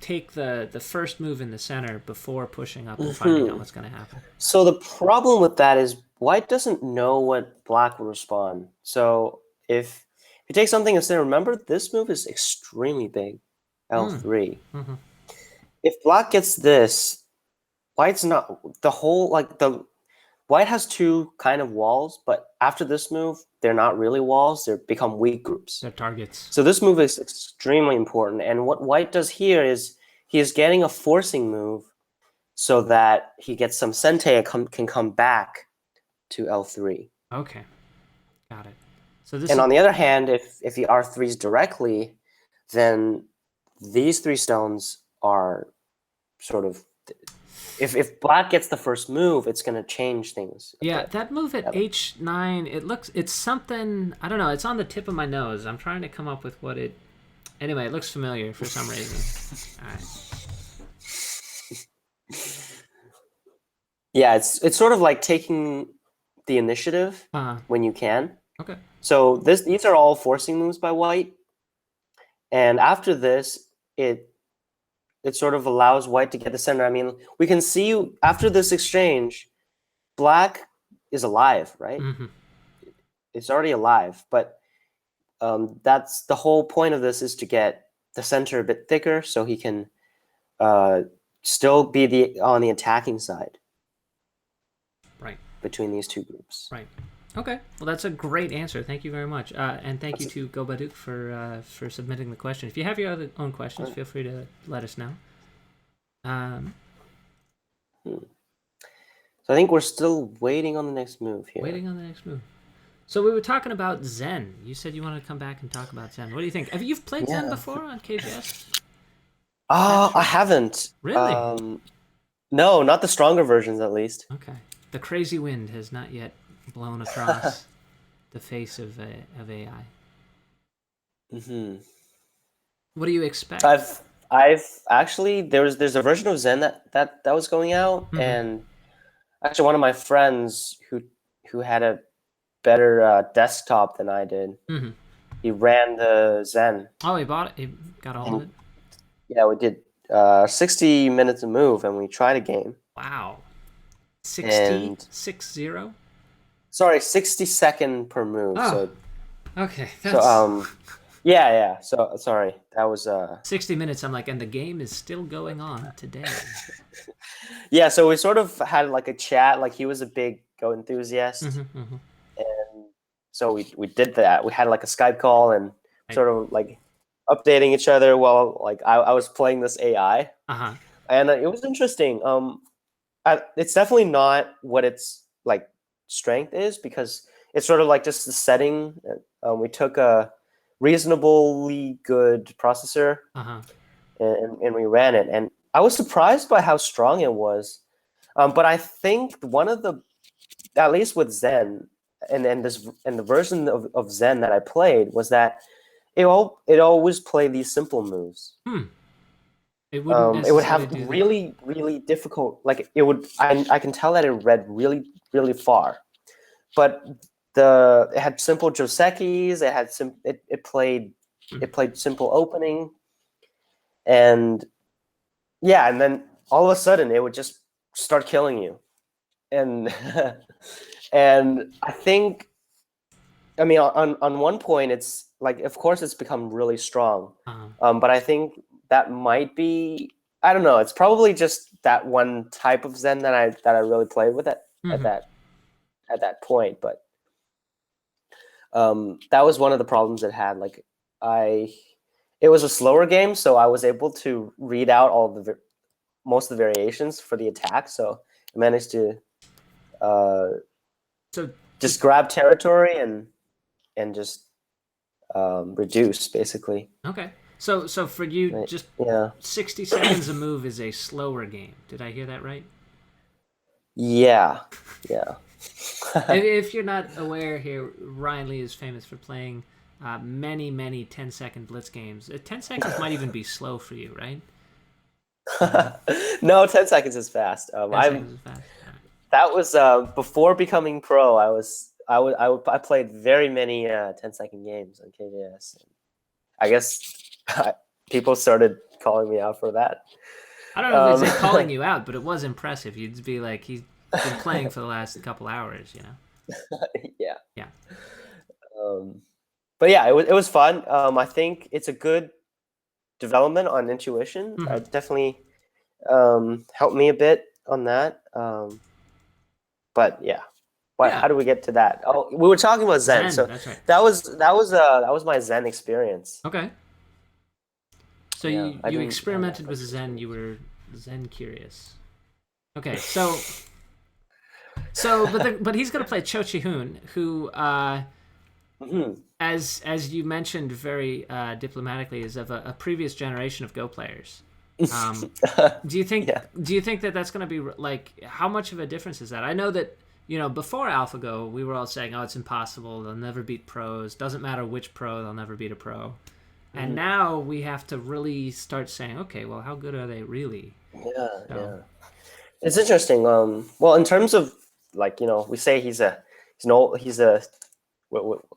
take the first move in the center before pushing up and finding out what's going to happen. So the problem with that is white doesn't know what black will respond. So if you take something instead, remember this move is extremely big, L3. Mm-hmm. If black gets this, white's not the whole like the white has two kind of walls, but after this move, they're not really walls, they become weak groups. Their targets. So this move is extremely important. And what white does here is he is getting a forcing move so that he gets some sente and can come back to L3. Okay, got it. So this And is on the other hand, if he R3s directly, then these three stones are sort of, if black gets the first move, it's going to change things a yeah, bit. that move at H9. It's something I don't know. It's on the tip of my nose. I'm trying to come up with what it. Anyway, it looks familiar for some reason. All right. Yeah, it's sort of like taking the initiative Uh, when you can. okay. So these are all forcing moves by white, and after this, it sort of allows white to get the center. I mean, we can see after this exchange, black is alive, right? Mm-hmm. It's already alive, but that's the whole point of this, is to get the center a bit thicker so he can still be on the attacking side. Right. Between these two groups. Right. Okay. Well, that's a great answer. Thank you very much, and thank you to Go Baduk for submitting the question. If you have your own questions, feel free to let us know. So I think we're still waiting on the next move here. Waiting on the next move. So we were talking about Zen. You said you wanted to come back and talk about Zen. What do you think? Have you played Zen before on KGS? I haven't. Really? No, not the stronger versions, at least. Okay. The crazy wind has not yet blown across the face of AI. Mm-hmm. What do you expect? I've actually there's a version of Zen that was going out, Mm-hmm. and actually one of my friends who had a better desktop than I did. Mm-hmm. He ran the Zen. Oh, he bought it. He got a hold of it. Yeah, we did 60 minutes a move, and we tried a game. Wow. 60? 60? Sorry, 60-second per move. Oh, so okay. That's... So yeah. So sorry, that was 60 minutes. I'm like, and the game is still going on today. Yeah, so we sort of had like a chat. Like, he was a big Go enthusiast, and so we did that. We had like a Skype call and sort of like updating each other while like I was playing this AI, and it was interesting. It's definitely not what its like strength is, because it's sort of like just the setting. We took a reasonably good processor, and we ran it, and I was surprised by how strong it was. But I think one of the, at least with Zen, and the version of Zen that I played, was that it always played these simple moves. It wouldn't necessarily it would have do really, really difficult, like it would. I can tell that it read really, really far, but it had simple josekis. It had it played simple opening, and yeah, and then all of a sudden it would just start killing you, and and I think, I mean, on one point, it's like, of course, it's become really strong, but I think that might be, I don't know. It's probably just that one type of Zen that I really played with it at that point. But that was one of the problems it had. Like, it was a slower game, so I was able to read out most of the variations for the attack. So I managed to just grab territory and just reduce, basically. Okay. So for you, just 60 seconds a move is a slower game. Did I hear that right? Yeah. If you're not aware here, Ryan Lee is famous for playing many 10-second blitz games. 10 seconds might even be slow for you, right? No, 10 seconds is fast. 10 seconds is fast. That was before becoming pro. I played very many 10-second games on KJS. I guess people started calling me out for that. I don't know if they'd say calling you out, but it was impressive. You'd be like, he's been playing for the last couple hours, you know? Yeah. But yeah, it was fun. I think it's a good development on intuition. It definitely helped me a bit on that. But yeah. How do we get to that? Oh, we were talking about Zen. So that's right. that was my Zen experience. Okay. So you experimented with Zen. You were Zen curious. Okay, but he's going to play Cho Chi-hoon, who Mhm. as you mentioned very diplomatically, is of a previous generation of Go players. Um, Yeah. do you think that that's going to be like how much of a difference is that? I know that before AlphaGo we were all saying, oh, it's impossible, they'll never beat pros, doesn't matter which pro, they'll never beat a pro. And Mhm. now we have to really start saying, okay, well, how good are they really? Yeah, So yeah. It's interesting. Well, in terms of like, we say he's a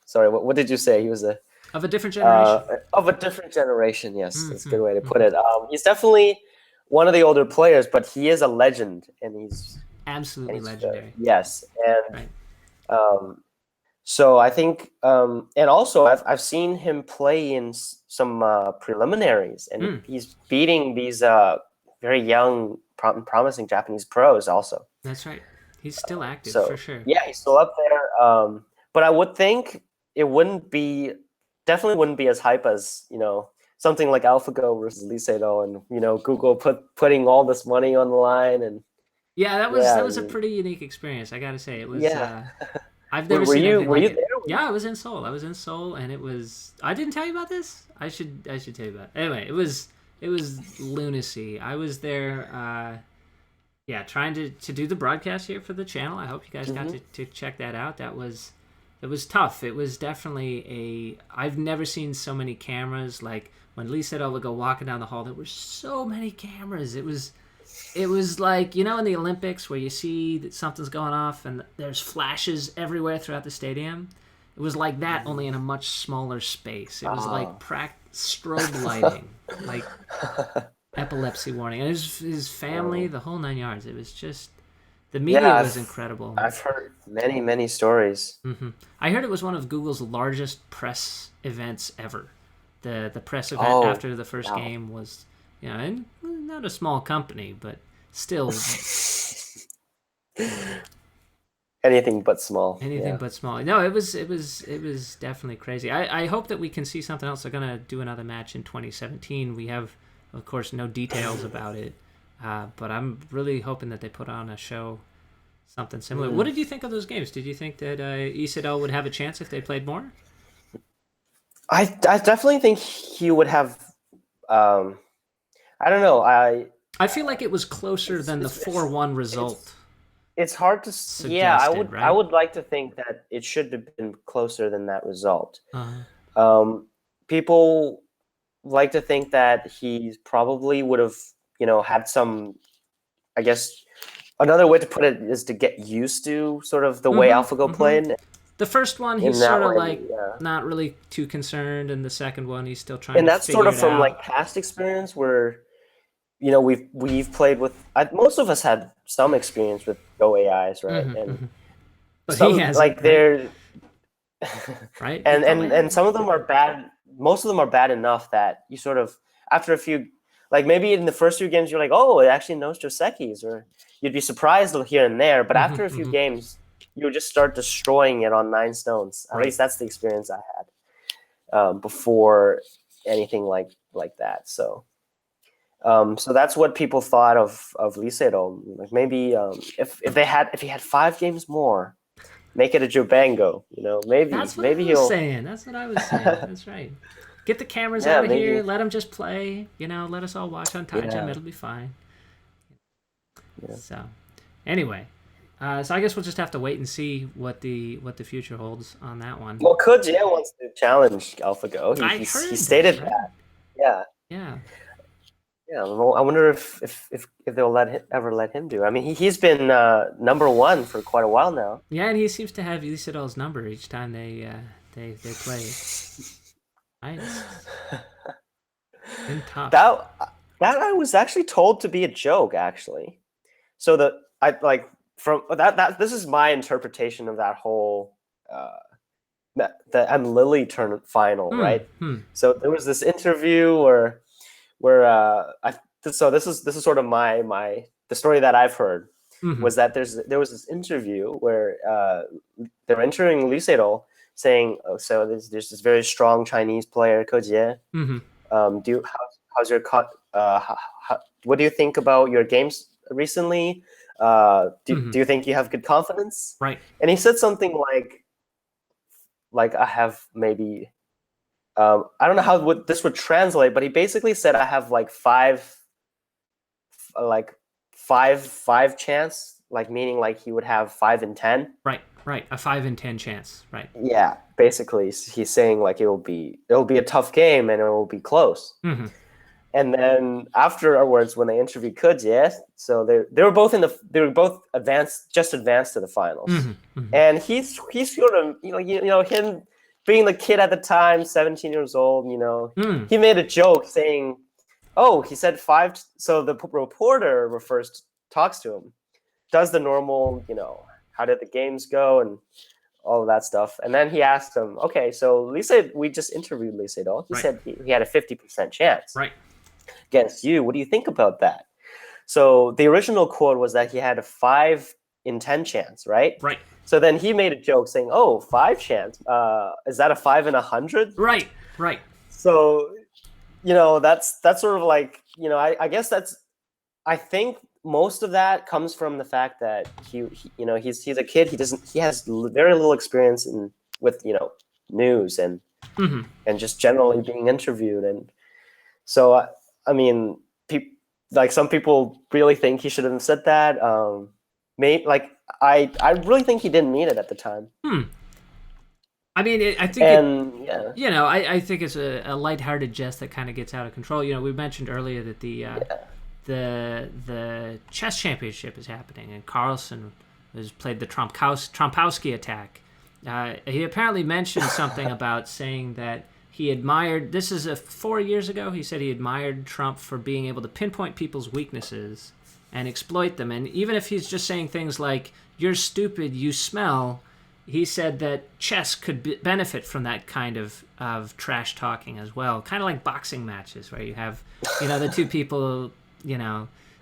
sorry, what did you say? He was a of a different generation. of a different generation. Yes, that's a Mm-hmm, good way to put mm-hmm. it. He's definitely one of the older players, but he is a legend, and Absolutely legendary, yes, and right? um, so I think, and also I've seen him play in some preliminaries, and Mm, he's beating these very young, promising Japanese pros also. that's right. He's still active for So sure. yeah, he's still up there. But I would think it definitely wouldn't be as hype as something like AlphaGo versus Lee Sedol, and Google putting all this money on the line, and Yeah, yeah, that I was a mean, pretty unique experience. I gotta say, it was. yeah. I've Were, never were seen you anything were like you it. there? Yeah, I was in Seoul. I was in Seoul, and it was. I didn't tell you about this. I should tell you about it. Anyway, it was lunacy. I was there. Yeah, trying to do the broadcast here for the channel. I hope you guys got Hmm. to check that out. It was tough. It was definitely I've never seen so many cameras. Like when Lee said, "Oh, we'll go walking down the hall," there were so many cameras. It was like in the Olympics where you see that something's going off and there's flashes everywhere throughout the stadium. It was like that, only in a much smaller space. It was like Oh. strobe lighting, like epilepsy warning. And his family, Oh. the whole 9 yards. It was just the media Yeah, was incredible. I've heard many stories. I heard it was one of Google's largest press events ever. The press event Oh, after the first wow. game was, and not a small company, but still Anything but small. anything Yeah. but small. No, it was definitely crazy. I hope that we can see something else. They're gonna do another match in 2017. We have, of course, no details about it, but I'm really hoping that they put on a show, something similar. What Mm. did you think of those games? Did you think that Isidel would have a chance if they played more? I definitely think he would have. Um, I don't know. I feel like it was closer than the It's 4-1 it's result it's hard to. Yeah, suggested, I right? would like to think that it should have been closer than that result. Uh, Um, People like to think that he probably would have, had some. I guess another way to put it is to get used to sort of the way AlphaGo mm-hmm. played. The first one, he's In that sort of way, like yeah. not really too concerned, and the second one, he's still trying And to that's sort figure of it from out. like past experience where we've played with most of us had some experience with Go AIs, right? And But he some hasn't, like right? they're Right? He probably and hasn't. some of them are bad. Most of them are bad enough that you sort of after a few, like maybe in the first few games you're like, oh, it actually knows Josekis, or you'd be surprised here and there. But after a few games, you just start destroying it on 9 stones. At Right. least that's the experience I had before anything like that. So that's what people thought of Lisero. Like maybe if he had 5 games more, make it a Jubango. Maybe That's what I maybe was he'll saying. That's what I was saying. That's right. Get the cameras yeah out of here. maybe Let him just play. Let us all watch on Taijim. yeah It'll be fine. yeah. So, anyway, so I guess we'll just have to wait and see what the future holds on that one. Well, Kojia wants to challenge AlphaGo. I He heard that, stated right? that. Yeah. Yeah. Yeah, well, I wonder if they'll ever let him do. I mean, he's been number one for quite a while now. Yeah, and he seems to have Isidol's number each time they play. Right? It's been tough. That that I was actually told to be a joke, actually. So I like from that this is my interpretation of that whole uh, the M Lily turn final, Hmm. right? Hmm. So there was this interview where so this is sort of the story that I've heard Mm-hmm. was that there was this interview where they're entering Lisero saying, oh, so there's this very strong Chinese player Ko Jie. Mm-hmm. How's your what do you think about your games recently. Do you think you have good confidence? Right. And he said something like I have maybe I don't know how this would translate, but he basically said I have like like five chance, like meaning like he would have 5 in 10. Right. Right. A 5 in 10 chance. Right. Yeah, basically he's saying like it'll be a tough game and it will be close. Mm-hmm. And then afterwards, when they interviewed Kudje, so they were both advanced to the finals. Mm-hmm. And he's sort of him being the kid at the time, 17 years old. He made a joke saying, "Oh, he said five." So the reporter talks to him, does the normal, how did the games go and all of that stuff. And then he asked him, "Okay, so we just interviewed Lee Sedol. He said he had a 50% chance." Right. Against you. What do you think about that? So the original quote was that he had a 5 in 10 chance, right? Right. So then he made a joke saying, "Oh, 5 chance. Is that a 5 in 100?" Right. Right. So, that's sort of like, I guess I think most of that comes from the fact that he's a kid. He has very little experience with news and just generally being interviewed. And so I mean, some people really think he should have said that. I really think he didn't mean it at the time. I mean, I think, I think it's a lighthearted jest that kind of gets out of control. We mentioned earlier that the chess championship is happening, and Carlsen has played the Trompowski attack. He apparently mentioned something about saying that he admired, this is 4 years ago, he said he admired Trump for being able to pinpoint people's weaknesses and exploit them. And even if he's just saying things like, "You're stupid, you smell," he said that chess could benefit from that kind of trash talking as well. Kind of like boxing matches where you have, the two people,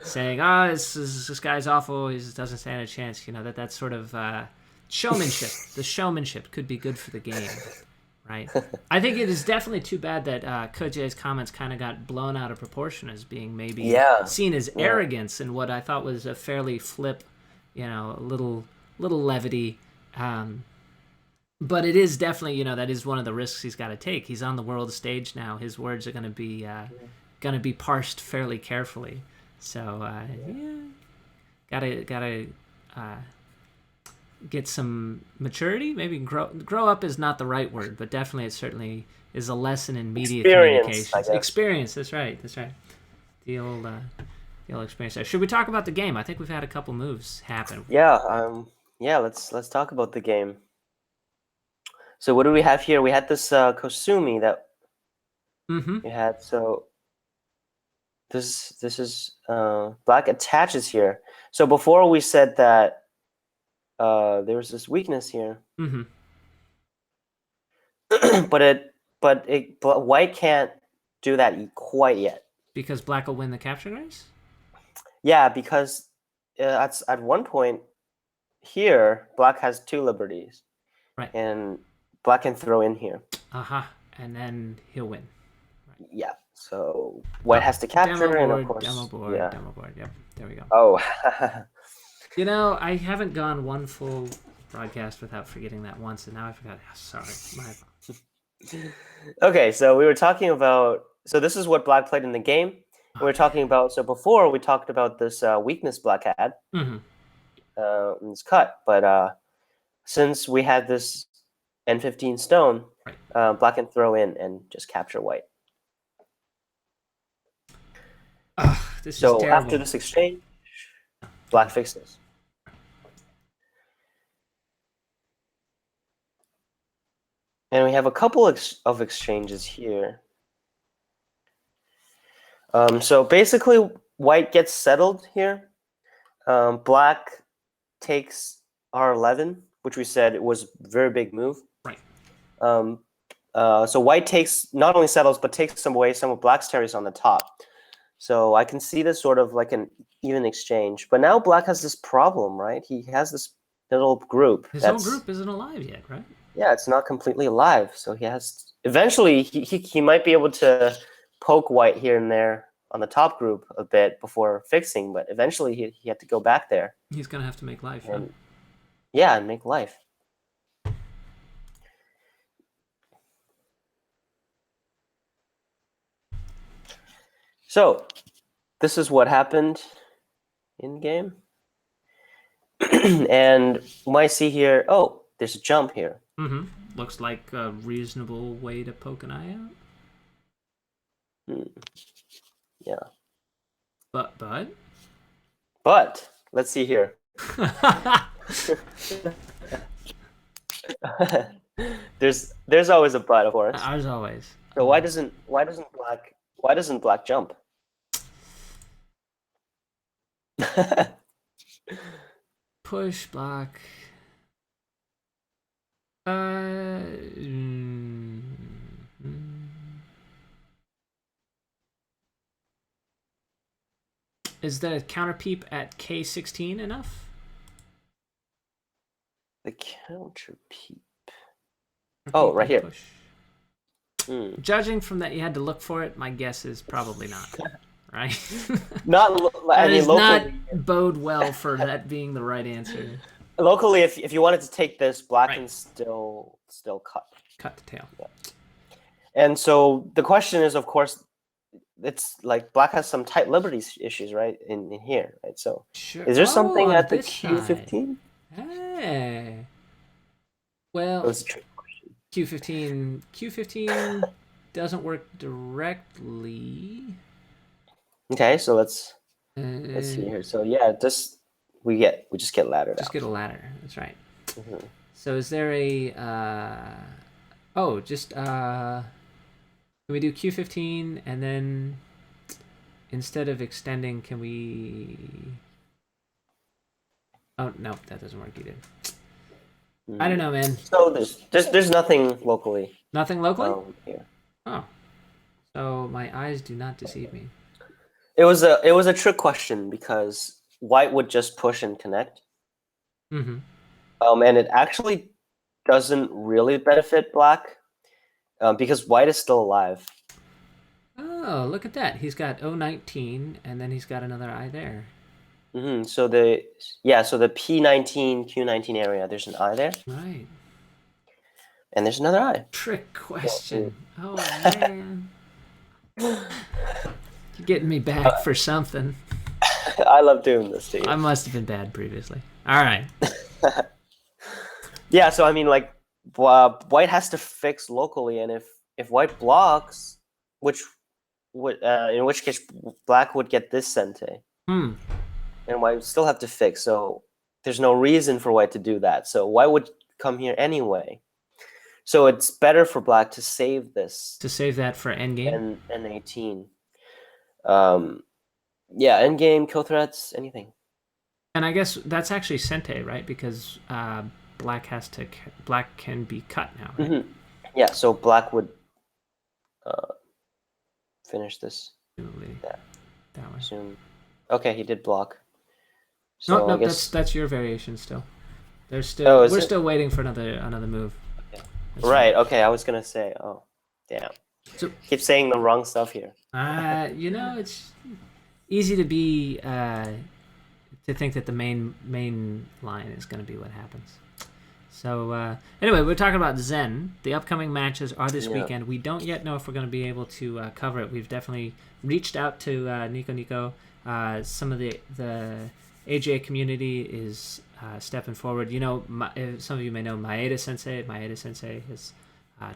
saying, "Oh, this guy's awful, he doesn't stand a chance." That sort of showmanship. The showmanship could be good for the game. Right. I think it is definitely too bad that Kudje's comments kind of got blown out of proportion as being maybe seen as arrogance and what I thought was a fairly flip, a little levity. But it is definitely, that is one of the risks he's got to take. He's on the world stage now. His words are going to be parsed fairly carefully. So gotta get some maturity. Maybe grow up is not the right word, but definitely it certainly is a lesson in media communications. Experience. That's right. The old experience there. Should we talk about the game? I think we've had a couple moves happen. Let's talk about the game. So what do we have here? We had this Kosumi that we had. So this is Black attaches here. So before we said that there was this weakness here, but White can't do that quite yet because Black will win the capture race. Yeah, because at one point here, Black has 2 liberties, right, and Black can throw in here. And then he'll win. Right. Yeah. So White has to capture, and of course, demo board. Yep. There we go. Oh. I haven't gone one full broadcast without forgetting that once, and now I forgot. Oh, sorry, my fault. Okay, so we were talking about. So this is what Black played in the game. We were talking about. So before we talked about this weakness Black had. In this cut, but since we had this N15 stone, right, Black can throw in and just capture White. So after this exchange, Black fixes. And we have a couple of exchanges here. So basically, White gets settled here. Black takes R11, which we said it was a very big move. Right. So White not only settles, but takes some of Black's territories on the top. So I can see this sort of like an even exchange. But now Black has this problem, right? He has this little group. His whole group isn't alive yet, right? Yeah, it's not completely alive. So he has eventually he might be able to poke White here and there on the top group a bit before fixing, but eventually he had to go back there. He's gonna have to make life. And, yeah, and make life. So, this is what happened in game. And you might see here, oh, there's a jump here. Mm-hmm. Looks like a reasonable way to poke an eye out. Yeah. But let's see here. There's always a but, of course. As always. So why doesn't black jump? Push black. Is the counter peep at K16 enough? The counter peep. Oh, right here. Judging from that, you had to look for it. My guess is probably not. Right? Locally, not bode well for that being the right answer. Locally, if you wanted to take this, black can still cut the tail. Yeah. And so the question is, of course, it's like black has some tight liberty issues, right? In here, right? So is there something at the Q15? Hey. Well, that's a trick question. Q15 doesn't work directly. Okay, so let's see here. So yeah, we just get laddered. Just get a ladder. That's right. Mm-hmm. So is there a can we do Q15 and then instead of extending, can we? Oh no, that doesn't work either. I don't know, man. So there's nothing locally. Nothing locally? Here. Oh, so my eyes do not deceive me. It was a trick question because white would just push and connect. Mm-hmm. And it actually doesn't really benefit black because white is still alive. Oh, look at that! He's got 019, and then he's got another eye there. Mm-hmm. So the P19 Q19 area, there's an eye there. Right. And there's another eye. Trick question. Oh man. You're getting me back for something. I love doing this to you. I must have been bad previously. All right. Yeah, so I mean, like, white has to fix locally, and if white blocks, in which case black would get this sente. And white would still have to fix. So there's no reason for white to do that. So white would come here anyway. So it's better for black to save this. To save that for endgame? And 18. Yeah, endgame, kill threats, anything. And I guess that's actually sente, right? Because black can be cut now, right? Mm-hmm. Yeah, so black would finish this. That way. Soon. Okay, he did block. So no, that's your variation still. We're still waiting for another move. Okay. Right. Okay, I was gonna say. Oh, damn. So, keep saying the wrong stuff here. It's easy to be to think that the main line is going to be what happens. So anyway, we're talking about Zen. The upcoming matches are this weekend. We don't yet know if we're going to be able to cover it. We've definitely reached out to Nico. Some of the AJ community is stepping forward. Some of you may know Maeda Sensei. Maeda Sensei is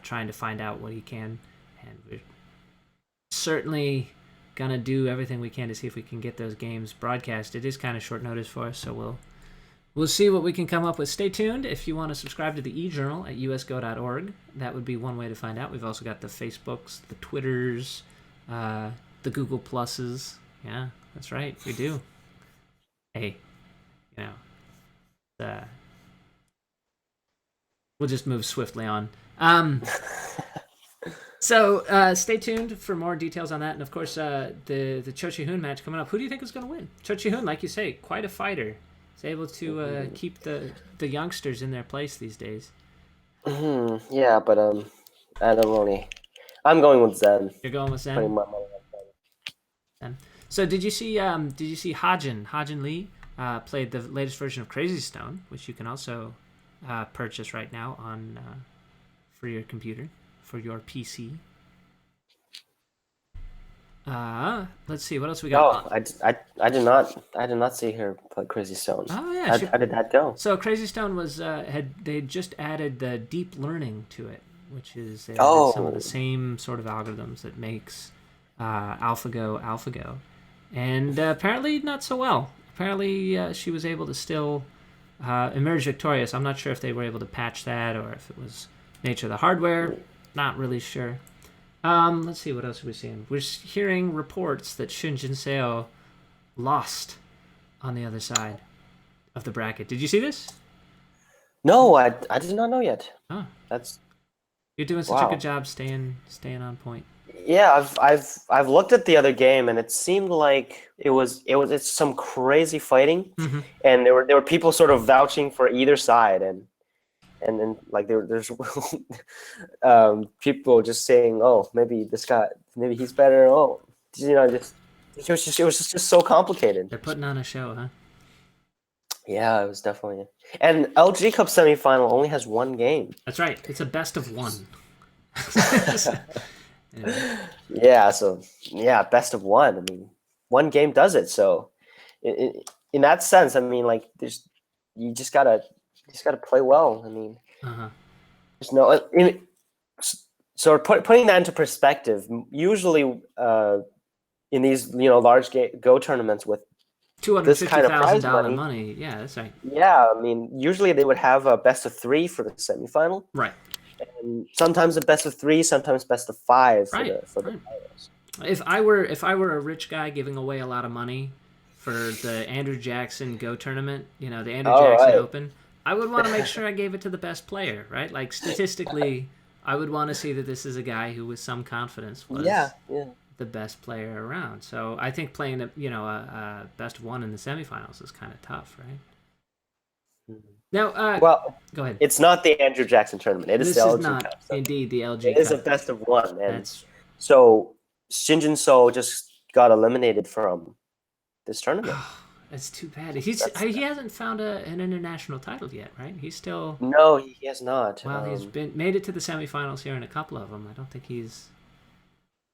trying to find out what he can, and we're certainly gonna do everything we can to see if we can get those games broadcast. It is kind of short notice for us, so we'll see what we can come up with. Stay tuned. If you want to subscribe to the eJournal at usgo.org, that would be one way to find out. We've also got the Facebooks, the Twitters, the Google Pluses. Yeah, that's right, we do. Hey, we'll just move swiftly on. So stay tuned for more details on that, and of course the Cho Chi-hoon match coming up. Who do you think is going to win? Cho Chi-hoon, like you say, quite a fighter. He's able to keep the youngsters in their place these days. Yeah, but I don't really. I'm going with Zen. You're going with Zen? Putting my money on So did you see Hajin Lee played the latest version of Crazy Stone, which you can also purchase right now on for your computer, for your PC. Let's see what else we got. Oh, I did not see her play Crazy Stone. Oh yeah, How did that go? so Crazy Stone was they just added the deep learning to it, which is they added some of the Oh, same sort of algorithms that makes AlphaGo, and apparently not so well. Apparently she was able to still emerge victorious. I'm not sure if they were able to patch that or if it was nature of the hardware. Not really sure. Let's see what else are we seeing. We're hearing reports that Shun Jinseo lost on the other side of the bracket. Did you see this? no, I did not know yet. Oh, That's you're doing such a good wow. job staying on point. Yeah, I've looked at the other game and it seemed like it's some crazy fighting, Mm-hmm. and there were people sort of vouching for either side, and then like there's people just saying, oh, maybe this guy, maybe he's better. Oh, just it was just so complicated. They're putting on a show, huh? Yeah, it was definitely. And LG Cup semifinal only has one game. That's right. It's a best of one. Anyway. Yeah, so yeah, best of one. I mean, one game does it. So, in that sense, I mean, like, you just gotta play well. I mean, Uh-huh. there's no. So putting that into perspective, usually in these large Go tournaments with Two hundred this fifty kind of thousand prize dollar money, money. Yeah, that's right. yeah, I mean, usually they would have a best of three for the semifinal, Right. and sometimes a best of three, sometimes best of five for Right. the Right. finals. If I were a rich guy giving away a lot of money for the Andrew Jackson Go tournament, the Andrew All Jackson right. Open, I would want to make sure I gave it to the best player, right? Like statistically, I would want to see that this is a guy who, with some confidence, Yeah, was yeah. the best player around. So I think playing a best of one in the semifinals is kind of tough, right? Now, Well, go ahead. it's not the Andrew Jackson tournament. It is the This is LG not Cup. So indeed the LG it is a Cup. best of one, and That's so Shinjin So just got eliminated from this tournament. that's too bad. That's He hasn't found an international title yet, right? He's still no, he has not. well, he's been made it to the semifinals here in a couple of them. I don't think he's.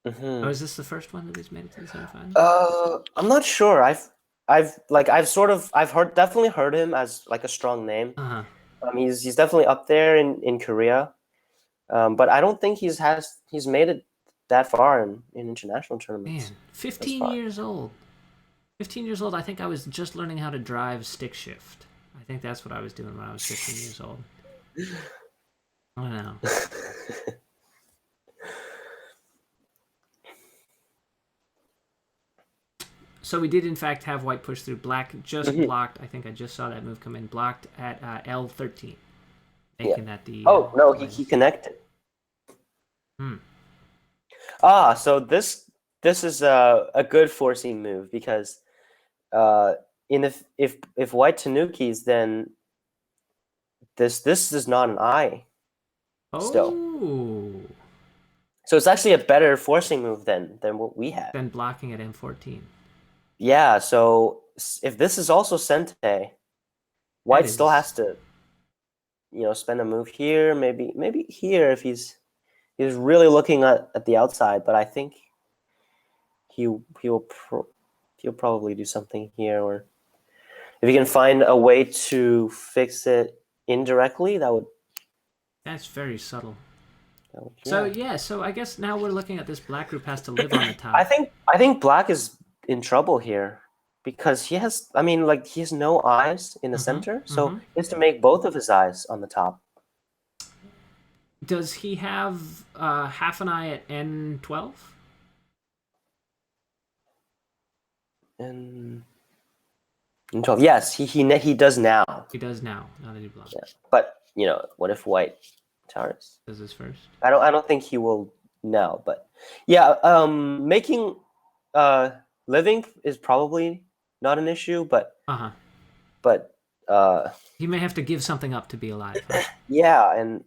Oh, Mhm. is this the first one that he's made it to the semifinals? I'm not sure. I've definitely heard him as like a strong name. Uh huh. He's definitely up there in Korea. But I don't think he's made it that far in international tournaments Man, thus 15 far. years old. 15 years old. I think I was just learning how to drive stick shift. I think that's what I was doing when I was 15 years old. I don't know. So we did in fact have white push through. Black just Mhm. blocked. I think I just saw that move come in. Blocked at L13, Yeah. making that the Oh no, win. he connected. Hmm. So this is a good forcing move because in if white tanukis, then this is not an eye still. Oh, So it's actually a better forcing move than what we had. then blocking at M14. Yeah. So if this is also sente, That white still is has to spend a move here, maybe here if he's really looking at the outside, but I think he he'll he'll probably do something here, or if he can find a way to fix it indirectly, that's very subtle. So yeah. yeah, so I guess now we're looking at this black group has to live on the I top. think I think black is in trouble here because he has no eyes in the Mm-hmm. center, so Mm-hmm. he has to make both of his eyes on the top. Does he have half an eye at N12? And 12, yes, he does now. He does now. Now that he blocked. Yeah, but what if white towers? Does this first? I don't think he will now, but yeah, making living is probably not an issue, but Uh huh. but uh, He may have to give something up to be alive. Huh? yeah, and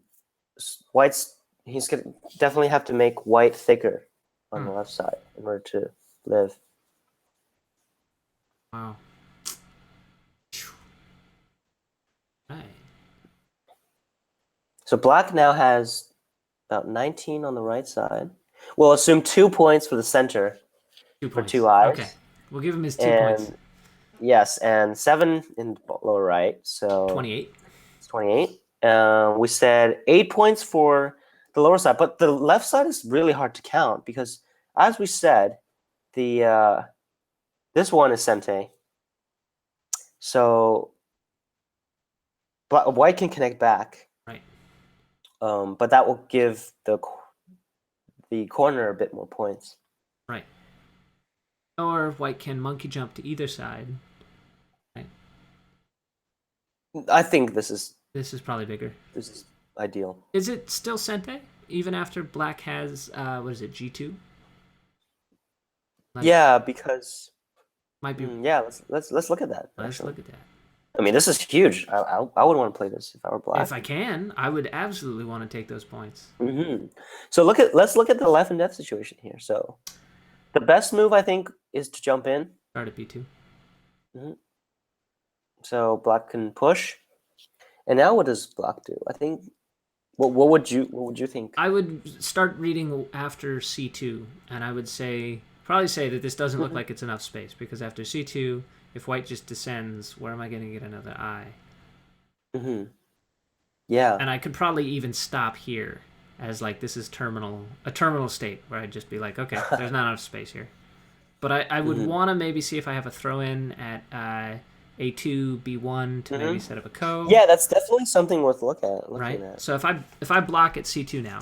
white's he's gonna definitely have to make white thicker on Hmm. the left side in order to live. Wow. Right. So black now has about 19 on the right side. We'll assume 2 points for the center 2 for points. two Okay. eyes. We'll give him his 2 points. And yes, and 7 in the lower right. So 28. it's 28. We said 8 points for the lower side, but the left side is really hard to count because, as we said, the this one is Sente. So white can connect back, Right. but that will give the corner a bit more points. Right. Or white can monkey jump to either side. Right. I think this is Probably bigger. ideal. Is it still Sente? Even after black has, what is it, G2? Like, Yeah, because might be. yeah, let's look at that. Let's Actually, look at that. I mean, this is huge. I would want to play this if I were black. If I can, I would absolutely want to take those points. So let's look at the life and death situation here. So the best move I think is to jump in. Start at B2. So black can push, and now what does black do? I think. What would you think? I would start reading after C2, and I would probably say that this doesn't look like it's enough space, because after C2, if white just descends, where am I going to get another eye? Yeah. And I could probably even stop here as like this is a terminal state where I'd just be like, okay, there's not enough space here. But I would want to maybe see if I have a throw in at A2, B1 to maybe set up a ko. Yeah, that's definitely something worth looking right. at. So if I block at C2 now,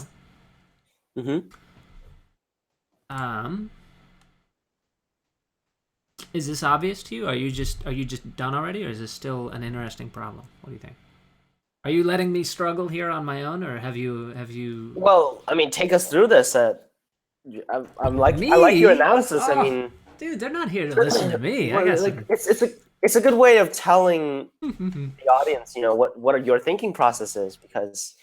is this obvious to you? Are you just done already, or is this still an interesting problem? What do you think? Are you letting me struggle here on my own, or have you? Well, I mean, take us through this. I'm like, me? I like your analysis. Oh, I mean, dude, they're not here to listen to me. well, I guess like, it's a good way of telling the audience, what are your thinking processes, because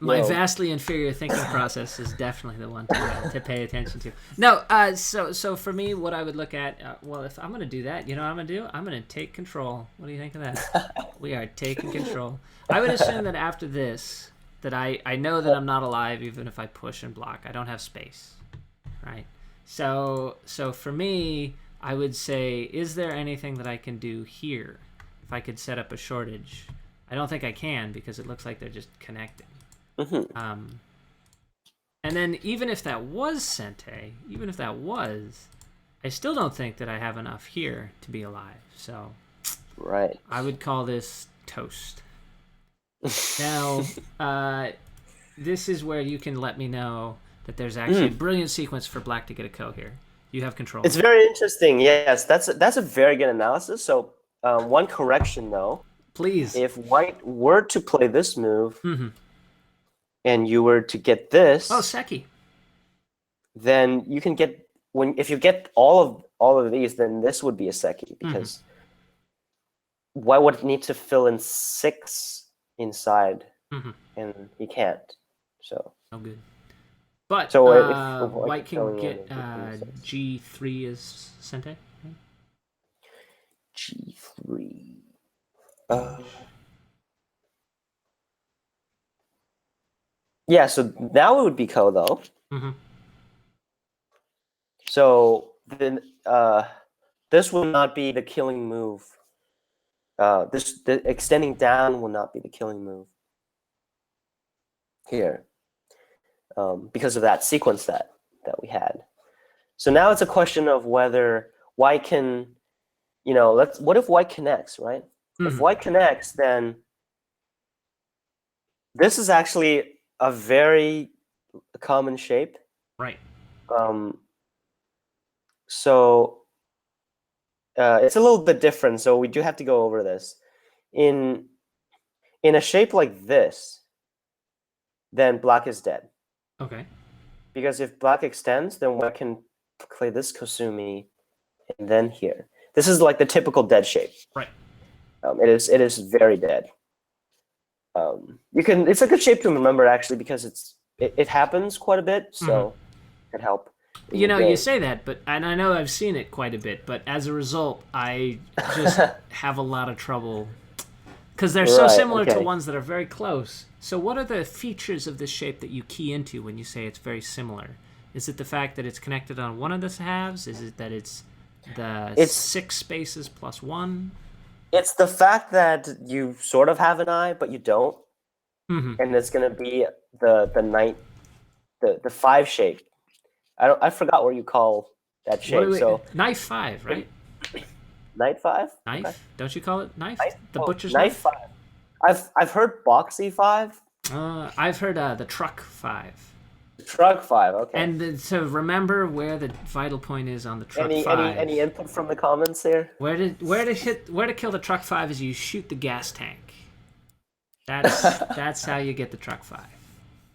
my vastly inferior thinking process is definitely the one to pay attention to. No, so for me, what I would look at, well, if I'm going to do that, you know what I'm going to do? I'm going to take control. What do you think of that? We are taking control. I would assume that after this, that I know that I'm not alive even if I push and block. I don't have space, right? So for me, I would say, is there anything that I can do here? If I could set up a shortage. I don't think I can, because it looks like they're just connected. And then even if that was Sente, I still don't think that I have enough here to be alive. So right, I would call this toast. Now, this is where you can let me know that there's actually a brilliant sequence for black to get a ko here. You have control. It's very interesting. Yes, that's a very good analysis. So one correction though, please. If white were to play this move, and you were to get this, Seki, then you can get if you get all of these, then this would be a Seki, because white would need to fill in 6 inside, and he can't. So no good. But so if white can get G3 as Sente. Right? G3. Yeah, so now it would be ko though. So then this will not be the killing move. The extending down will not be the killing move here, because of that sequence that we had. So now it's a question of whether white can, what if white connects, right? If white connects, then this is actually a very common shape. Right. So it's a little bit different. So we do have to go over this. In a shape like this, then black is dead. Okay. Because if black extends, then white can play this Kosumi, and then here. This is like the typical dead shape. Right. It is very dead. It's a good shape to remember, actually, because it happens quite a bit, so it can help. in You your know, you game. say that, but and I know I've seen it quite a bit, but as a result, I just have a lot of trouble because they're so Right. similar to Okay. ones that are very close. So, what are the features of this shape that you key into when you say it's very similar? Is it the fact that it's connected on one of the halves? Is it that it's the It's 6 spaces plus one? it's the fact that you sort of have an eye, but you don't, Mm-hmm. and it's gonna be the knight, the five shape. I forgot what you call that What do shape. we? So Knife five, in right? knight five. Okay. Knife? Don't you call it knife? Knight. The Oh, butcher's knight knife? five. I've heard boxy five, I've heard the truck five. truck five. Okay. And to remember where the vital point is on the truck Any five. input from the comments here? Where to kill the truck five is you shoot the gas tank. That's how you get the truck five.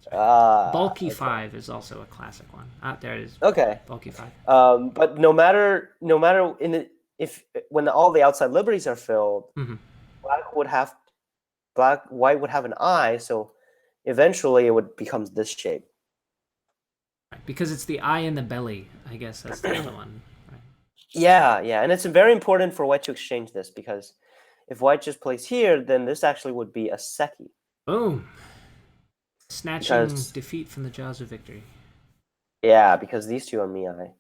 That's right. Bulky Okay. five is also a classic one. Ah, there it is. Okay. Bulky five. But no matter in the if when all the outside liberties are filled, Mm-hmm. black would have white would have an eye, so eventually it would become this shape. Right. Because it's the eye in the belly. I guess that's the other one. Right. Yeah, yeah, and it's very important for white to exchange this because if white just plays here, then this actually would be a seki Boom. Snatching because defeat from the jaws of victory. yeah, because these two are miai.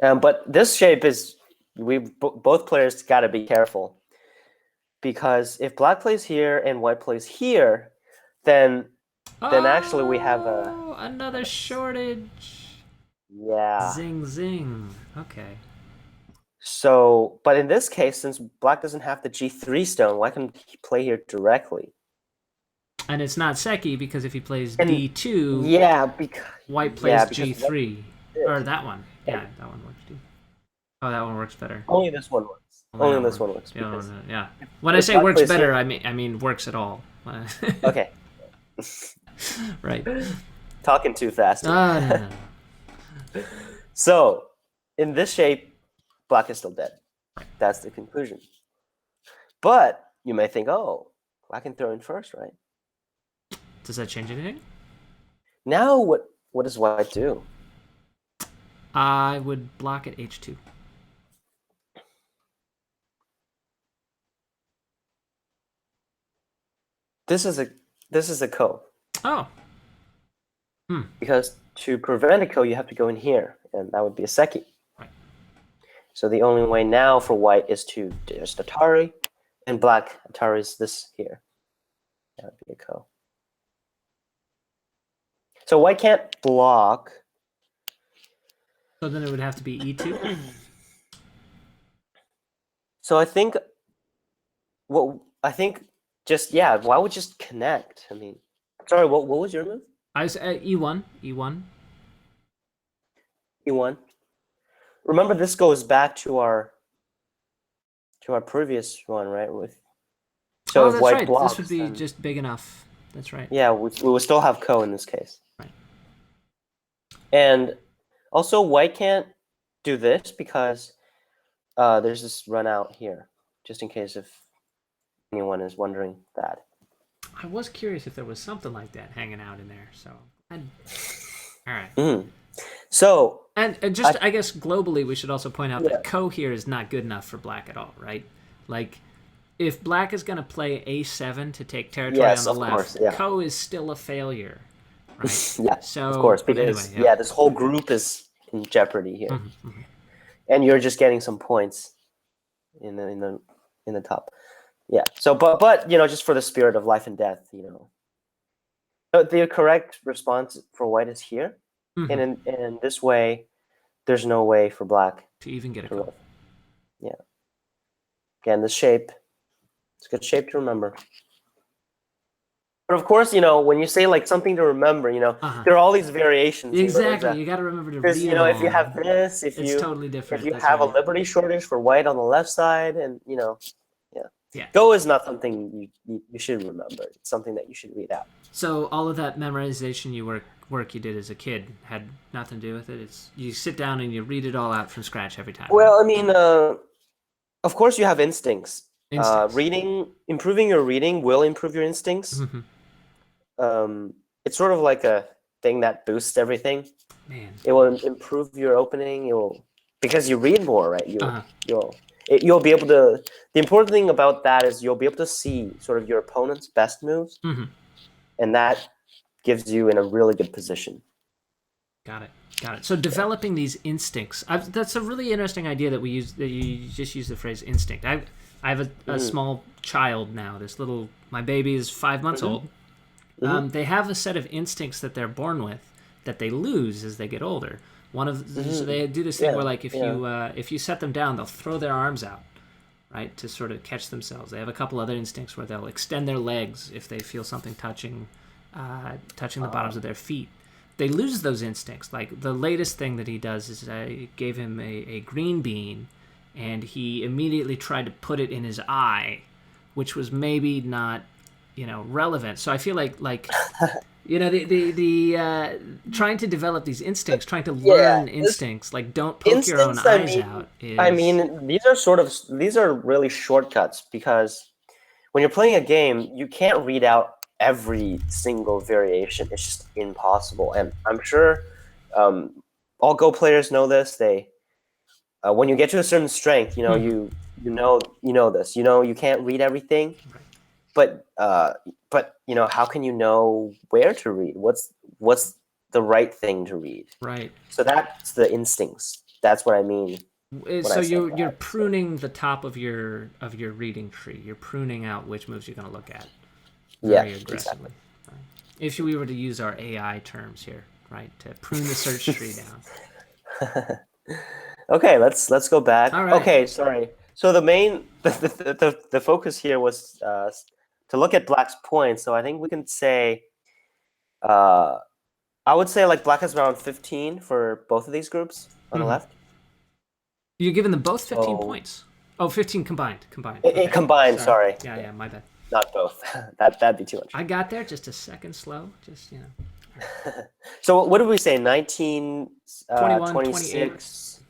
But this shape is both players got to be careful because if black plays here and white plays here, then actually we have a Oh, another shortage. yeah. Zing zing. Okay. So, but in this case, since black doesn't have the G3 stone, why can he play here directly? And it's not Seki because if he plays And D2, yeah, because white plays white G3. this, Or that one. and Yeah, that one works too. Oh, that one works better. only this one works. Well, Only that this one. one works The other because one, yeah. When I if say black works plays better, here, I mean works at all. okay, Right. talking too fast. No, no. So, in this shape, black is still dead. That's the conclusion. But you may think, oh, black can throw in first, right? Does that change anything? Now, what does white do? I would block at H2. This is a ko. Oh. Because to prevent a ko, you have to go in here, and that would be a seki. Right. So the only way now for white is to just Atari, and black Atari is this here. That would be a ko. So white can't block. So then it would have to be E2. So I think just why would just connect? I mean, sorry, what was your move? I was E1. E1. E1. Remember, this goes back to our previous one, right? So Oh, if that's white right. blocks, This would be then just big enough. That's right. yeah, we will still have ko in this case. Right. And also, white can't do this because there's this run out here, just in case if anyone is wondering that. I was curious if there was something like that hanging out in there. So, all right. Mm. So, And just, I guess, globally, we should also point out Yeah. that ko here is not good enough for black at all, right? Like, if black is going to play A7 to take territory Yes, on the of left, course, yeah. ko is still a failure, right? yeah, So, of course, but because anyway, yeah. this whole group is in jeopardy here, Mm-hmm. and you're just getting some points in the top. Yeah. So, but just for the spirit of life and death, the correct response for white is here, Mm-hmm. and in this way, there's no way for black To even get a to ko. live. Yeah. Again, this shape, it's a good shape to remember. But of course, when you say like something to remember, there are all these variations. Exactly. You got to remember to Because read them if you all. have this, It's totally different. if you That's have a right. liberty shortage for white on the left side, and Yeah. go is not something you should remember. It's something that you should read out. So all of that memorization work you did as a kid had nothing to do with it. It's you sit down and you read it all out from scratch every time. Well, I mean, of course you have instincts. Instincts. Improving your reading will improve your instincts. Mm-hmm. It's sort of like a thing that boosts everything. Man. It will improve your opening. It will, because you read more, right? Uh-huh. You'll be able to. The important thing about that is you'll be able to see sort of your opponent's best moves, Mm-hmm. and that gives you in a really good position. Got it. Got it. So developing these instincts. That's a really interesting idea that we use. That you just use the phrase instinct. I have a small child now. My baby is 5 months old. They have a set of instincts that they're born with that they lose as they get older. So they do this thing where like if you set them down, they'll throw their arms out, right, to sort of catch themselves. They have a couple other instincts where they'll extend their legs if they feel something touching the bottoms of their feet. They lose those instincts. Like the latest thing that he does is I gave him a green bean, and he immediately tried to put it in his eye, which was maybe not, relevant. So I feel like the trying to develop these instincts, trying to learn instincts, like don't poke your own eyes out. These are really shortcuts, because when you're playing a game, you can't read out every single variation. It's just impossible. And I'm sure all Go players know this. They when you get to a certain strength, you know this. You can't read everything, but how can you know where to read? What's the right thing to read? Right. So that's the instincts. That's what I mean. So you're pruning the top of your reading tree. You're pruning out which moves you're going to look at very aggressively. Exactly. Right. If we were to use our AI terms here, right, to prune the search tree down. Okay, let's go back. All right. Okay, sorry. So the focus here was to look at Black's points. So I think we can say, I would say like Black has around 15 for both of these groups on the left. You're giving them both 15 points. Oh, 15 combined. Okay. Combined, sorry. Yeah, my bad. Not both. That'd be too much. I got there just a second slow. Just, So what did we say? 19, 21, 26. 28.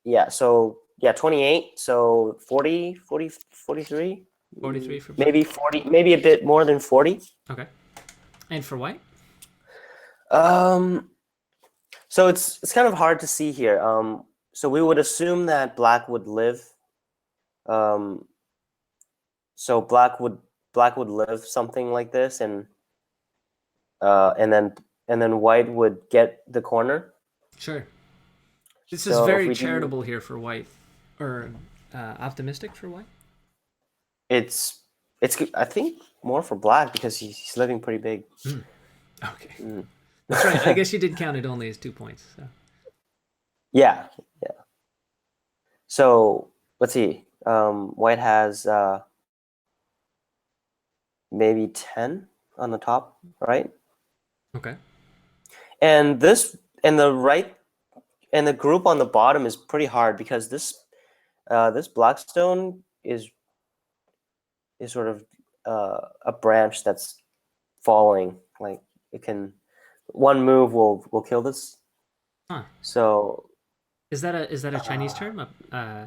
Yeah, so 28. So 40, 43? 43 for maybe 40, maybe a bit more than 40. Okay. And for white? So it's kind of hard to see here. So we would assume that Black would live. So Black would live something like this, and then White would get the corner. Sure. This is very charitable here for white, or optimistic for white. It's I think more for Black, because he's living pretty big. Okay. That's right. I guess you did count it only as 2 points. So. Yeah. So let's see. White has maybe 10 on the top, right? Okay. And the group on the bottom is pretty hard, because this Blackstone is sort of a branch that's falling. Like one move will kill this. Huh. So is that a Chinese term? I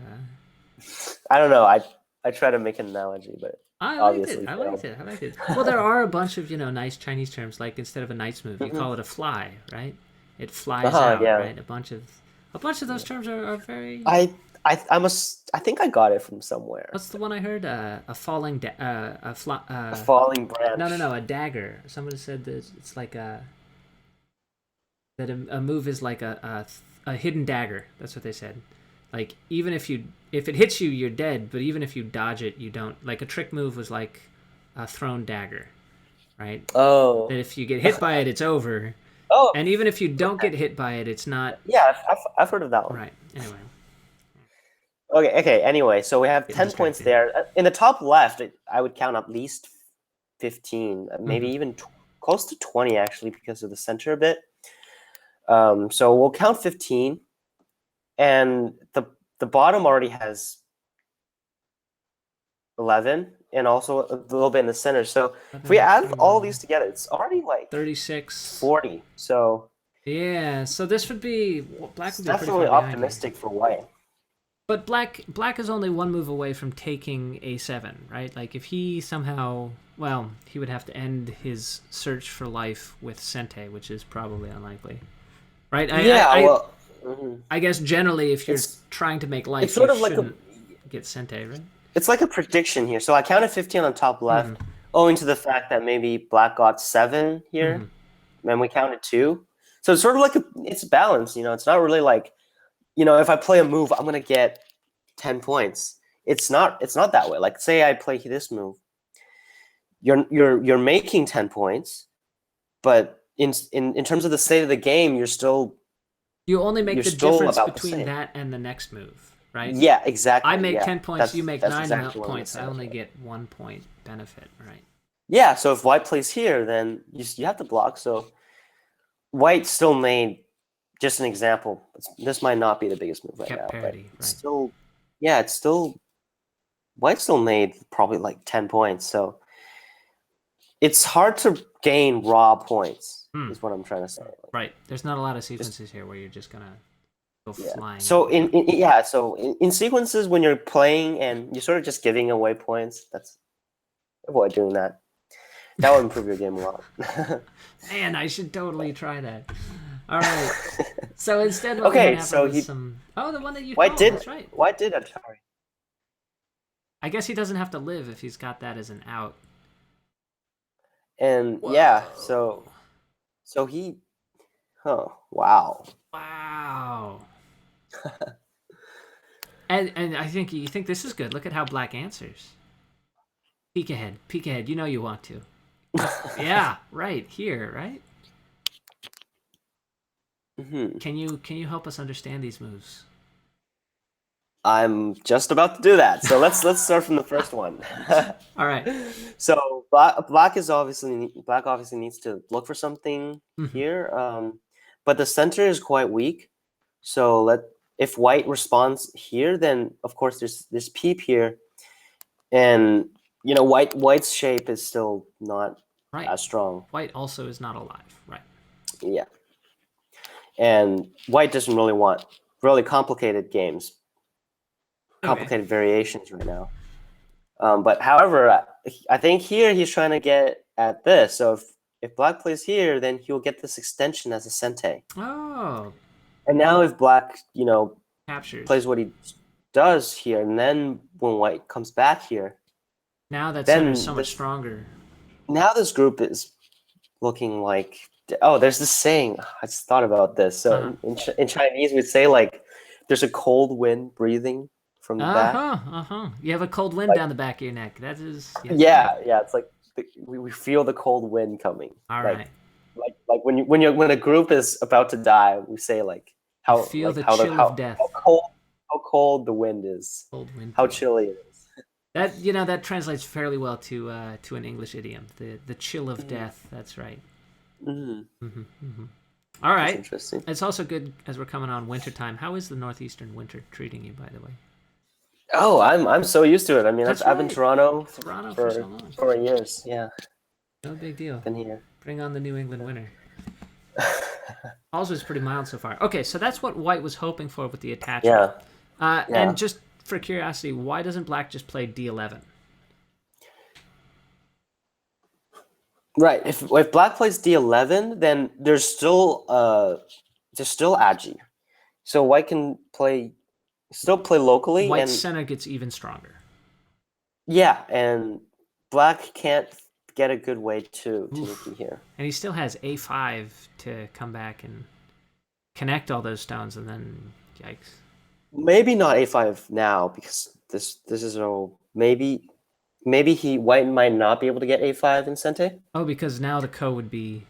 don't know. I try to make an analogy, but I liked it. Well, there are a bunch of nice Chinese terms. Like instead of a knight's move, you call it a fly, right? It flies out, right? A bunch of those terms are very. I think I got it from somewhere. What's the one I heard? A falling a falling branch. No, a dagger. Somebody said that it's like that a move is like a hidden dagger. That's what they said. Like even if it hits you, you're dead. But even if you dodge it, you don't. Like a trick move was like a thrown dagger, right? Oh. That if you get hit by it, it's over. Oh. And even if you don't get hit by it, it's not. Yeah, I've heard of that one. Right. Anyway. Okay. Anyway, so we have 10 points there. In the top left, I would count at least 15, maybe even close to 20 actually, because of the center a bit. So we'll count 15, and the bottom already has 11, and also a little bit in the center. So if we add all these together, it's already like 36, 40. So yeah. So this would be Black would be definitely optimistic for White. But black is only one move away from taking a7, right? Like if he somehow, well, he would have to end his search for life with Sente, which is probably unlikely, right? Yeah, well, mhm. I guess generally, if you're it's trying to make it's life, you sort of like a shouldn't get Sente, right? it's like a prediction here. So I counted 15 on top left, owing to the fact that maybe black got 7 here, and we counted 2. So it's sort of like it's balanced. It's not really like, if I play a move, I'm gonna get 10 points. It's not that way. Like say I play this move, you're making 10 points, but in terms of the state of the game, You only make you're the still difference about the between same. that and the next move, right? Yeah, exactly. I make Yeah, 10 points, you make that's 9 exactly what I'm points. I saying. only get 1 point benefit, right? Yeah, so if white plays here, then you have to block. So white still made, just an example. This might not be the biggest move right Kept now, but parity, it's right? still, yeah, it's still white still made probably like 10 points. So it's hard to gain raw points, is what I'm trying to say. Right. There's not a lot of Just sequences here where you're just gonna go yeah. flying. So in sequences when you're playing and you're sort of just giving away points, avoid doing that. That would improve your game a lot. Man, I should totally try that. All right. So instead, what Okay, we have so was some. Oh, the one that you White called. did That's right. White did Atari. I guess he doesn't have to live if he's got that as an out. And Whoa. yeah, so he, oh wow. Wow. and I think you think this is good. Look at how black answers. Peek ahead. Peek ahead. You know you want to. Yeah, right here, right? Mm-hmm. Can you help us understand these moves? I'm just about to do that. So let's start from the first one. All right. So black obviously needs to look for something here, but the center is quite weak. So if white responds here, then of course there's peep here, and white's shape is still not as strong. White also is not alive, right? Yeah, and white doesn't really want really complicated games, complicated variations right now. But however, I think here he's trying to get at this. So if black plays here, then he'll get this extension as a sente. Oh. And now if black, captures, plays what he does here, and then when white comes back here, now that center is so much stronger. Now this group is looking like, oh, there's this saying. I just thought about this. So in Chinese, we'd say like, there's a cold wind breathing from the back. You have a cold wind down the back of your neck. That is. Yeah. It's like we feel the cold wind coming. All right. Like when a group is about to die, we say like how feel like the how chill of death. How cold the wind is. Cold wind. How chilly it is. That translates fairly well to an English idiom. The chill of death. That's right. All right. That's interesting. It's also good as we're coming on wintertime. How is the northeastern winter treating you, by the way? Oh, I'm so used to it. I mean, I've been in Toronto for so long. 4 years. Yeah. No big deal. Been here. Bring on the New England winter. Also, it's pretty mild so far. Okay, so that's what white was hoping for with the attachment. Yeah. And just for curiosity, why doesn't black just play D11? Right. If black plays D11, then there's still agi. So white can still play locally. White's center gets even stronger. Yeah, and black can't get a good way to Nikki here. And he still has A5 to come back and connect all those stones, and then yikes. Maybe not A5 now, because this is maybe white might not be able to get A5 in Sente. Oh, because now the ko would be.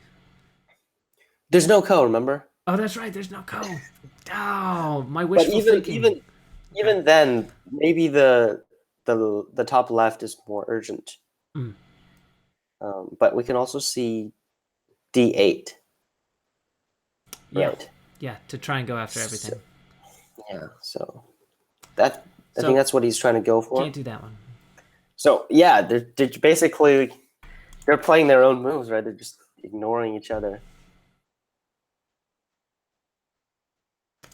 There's no ko, remember? Oh, that's right. There's no ko. Oh, my wishful thinking. Even then, maybe the top left is more urgent. But we can also see D8. Yeah. Right. Yeah, to try and go after everything. So I think that's what he's trying to go for. Can't do that one. So yeah, they're basically playing their own moves, right? They're just ignoring each other.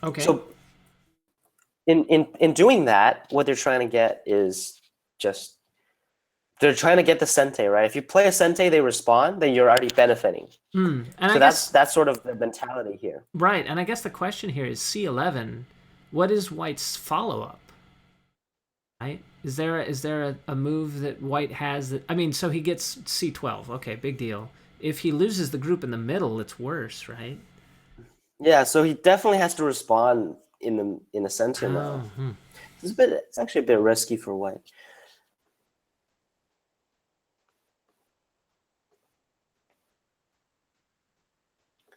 Okay. So in doing that, what they're trying to get is just they're trying to get the sente, right? If you play a sente, they respond, then you're already benefiting. And So I guess that's sort of the mentality here. right, and I guess the question here is C11. What is White's follow up? Right? Is there a move that White has that? I mean, so he gets C12. Okay, big deal. If he loses the group in the middle, it's worse, right? Yeah, so he definitely has to respond in the center now. Oh, It's actually a bit risky for White.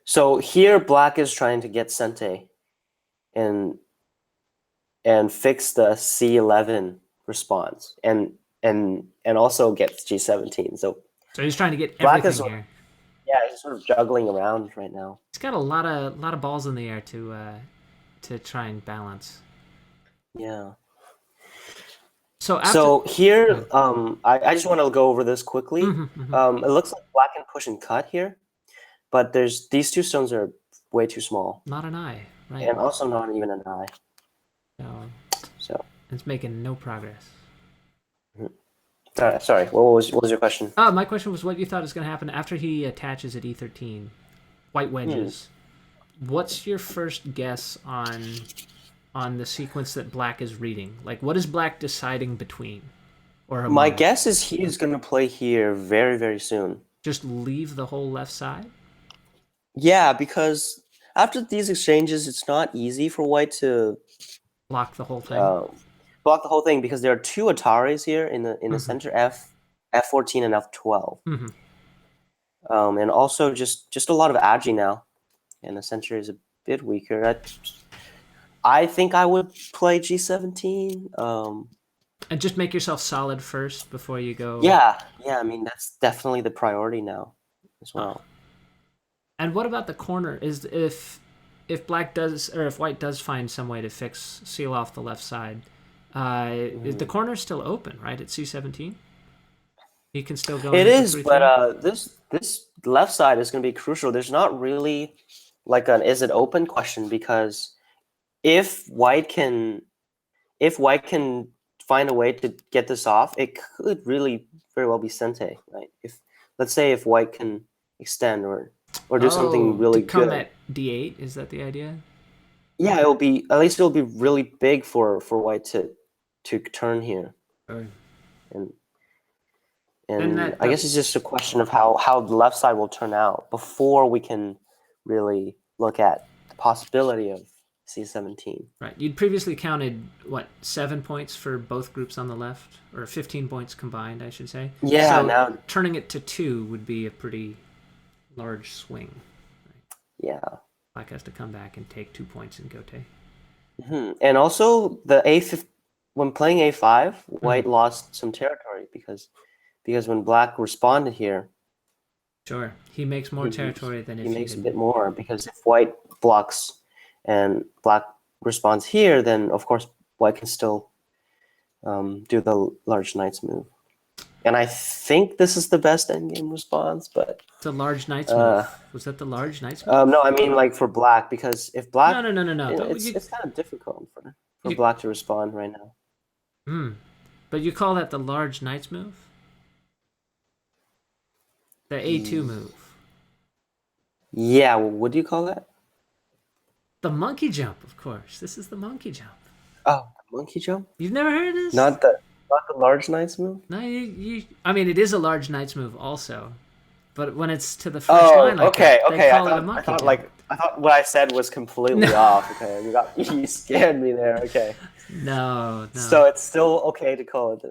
So here, Black is trying to get Sente and fix the C11 response and also get G17. So he's trying to get Black is everything here. yeah, he's sort of juggling around right now. He's got a lot of balls in the air to try and balance. Yeah. So here, I just want to go over this quickly. It looks like Black can push and cut here, but these two stones are way too small. Not an eye, right? And also not even an eye. So it's making no progress. Sorry, what was your question? My question was what you thought is going to happen after he attaches at E13, White wedges. What's your first guess on the sequence that Black is reading? Like, what is Black deciding between? Or my guess is he is going to play here very, very soon. Just leave the whole left side? Yeah, because after these exchanges, it's not easy for White to block the whole thing. Block the whole thing because there are two Ataris here in the center, F14 and F12. And also just a lot of agi now, and the center is a bit weaker. I think I would play G17. And just make yourself solid first before you go. Yeah. I mean, that's definitely the priority now as well. And what about the corner? Is if Black does, or if White does find some way to seal off the left side, is the corner still open, right? At C17, he can still go. It is, but this left side is going to be crucial. There's not really like an is it open question, because if White can find a way to get this off, it could really very well be Sente, right? Let's say if White can extend or do something really to come good. at D8, is that the idea? Yeah, it'll be really big for White to turn here. Right. And I guess it's just a question of how the left side will turn out before we can really look at the possibility of C17. Right. You'd previously counted, 7 points for both groups on the left? Or 15 points combined, I should say. Yeah, so now turning it to 2 would be a pretty large swing. Right? Yeah. Black has to come back and take 2 points in Gote. And also, when playing A5, White lost some territory because when Black responded here, sure, he makes more territory than if he makes a bit more, because if White blocks and Black responds here, then of course White can still do the large knights move. And I think this is the best endgame response, but the large knights move. Was that the large knights move? No, I mean like for Black, because if Black no. It's kind of difficult for Black to respond right now. But you call that the large knights move? The A2 move. Yeah, what do you call that? The monkey jump, of course. This is the monkey jump. Oh, the monkey jump? You've never heard of this? Not the large knights move? No, I mean, it is a large knights move also. But when it's to the first line like that, they call it a monkey jump. I thought what I said was completely off. Okay, you scared me there. Okay. No. So it's still okay to call it.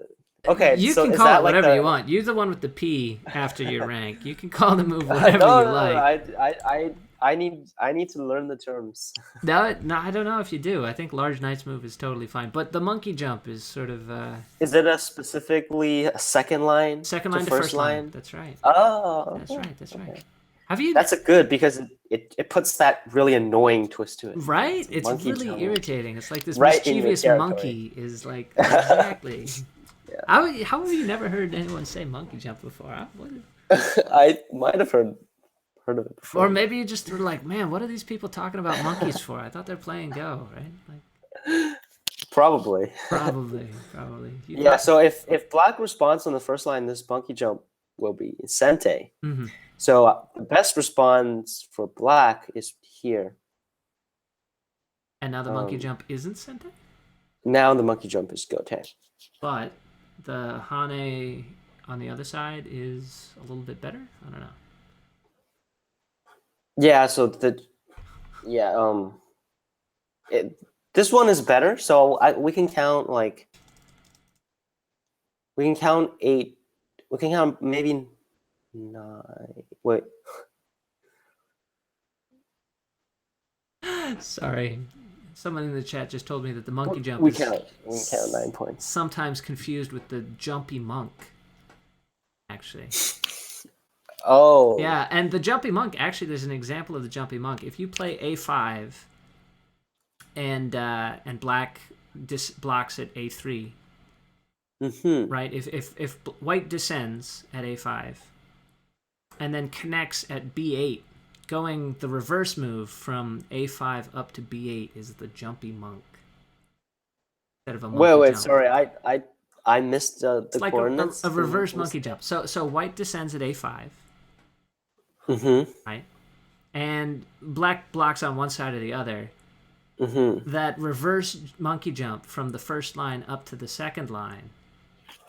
Okay, you can call it whatever you want. You're the one with the P after your rank. You can call the move whatever you like. No, I need to learn the terms. No, I don't know if you do. I think large knights move is totally fine, but the monkey jump is sort of. Is it specifically a second line? Second line to first line. That's right. Oh. That's right. Have you? That's good, because it puts that really annoying twist to it. Right. It's really irritating. It's like this right mischievous monkey is like exactly. Yeah. How have you never heard anyone say monkey jump before? I might have heard of it before. Or maybe you just were like, man, what are these people talking about monkeys for? I thought they're playing Go, right? Probably. Probably. You Yeah. thought. So if Black responds on the first line, this monkey jump will be Sente. Mm-hmm. So the best response for Black is here. And now the monkey jump isn't Sente? Now the monkey jump is Goten. But the Hane on the other side is a little bit better? I don't know. Yeah, so this one is better. So we can count eight. We can count maybe 9. Wait. Sorry. Someone in the chat just told me that the monkey jump We is can count 9 points. sometimes confused with the jumpy monk. Actually. Oh. Yeah, and the jumpy monk, actually there's an example of the jumpy monk. If you play A5 and black blocks at A3, right? If white descends at A5 and then connects at B8, going the reverse move from A5 up to B8 is the jumpy monk. Instead of a monkey jump. Sorry. I missed the it's like coordinates. a reverse monkey jump. So white descends at A5. Right? And black blocks on one side or the other. That reverse monkey jump from the first line up to the second line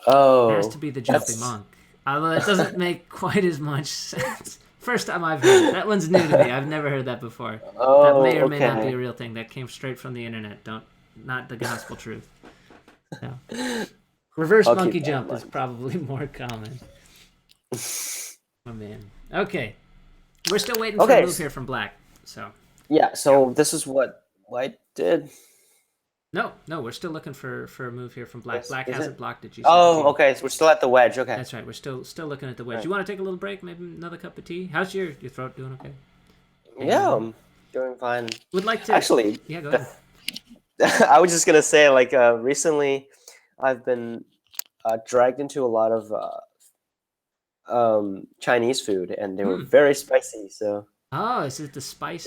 has to be the jumpy monk. Although that doesn't make quite as much sense. First time I've heard it. That one's new to me. I've never heard that before. That may or may not be a real thing. That came straight from the internet. Not the gospel truth. No. Reverse monkey jump is probably more common. Oh man. Okay. We're still waiting for a move here from Black. So. Yeah. So this is what White did. No, we're still looking for a move here from Black. Black hasn't blocked it. Oh, okay. So we're still at the wedge. Okay. That's right. We're still looking at the wedge. Right. You want to take a little break? Maybe another cup of tea? How's your throat doing? Okay. Yeah, I'm doing fine. Would like to actually. Yeah, go ahead. I was just gonna say, recently, I've been dragged into a lot of Chinese food, and they were very spicy. So. Oh, is it the spices?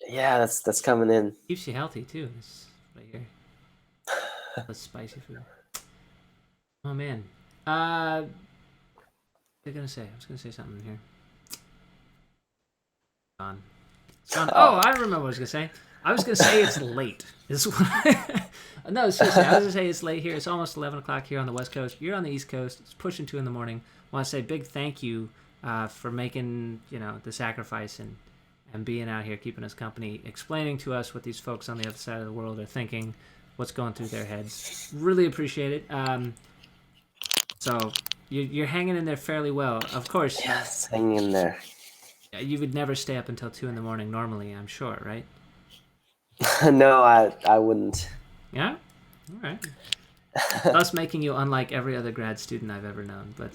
Yeah. That's coming in. Keeps you healthy too. It's right here. The spicy food. Oh man. What was I gonna say? I was gonna say something here. Gone. Oh, I remember what I was gonna say. I was gonna say it's late. Is what No, seriously, I was gonna say it's late here. It's almost 11 o'clock here on the West Coast. You're on the East Coast. It's pushing 2 in the morning. I want to say big thank you for making the sacrifice and being out here, keeping us company, explaining to us what these folks on the other side of the world are thinking, what's going through their heads. Really appreciate it. So you're hanging in there fairly well. Of course. Yes, hanging in there. You would never stay up until 2 in the morning normally, I'm sure, right? No, I wouldn't. Yeah? All right. Thus making you unlike every other grad student I've ever known, but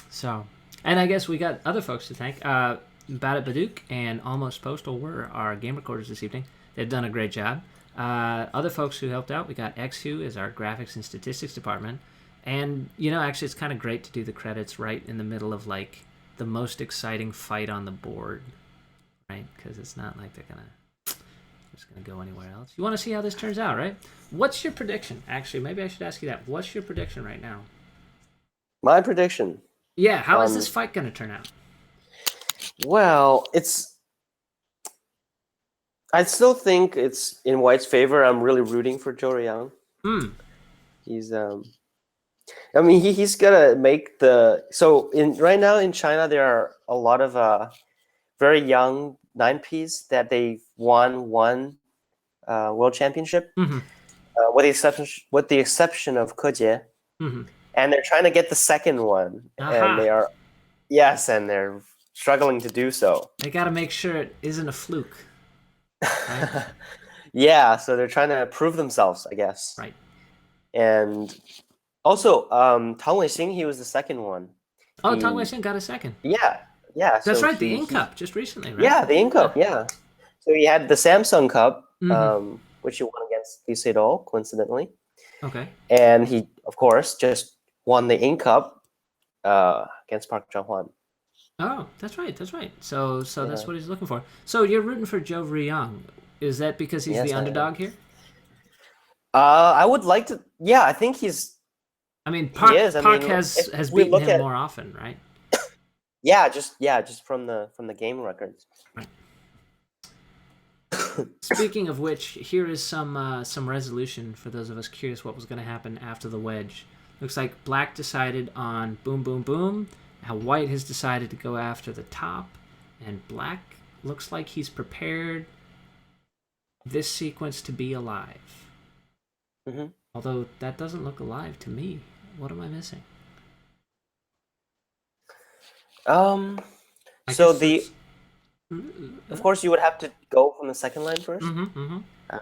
So, and I guess we got other folks to thank. Bad at Baduk and Almost Postal were our game recorders this evening. They've done a great job. Other folks who helped out, we got X, as our graphics and statistics department. And, actually it's kind of great to do the credits right in the middle of, the most exciting fight on the board, right? Because it's not like they're just going to go anywhere else. You want to see how this turns out, right? What's your prediction? Actually, maybe I should ask you that. What's your prediction right now? My prediction? Yeah, how is this fight going to turn out? Well, I still think it's in White's favor. I'm really rooting for Zhou Ruiyang. He's he's gonna make right now in China there are a lot of very young 9Ps that they've won one world championship, with the exception of Ke Jie, and they're trying to get the second one, and they're struggling to do so. They got to make sure it isn't a fluke. Right? Yeah, so they're trying to prove themselves, I guess. Right. And also, Tang Weixing, he was the second one. Oh, Tang Weixing got a second. Yeah. That's right, the Ink Cup, just recently, right? Yeah, the Ink Cup, yeah. So he had the Samsung Cup, which he won against Lee Sedol, coincidentally. Okay. And he, of course, just won the Ink Cup against Park Junghwan. Oh, that's right. That's right. So that's Yeah. what he's looking for. So you're rooting for Zhou Ruiyang. Is that because he's the Yes, I am. underdog here? I would like to. Yeah, I think I mean, he is. I Park mean, has if we beaten look him at more often, right? just from the game records. Right. Speaking of which, here is some resolution for those of us curious what was going to happen after the wedge. Looks like Black decided on boom, boom, boom. How White has decided to go after the top, and Black looks like he's prepared this sequence to be alive. Hmm. Although that doesn't look alive to me. What am I missing? Um. I So guess the that's. of course you would have to go from the second line first. Mm-hmm, mm-hmm.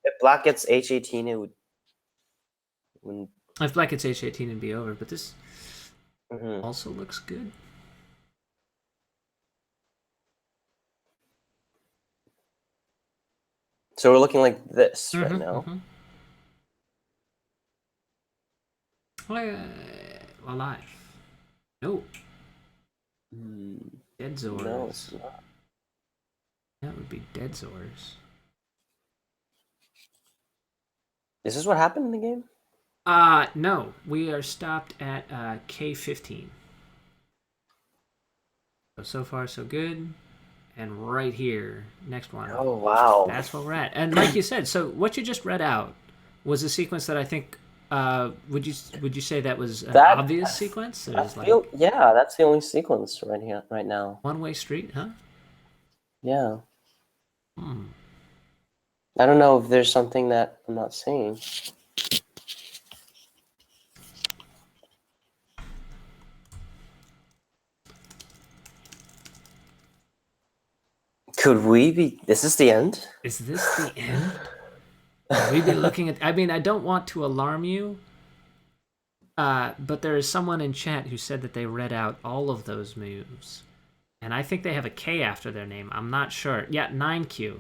If Black gets H18, it would. If Black gets H18 and be over, but this Mhm. also looks good. So we're looking like this right Mm-hmm, now. mm-hmm. Alive. No. Hmm. Dead No, it's Zors. not. That would be dead Zors. Is this what happened in the game? No. We are stopped at K15. So far, so good. And right here, next one. Oh wow. That's what we're at. And like you said, so what you just read out was a sequence that I think. Would you say that was an That obvious sequence? It I was feel, like yeah, that's the only sequence right here, right now. one way street, huh? Yeah. Hmm. I don't know if there's something that I'm not seeing. Could we be? Is this the end? Is this the end? Could we be looking at? I mean, I don't want to alarm you, but there is someone in chat who said that they read out all of those moves, and I think they have a K after their name. I'm not sure. Yeah, 9Q.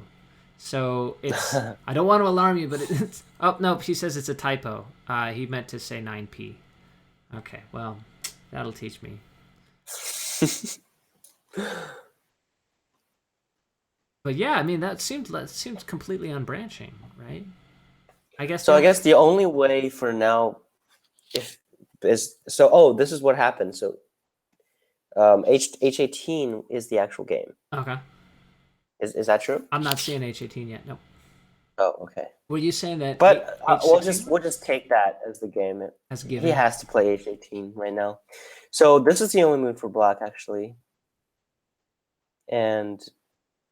So it's. I don't want to alarm you, but it's. Oh no, he says it's a typo. He meant to say 9P. Okay, well, that'll teach me. But yeah, I mean that seems completely unbranching, right? I guess So I guess the only way for now, if is so. Oh, this is what happened. So H18 is the actual game. Okay. Is that true? I'm not seeing H18 yet. Nope. Oh, okay. Were you saying that But H16 we'll just take that as the game. as He given? has to play H18 right now. So this is the only move for Black actually, and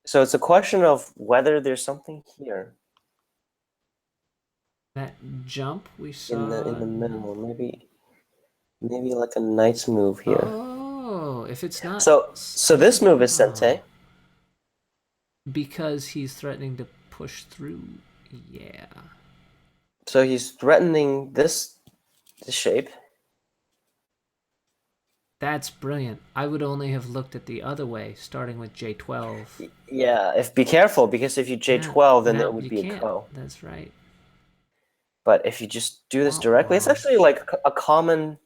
so it's a question of whether there's something here That jump we in saw. the middle. Maybe like a nice move here. Oh, if it's not. So this move is Oh, Sente. because he's threatening to push through. Yeah. So he's threatening this shape. That's brilliant. I would only have looked at the other way, starting with J12. Yeah, if be careful because if you Yeah, J12, then no, it would you be a can't. ko. That's right. But if you just do this Wah, directly, it's wah. actually like a common,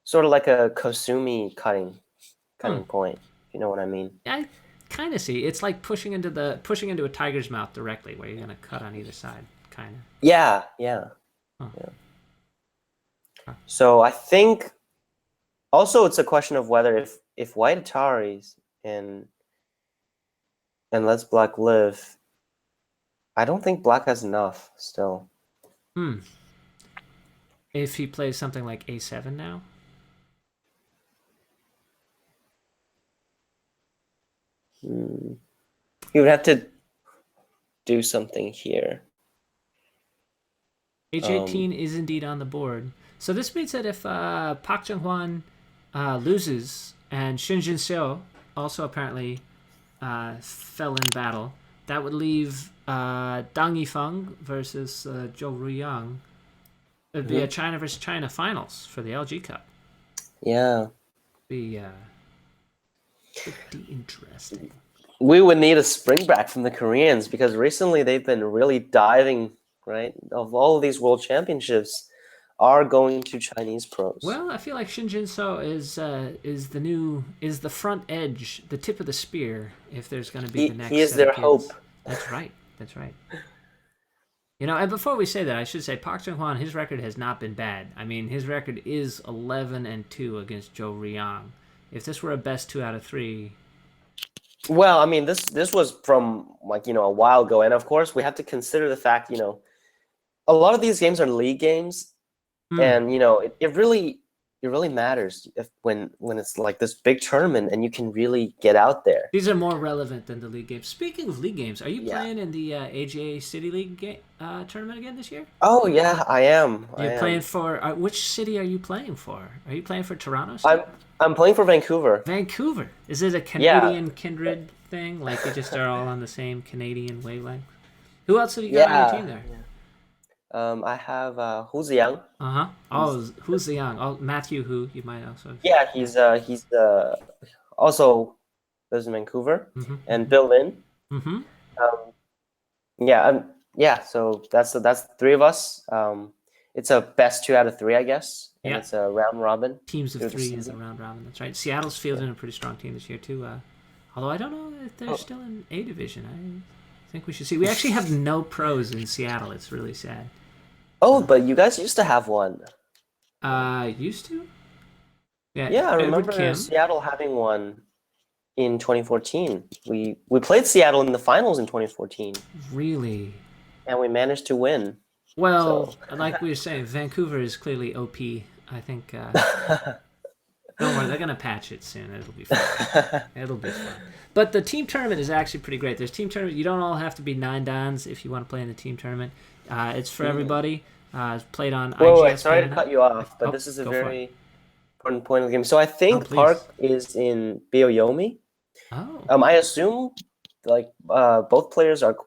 sort of like a Kosumi Hmm. cutting point. If you know what I mean? I kind of see. It's like pushing into a tiger's mouth directly, where you're gonna cut on either side, kind of. Yeah, yeah, Huh. yeah. Huh. So I think also it's a question of whether if White Ataris and Let's Black live, I don't think Black has enough still. Hmm. If he plays something like A7 now, Hmm. He would have to do something here. H18 is indeed on the board. So this means that if Park Junghwan loses and Shin Jin Seo also apparently fell in battle, that would leave Dang Yifeng versus Zhou Ruiyang. It'd be a Mhm. China versus China finals for the LG Cup. Yeah. Be pretty interesting. We would need a spring back from the Koreans because recently they've been really diving, right? Of all of these world championships, are going to Chinese pros. Well, I feel like Shin Jin So is the front edge, the tip of the spear. If there's going to be the He next is set of their hope. kids, that's right. That's right. And before we say that, I should say Park Junghwan, his record has not been bad. I mean, his record is 11-2 against Zhou Ruiyang. If this were a best 2 out of 3, Well, I mean, this was from like a while ago, and of course we have to consider the fact a lot of these games are league games, and it really matters if when it's like this big tournament and you can really get out there. these are more relevant than the league games. Speaking of league games, are you Yeah. playing in the AGA City League tournament again this year? Oh yeah, I am. I You're playing am. for which city are you playing for? Are you playing for Toronto I'm still? I'm playing for Vancouver. Vancouver. Is it a Yeah. Canadian kindred thing? Like you just are all on the same Canadian wavelength? Who else have you got on your team Yeah. there? I have Hu Ziyang. Uh huh. He's Oh, who's the young? Oh, Matthew. Who you might also. yeah, Yeah. he's also lives in Vancouver, Mm-hmm. and Bill Lin. Mm-hmm. Um, yeah, yeah. So that's the three of us. It's a best 2 out of 3, I guess, and Yeah. it's a round robin Teams of through the 3 is a season. round robin. That's right. Seattle's Yeah. fielding a pretty strong team this year too. Although I don't know if they're Oh. still in A division. I think we should see. We actually have no pros in Seattle. It's really sad. Oh, but you guys used to have one. Used to. Yeah, Yeah, I Edward remember Kim. Seattle having one in 2014. We played Seattle in the finals in 2014, Really. and we managed to win. Well, So like we were saying, Vancouver is clearly OP. I think. Don't worry, they're gonna patch it soon. It'll be fine. It'll be fun. But the team tournament is actually pretty great. There's team tournament. You don't all have to be 9 dans if you want to play in the team tournament. It's for everybody. It's played on wait, IGS sorry to Canada. cut you off, but Oh, this is a go for it. very important point of the game. So I Oh, think please. Park is in Byoyomi. Oh, I assume like both players are.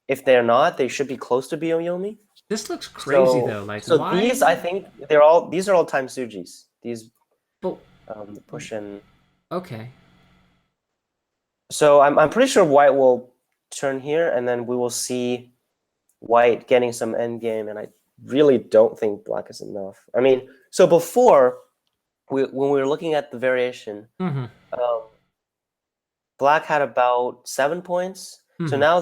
If they're not, they should be close to Byoyomi. this looks crazy So though. Like so why? these I think these are all time Sujis. These But push in. okay. So I'm pretty sure White will turn here, and then we will see White getting some end game, and I really don't think Black is enough. I mean, so before when we were looking at the variation, Mm-hmm. um, Black had about 7 points. So Mm-hmm. now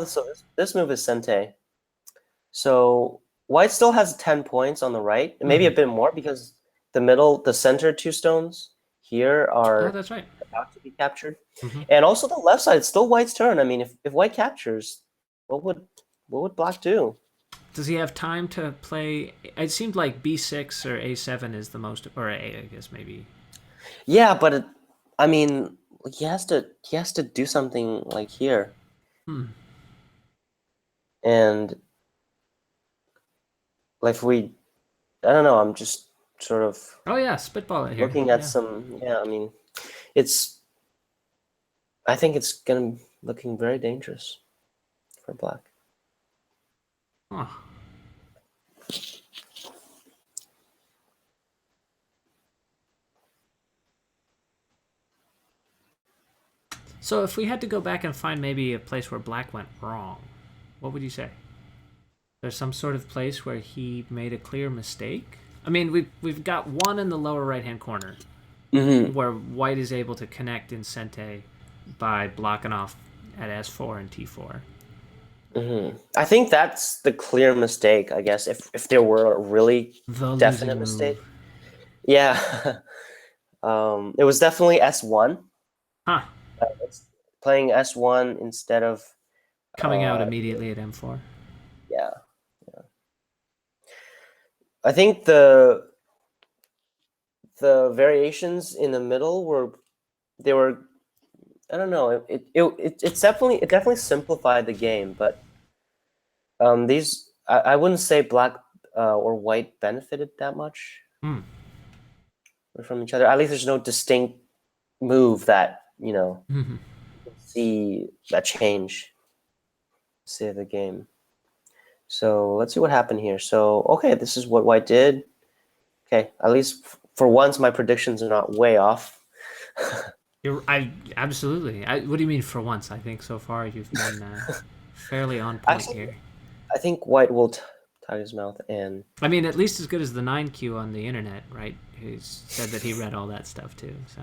this move is Sente. So White still has 10 points on the right, and maybe a bit more because the center 2 stones here Oh, are that's right. about to be captured. Mm-hmm. And also the left side, it's still White's turn. I mean, if White captures, what would Black do? Does he have time to play? It seemed like B6 or A7 is the most, or A, I guess maybe. Yeah, but I mean, he has to do something like here. Hmm. And like I don't know, I'm just sort of Oh yeah, spitball it here. looking at Yeah. I mean, I think it's gonna be looking very dangerous for Black. Huh. So if we had to go back and find maybe a place where Black went wrong, what would you say? There's some sort of place where he made a clear mistake? I mean, we've got one in the lower right-hand corner where White is able to connect in Sente by blocking off at S4 and T4. I think that's the clear mistake, I guess, if there were a really The definite losing mistake. move. Yeah. It was definitely S1. Huh. It's playing S1 instead of Coming out immediately at M4. yeah. I think the variations in the middle were I don't know, it definitely simplified the game, but these I wouldn't say Black or White benefited that much from each other. At least there's no distinct move that see that change save the game. So let's see what happened here. So okay, this is what White did. Okay, at least for once my predictions are not way off. Absolutely. What do you mean for once? I think so far you've been fairly on point Actually, here. I think White will Tiger's Mouth, and I mean, at least as good as the 9Q on the internet, right? Who said that he read all that stuff too. So.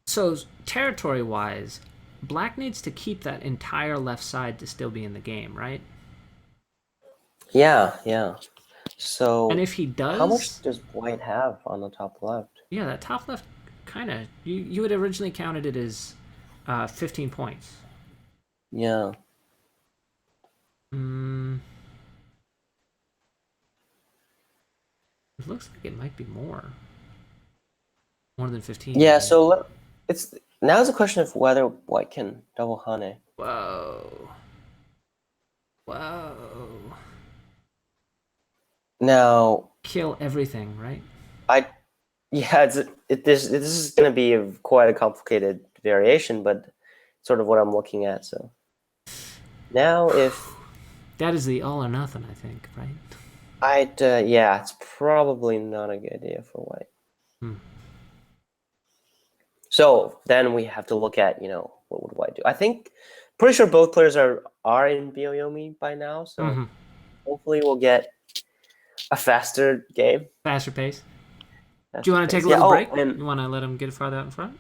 So territory-wise, Black needs to keep that entire left side to still be in the game, right? yeah. And So, if he how much does, does White have on the top left? yeah, that top left kind of you had originally counted it as 15 points. Yeah. Mm, it looks like it might be more than 15 Yeah, even. so it's now it's a question of whether White can double Hane. Whoa, whoa! Now, Kill everything, right? I yeah, this is going to be quite a complicated variation, but sort of what I'm looking at. So now, if That is the all or nothing, I think, right? yeah, it's probably not a good idea for White. Hmm. So then we have to look at what would White do? I think pretty sure both players are in Byoyomi by now, so hopefully we'll get a faster game. Faster pace. Do Faster you want to take pace. a Yeah. little Oh, break? and You want to let him get farther out in front?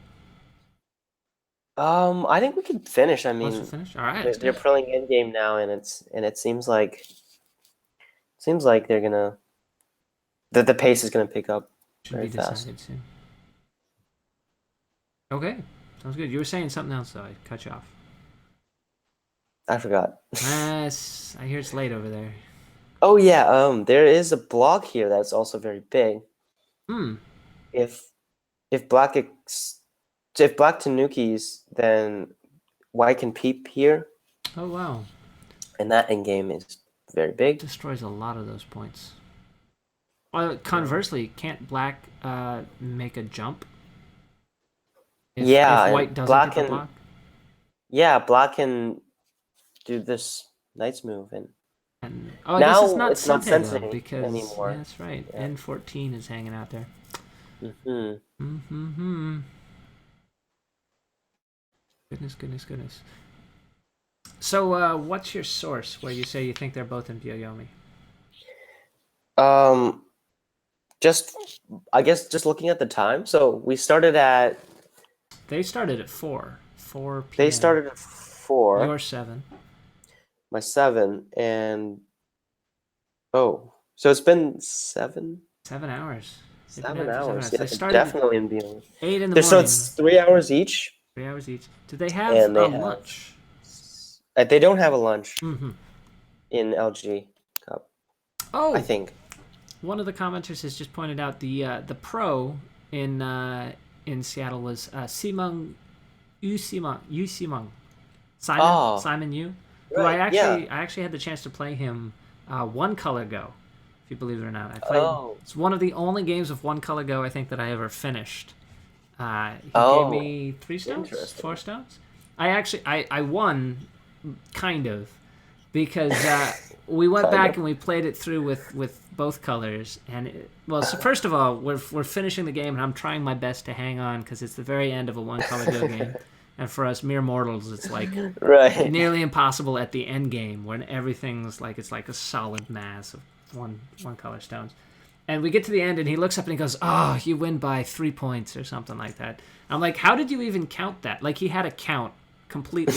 I think we can finish. I Once we mean, finish, all right, let's do they're it. playing end game now, and it seems like they're gonna the pace is gonna pick up Should very be fast. decided soon. Okay, sounds good. You were saying something else, though. I cut you off. I forgot. I hear it's late over there. Oh yeah, there is a block here that's also very big. Hmm. If if black ex- if black tanukis, then white can peep here, Oh wow. and that end game is very big. Destroys a lot of those points. Conversely, can't black make a jump if Yeah, white and doesn't get the block? black can do this knight's move, and And I guess it's now not it's not Sente though, sensing because yeah, anymore. that's right. Yeah. N14 is hanging out there. Mm-hmm. Mm-hmm. Goodness. So, what's your source where you say you think they're both in Byoyomi? Um, I guess just looking at the time. So we started at They started at 4 they p.m. started at 4, Your 7. my 7, and oh, so it's been 7 7 hours. They've been seven at it for 7 hours. hours. Yeah, They they're started at definitely in beyond. 8 in the So morning. it's 3 hours each, 3 hours each. Do they have and a they have lunch? they don't have a lunch Mm-hmm. in LG Cup, I Oh, think. one of the commenters has just pointed out the pro in Seattle was Simon Yu Simon Oh, Simon Yu, who right. Yeah. I actually had the chance to play him one color go, if you believe it or not. I played. Oh. It's one of the only games of one color go I think that I ever finished. He gave Oh, me 3 stones, interesting. 4 stones. I won, kind of, because we went Kind back of. and we played it through with both colors. And so first of all, we're finishing the game, and I'm trying my best to hang on because it's the very end of a one color go game, and for us mere mortals, it's like Right. nearly impossible at the end game when everything's like it's like a solid mass of one color stones. And we get to the end, and he looks up and he goes, "Oh, you win by 3 points or something like that." I'm like, "How did you even count that?" Like he had a count completely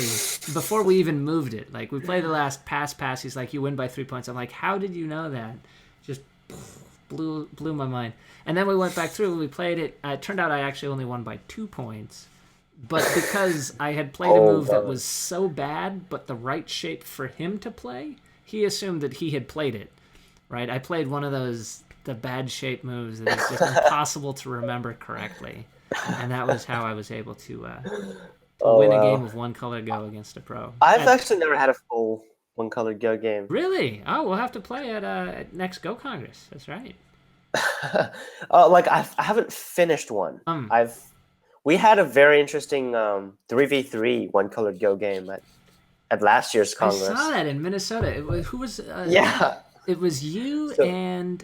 before we even moved it. Like we played the last pass. He's like, "You win by 3 points." I'm like, "How did you know that?" Just blew my mind. And then we went back through and we played it. It turned out I actually only won by 2 points. But because I had played a move that was so bad, but the right shape for him to play, he assumed that he had played it. Right? I played one of the bad shape moves that is just impossible to remember correctly. And that was how I was able to win a game of one color go against a pro. I've actually never had a full one color go game. Really? Oh, we'll have to play at next Go Congress. That's right. Like I haven't finished one. We had a very interesting 3v3 one colored go game at last year's I Congress. saw that in Minnesota. Who was? Yeah. It was you So and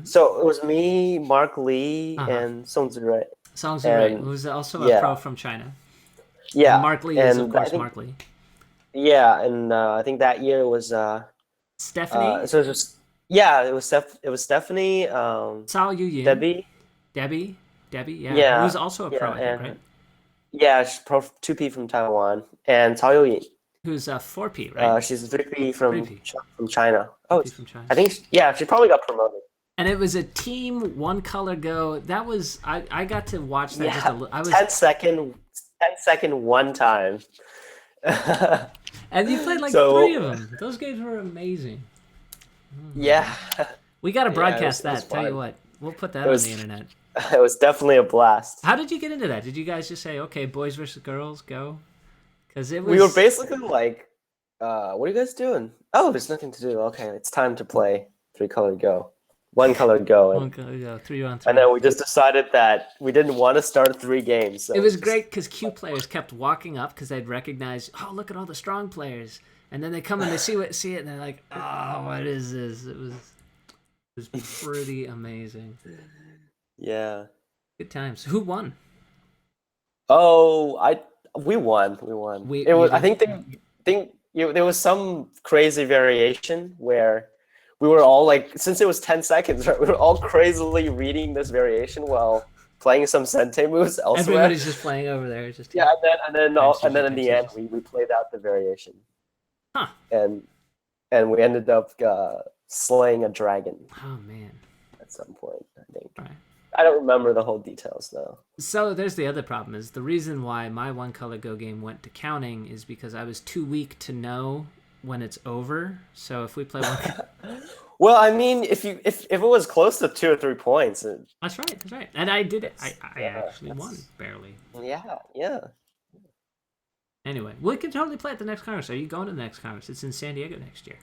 so it was me, Mark Lee, uh-huh. and Song Ziray, Song Ziray, and who's also a yeah, pro from China. And yeah, Mark Lee is, of and I course, think Mark Lee. yeah, and I think that year was Stephanie, so it was yeah, it was Stephanie, Cao Yuyin, Debbie, Debbie, yeah, yeah, who's also a pro, yeah, I think, right? and yeah, she's pro 2P from Taiwan, and Cao Youyin. Who's 4P, right? She's a 3P 3P, from China. Oh, 3P from China. I think yeah, she probably got promoted. And it was a team one color go. That was I got to watch that just a Yeah, little. I was 10 second one time. and you played like three of So them. Those games were amazing. Oh my yeah, god. We got to yeah, broadcast it was that. Tell you fun. what, we'll put It that on the was internet. it was definitely a blast. How did you get into that? Did you guys just say, okay, boys versus girls, go? Because it We were was basically like, what are you guys doing? Oh, there's nothing to do. Okay, it's time to play three colored go, one colored go, one color go, 3 on and 3. then we just decided that we didn't want to start 3 games. So It we was just great because Q players kept walking up because they'd recognize, oh, look at all the strong players, and then they come and they see it, and they're like, oh, what is this? It was pretty amazing. yeah. Good times. Who won? Oh, we won. We won. It You was. I did. think there was some crazy variation where we were all like, since it was 10 seconds, right? We were all crazily reading this variation while playing some sente moves elsewhere. Everybody's just playing over there. Just Yeah, and then in the end, time we played out the variation, Huh. and we ended up slaying a dragon Oh man. at some point. I think. All right. I don't remember the whole details though. So there's the other problem is the reason why my one color go game went to counting is because I was too weak to know when it's over. So if we play one, Well, I mean, if it was close to 2 or 3 points, that's right, that's right, and I did it. I yeah, actually won barely. yeah. Anyway, we can totally play at the next Congress. Are you going to the next Congress? It's in San Diego next year.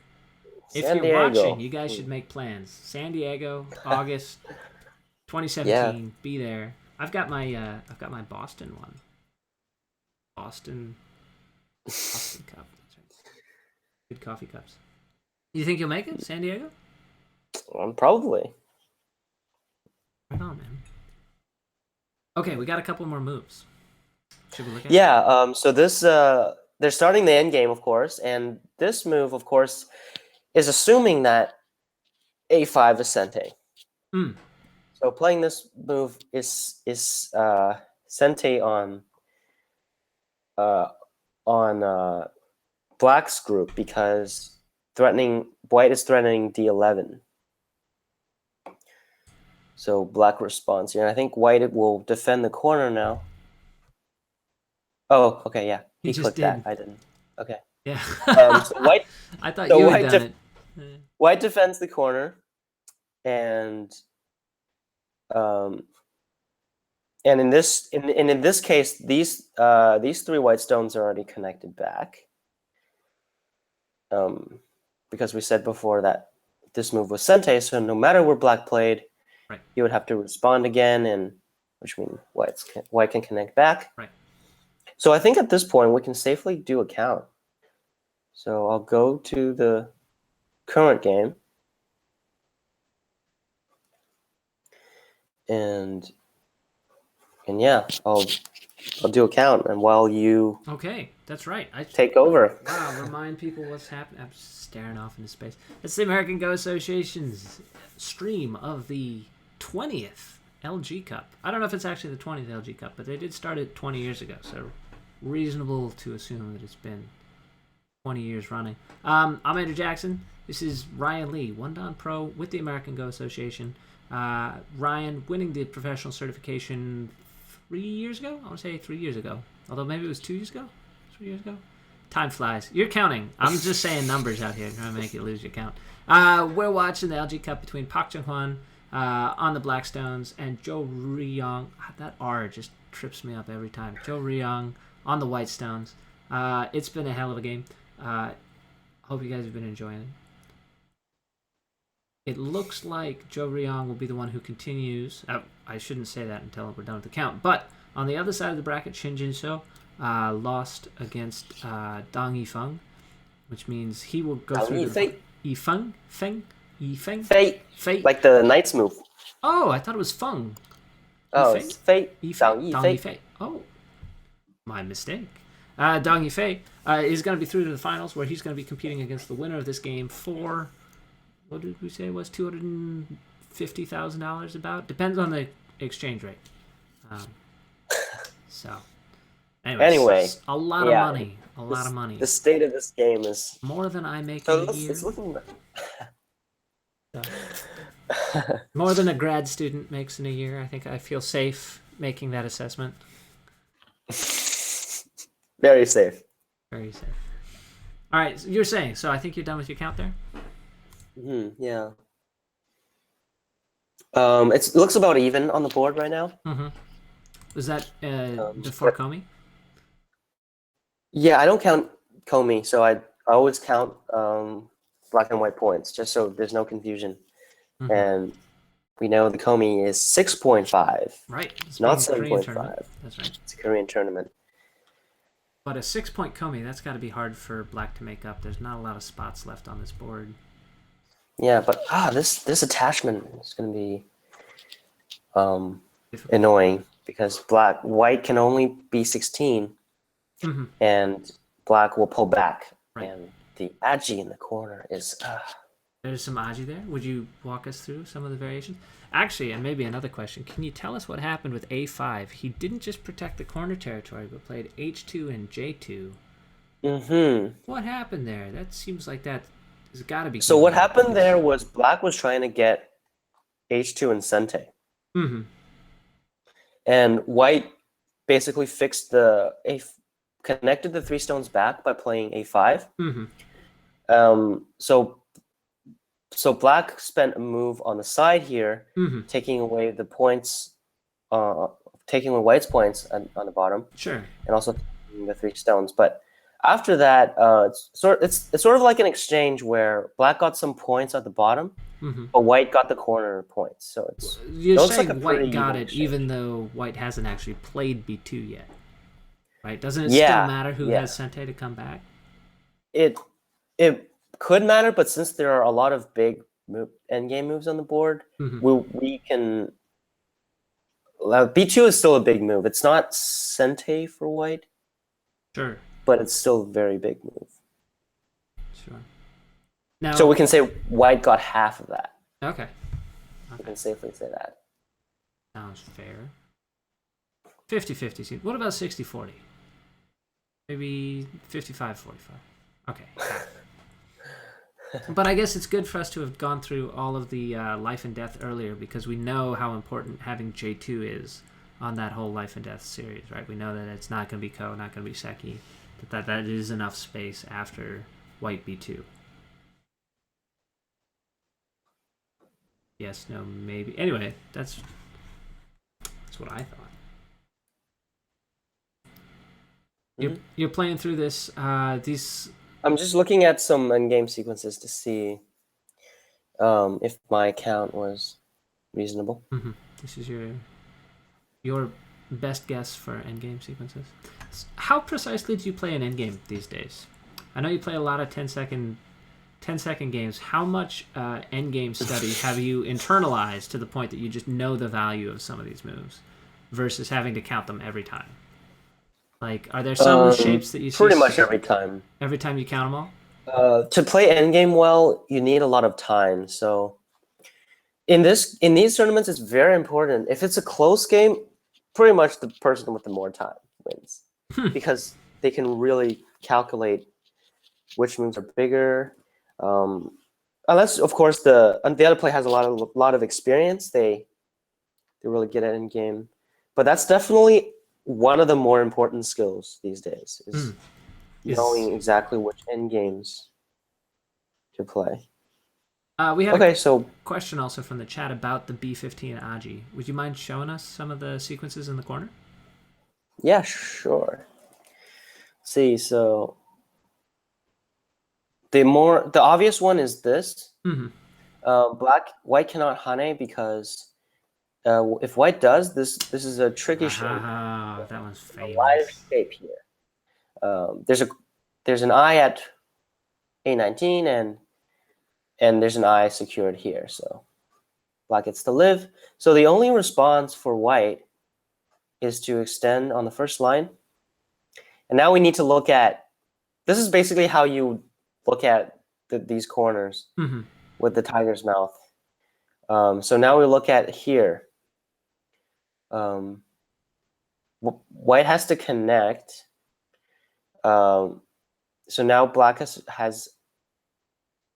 If San you're Diego. watching, you guys should make plans. San Diego, August 2017. Be there. I've got my Boston one. Boston cup. That's right. Good coffee cups. You think you'll make it, San Diego? Probably. Right on, man. Okay, we got a couple more moves. Should we look at? Yeah. So this they're starting the end game, of course, and this move, of course, is assuming that a5 is sente. Mm. So playing this move is sente on black's group because white is threatening d11. So black responds here. And I think white will defend the corner now. Oh, okay, yeah. He just clicked did. that. I didn't. Okay. Yeah. So white. I thought So you had done it. White defends the corner, and in this case, these three white stones are already connected back. Because we said before that this move was sente, so no matter where black played, right, he would have to respond again, and which means white can connect back. Right. So I think at this point we can safely do a count. So I'll go to the current game, and yeah, I'll do a count, and while you that's right. I take over. Wow, remind people what's happening. I'm staring off into space. It's the American Go Association's stream of the 20th LG Cup. I don't know if it's actually the 20th LG Cup, but they did start it 20 years ago, so reasonable to assume that it's been 20 years running. I'm Andrew Jackson. This is Ryan Lee, One Don Pro with the American Go Association. Ryan winning the professional certification 3 years ago? I want to say 3 years ago. Although maybe it was 2 years ago? 3 years ago? Time flies. You're counting. I'm just saying numbers out here, trying to make you lose your count. We're watching the LG Cup between Park Junghwan on the Blackstones and Zhou Ruiyang. That R just trips me up every time. Zhou Ruiyang on the Whitestones. It's been a hell of a game. Hope you guys have been enjoying it. It looks like Zhou Ruiyang will be the one who continues. I shouldn't say that until we're done with the count. But on the other side of the bracket, Shin Jin-soo lost against Dang Yifeng, which means he will go through the Feng Yifeng? Fei, Fei? like the knight's move. Oh, I thought it was Feng. Oh, Yifei? it's Fei. Yifei? Dang Yi Dang Fei. Yifei. Oh, my mistake. Dang Yifei is going to be through to the finals where he's going to be competing against the winner of this game for, what did we say it was, $250,000 about? Depends on the exchange rate. Um, so, Anyway, anyways, a lot of yeah, money. A lot of money. the state of this game is More than I make in so a year. it's looking. So, more than a grad student makes in a year. I think I feel safe making that assessment. Very safe. Very safe. All right, so you're saying, so I think you're done with your count there? Yeah. It looks about even on the board right now. Was that before Comey? Yeah, I don't count Comey, so I always count black and white points, just so there's no confusion. And we know the Comey is 6.5. Right. It's Not being a Korean 7.5. tournament. That's right. It's a Korean tournament. But a 6-point Comey, that's got to be hard for black to make up. There's not a lot of spots left on this board. Yeah, but this attachment is going to be annoying because white can only be 16, and black will pull back. Right. And the aji in the corner is. There's some aji there. Would you walk us through some of the variations? Actually, and maybe another question, can you tell us what happened with a5? He didn't just protect the corner territory, but played h2 and j2. What happened there? That seems like that has got to be... So what happened there was black was trying to get h2 and sente. And white basically fixed connected the 3 stones back by playing a5. So black spent a move on the side here, taking away the points, taking away white's points on the bottom. Sure. And also taking the 3 stones. But after that, it's sort of like an exchange where black got some points at the bottom, but white got the corner points. So you're saying like white got it exchange. Even though white hasn't actually played b2 yet, right? Doesn't it still matter who has sente to come back? It could matter, but since there are a lot of big endgame moves on the board, we can. B2 is still a big move. It's not sente for white. Sure. But it's still a very big move. Sure. Now, so we can say white got half of that. Okay. We can safely say that. Sounds fair. 50-50. What about 60-40? Maybe 55-45. Okay. But I guess it's good for us to have gone through all of the life and death earlier because we know how important having J2 is on that whole life and death series, right? We know that it's not going to be Ko, not going to be Seki, that is enough space after white B2. Yes, no, maybe. Anyway, that's what I thought. You're playing through this. These. I'm just looking at some endgame sequences to see if my count was reasonable. This is your best guess for endgame sequences. How precisely do you play an endgame these days? I know you play a lot of 10-second games. How much endgame study have you internalized to the point that you just know the value of some of these moves versus having to count them every time? Like, are there some shapes that you see? Pretty much every time. Every time you count them all? To play endgame well, you need a lot of time. So in these tournaments, it's very important. If it's a close game, pretty much the person with the more time wins. Because they can really calculate which moves are bigger. Unless, of course, the other player has a lot of experience, they really get it in game. But that's definitely one of the more important skills these days is knowing exactly which end games to play. We had a question also from the chat about the B15 Aji. Would you mind showing us some of the sequences in the corner? Yeah, sure. Let's see, so the obvious one is this. White cannot hane because if white does, this is a tricky shape. That one's famous. A live shape here. There's an eye at A19 and there's an eye secured here, so black gets to live. So the only response for white is to extend on the first line. And now we need to look at, this is basically how you look at these corners with the tiger's mouth. So now we look at here. White has to connect. So now black has,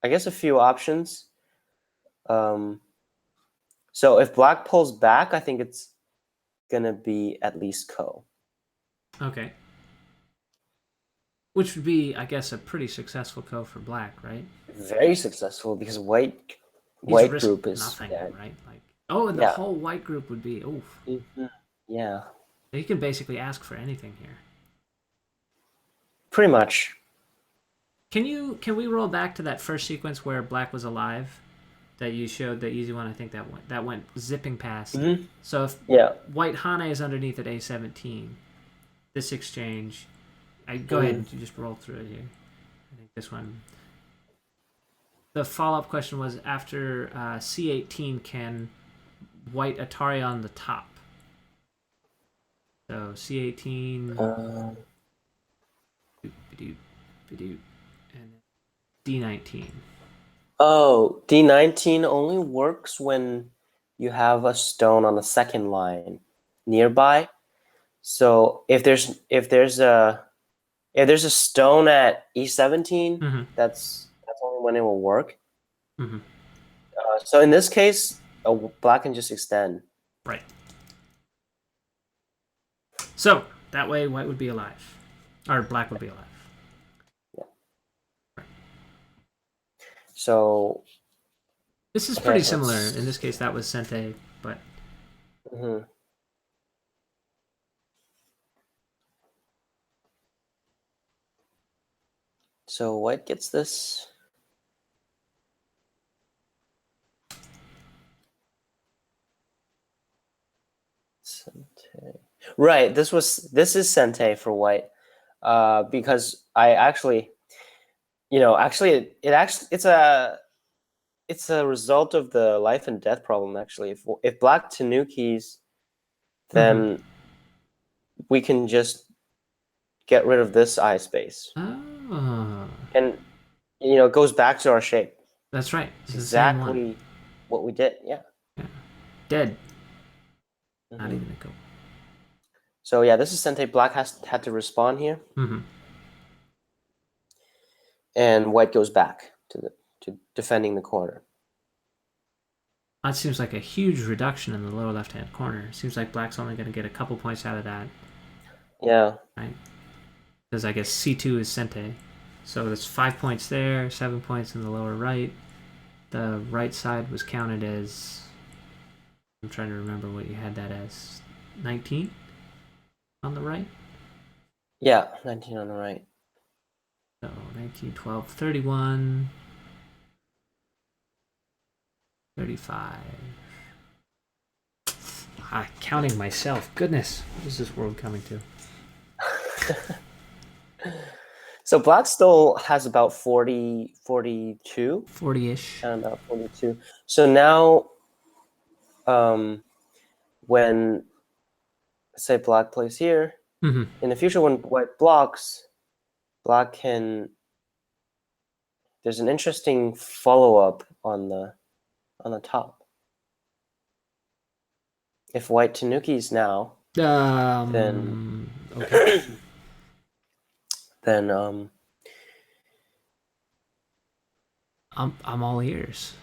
I guess, a few options. So if black pulls back, I think it's gonna be at least ko. Okay. Which would be, I guess, a pretty successful ko for black, right? Very successful because white group is nothing, dead. right? Like, oh, and the whole white group would be oof. Yeah. You can basically ask for anything here. Pretty much. Can we roll back to that first sequence where black was alive? That you showed, the easy one, I think that went zipping past. So if white Hane is underneath at A17, this exchange, go ahead and just roll through it here. I think this one. The follow-up question was, after C18, can white Atari on the top? So C18, and D19. Oh, D19 only works when you have a stone on the second line nearby. So if there's a stone at E17, that's only when it will work. So in this case, black can just extend. Right. So that way, white would be alive, or black would be alive. Yeah. Right. So this is pretty similar. In this case, that was Sente, but. So white gets this. Sente. Right, this is Sente for white, because I actually, it's a result of the life and death problem. Actually, if black tanukis, then we can just get rid of this eye space. Oh. And it goes back to our shape. That's right. It's exactly what we did. Yeah. Dead. Not even a go. So yeah, this is Sente. Black had to respond here. And white goes back to defending the corner. That seems like a huge reduction in the lower left-hand corner. Seems like black's only going to get a couple points out of that. Yeah. Right. Because I guess C2 is Sente. So there's 5 points there, 7 points in the lower right. The right side was counted as, I'm trying to remember what you had that as, 19 on the right? Yeah, 19 on the right. So 19, 12, 31, 35. Counting myself. Goodness, what is this world coming to? So black still has about 42. 40-ish. About 42. So now, when, say, black plays here, in the future when white blocks, black can, there's an interesting follow-up on the top. If white tanukis now, then okay. then I'm all ears.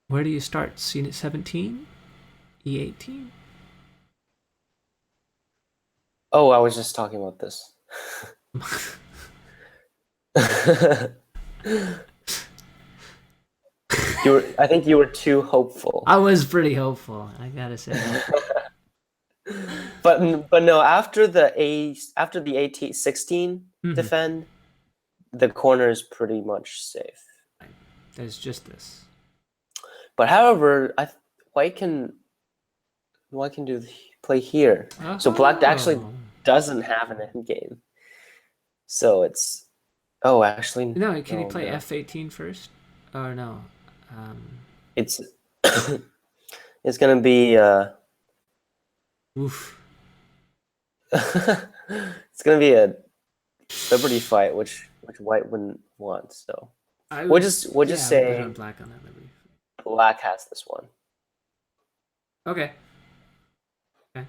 Where do you start? C17? E18? Oh, I was just talking about this. I think you were too hopeful. I was pretty hopeful, I gotta say. But no, after the A16 defend, the corner is pretty much safe. There's just this. But however, white can play here. So black actually doesn't have an end game. So it's actually no. Can you play F18 first? or no? Um, It's it's gonna be oof. it's gonna be a Liberty fight, which White wouldn't want. So I we'll would, just yeah, I would bet on say black on that Liberty. Black has this one. Okay. Okay.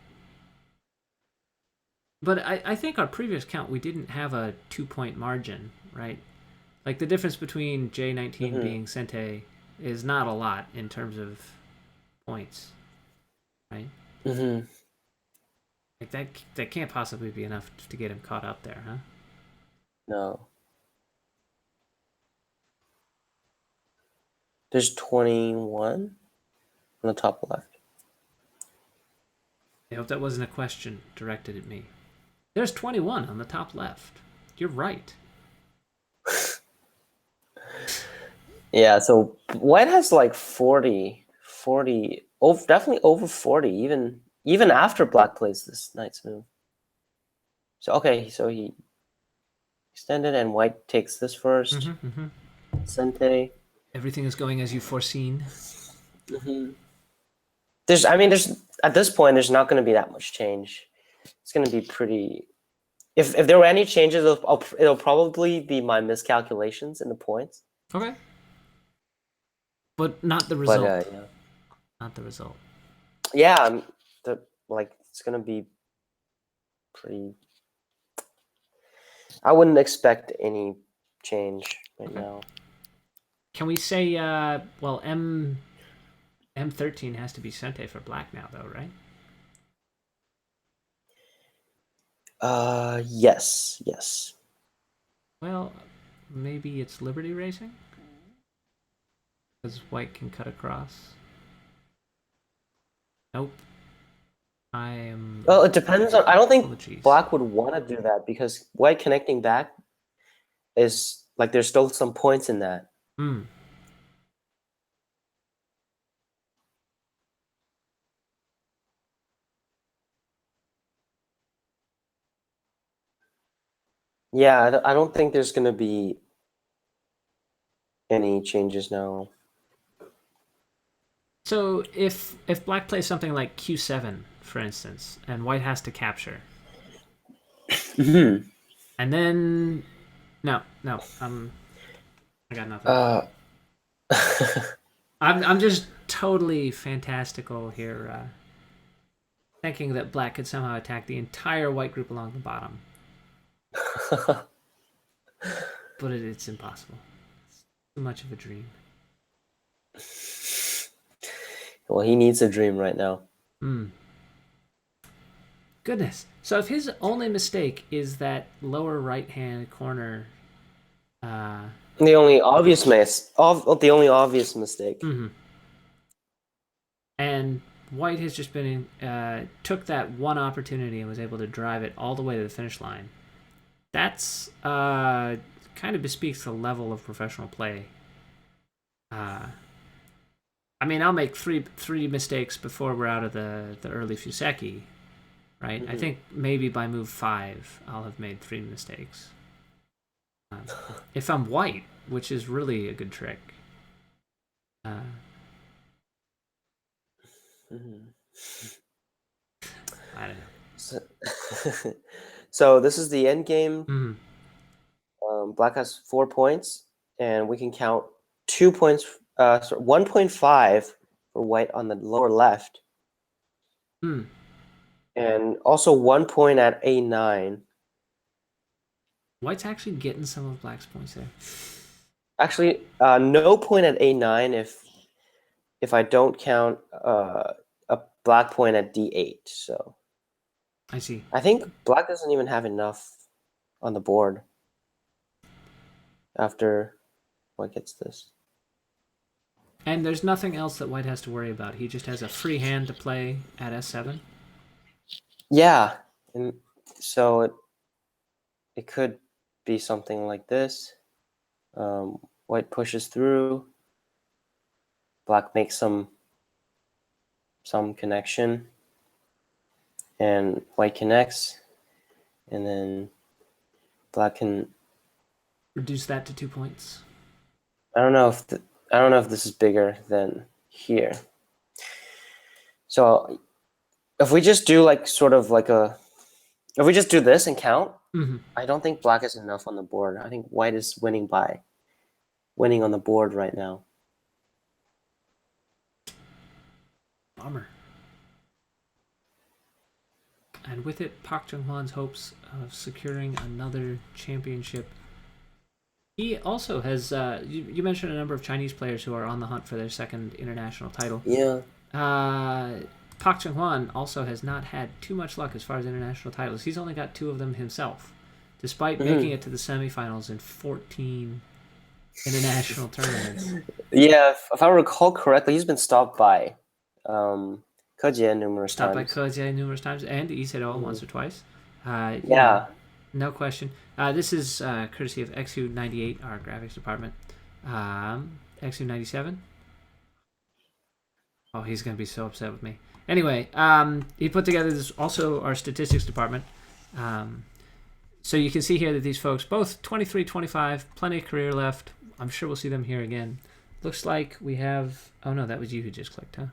But I think our previous count we didn't have a 2 point margin, right? Like the difference between J19 Hmm. being Sente is not a lot in terms of points, right? Hmm. Like that can't possibly be enough to get him caught up there, huh? No, there's 21 on the top left. I hope that wasn't a question directed at me. There's 21 on the top left. You're right. Yeah, so White has like 40, definitely over 40, even after Black plays this knight's move. So okay, so he extended and White takes this first. Mm-hmm, mm-hmm. Sente. Everything is going as you foreseen. Hmm. There's at this point, there's not going to be that much change. It's going to be pretty. If there were any changes, it'll probably be my miscalculations in the points. Okay. But not the But result. yeah, Not the result. yeah, like it's going to be pretty. I wouldn't expect any change right Okay. now. Can we say, well, M13 has to be Sente for black now, though, right? Yes, yes. Well, maybe it's Liberty Racing? Because white can cut across. Nope. I am. Well, it depends on. I don't think Apologies. Black would want to do that because White connecting back is like there's still some points in that. Hmm. Yeah, I don't think there's gonna be any changes now. So if black plays something like Q7, for instance, and white has to capture, Hmm. and then no, I got nothing. Uh, I'm just totally fantastical here, thinking that black could somehow attack the entire white group along the bottom, but it's impossible. It's too much of a dream. well, he needs a dream right now. Hmm. Goodness. So if his only mistake is that lower right hand corner, uh, The only obvious the only obvious mistake. mhm. And white has just been took that one opportunity and was able to drive it all the way to the finish line. That's kind of bespeaks the level of professional play. Uh, I mean, I'll make three mistakes before we're out of the early Fuseki, right? I Hmm. think maybe by move 5, I'll have made 3 mistakes. Um, if I'm white, which is really a good trick. Uh, Hmm. I don't know. So, so this is the end game. Mm, Black has 4 points, and we can count 2 points. 1.5 for White on the lower left, mm. and also 1 point at A9. White's actually getting some of black's points there. Actually, no point at A9 if I don't count a Black point at D8. So I see. I think Black doesn't even have enough on the board after White gets this. And there's nothing else that white has to worry about. He just has a free hand to play at S7. Yeah, and so it could be something like this. White pushes through. Black makes some connection, and White connects, and then Black can. Reduce that to 2 points. I don't know if I don't know if this is bigger than here. So if we just do like sort of like if we just do this and count, I don't think black is enough on the board. I think white is winning on the board right now. Bummer. And with it, Park Junghwan's hopes of securing another championship. He also has. You mentioned a number of Chinese players who are on the hunt for their second international title. Yeah. Park Junghwan also has not had too much luck as far as international titles. He's only got 2 of them himself, despite making it to the semifinals in 14 international tournaments. Yeah, if I recall correctly, he's been stopped by Ke Jie numerous Stopped times. by Ke Jie numerous times, and Lee Sedol once or twice. Yeah. No question. This is courtesy of XU98, our graphics department. XU97. Oh, he's going to be so upset with me. Anyway, he put together this, also our statistics department. So you can see here that these folks, both 23, 25, plenty of career left. I'm sure we'll see them here again. Looks like we have... Oh, no, that was you who just clicked, huh?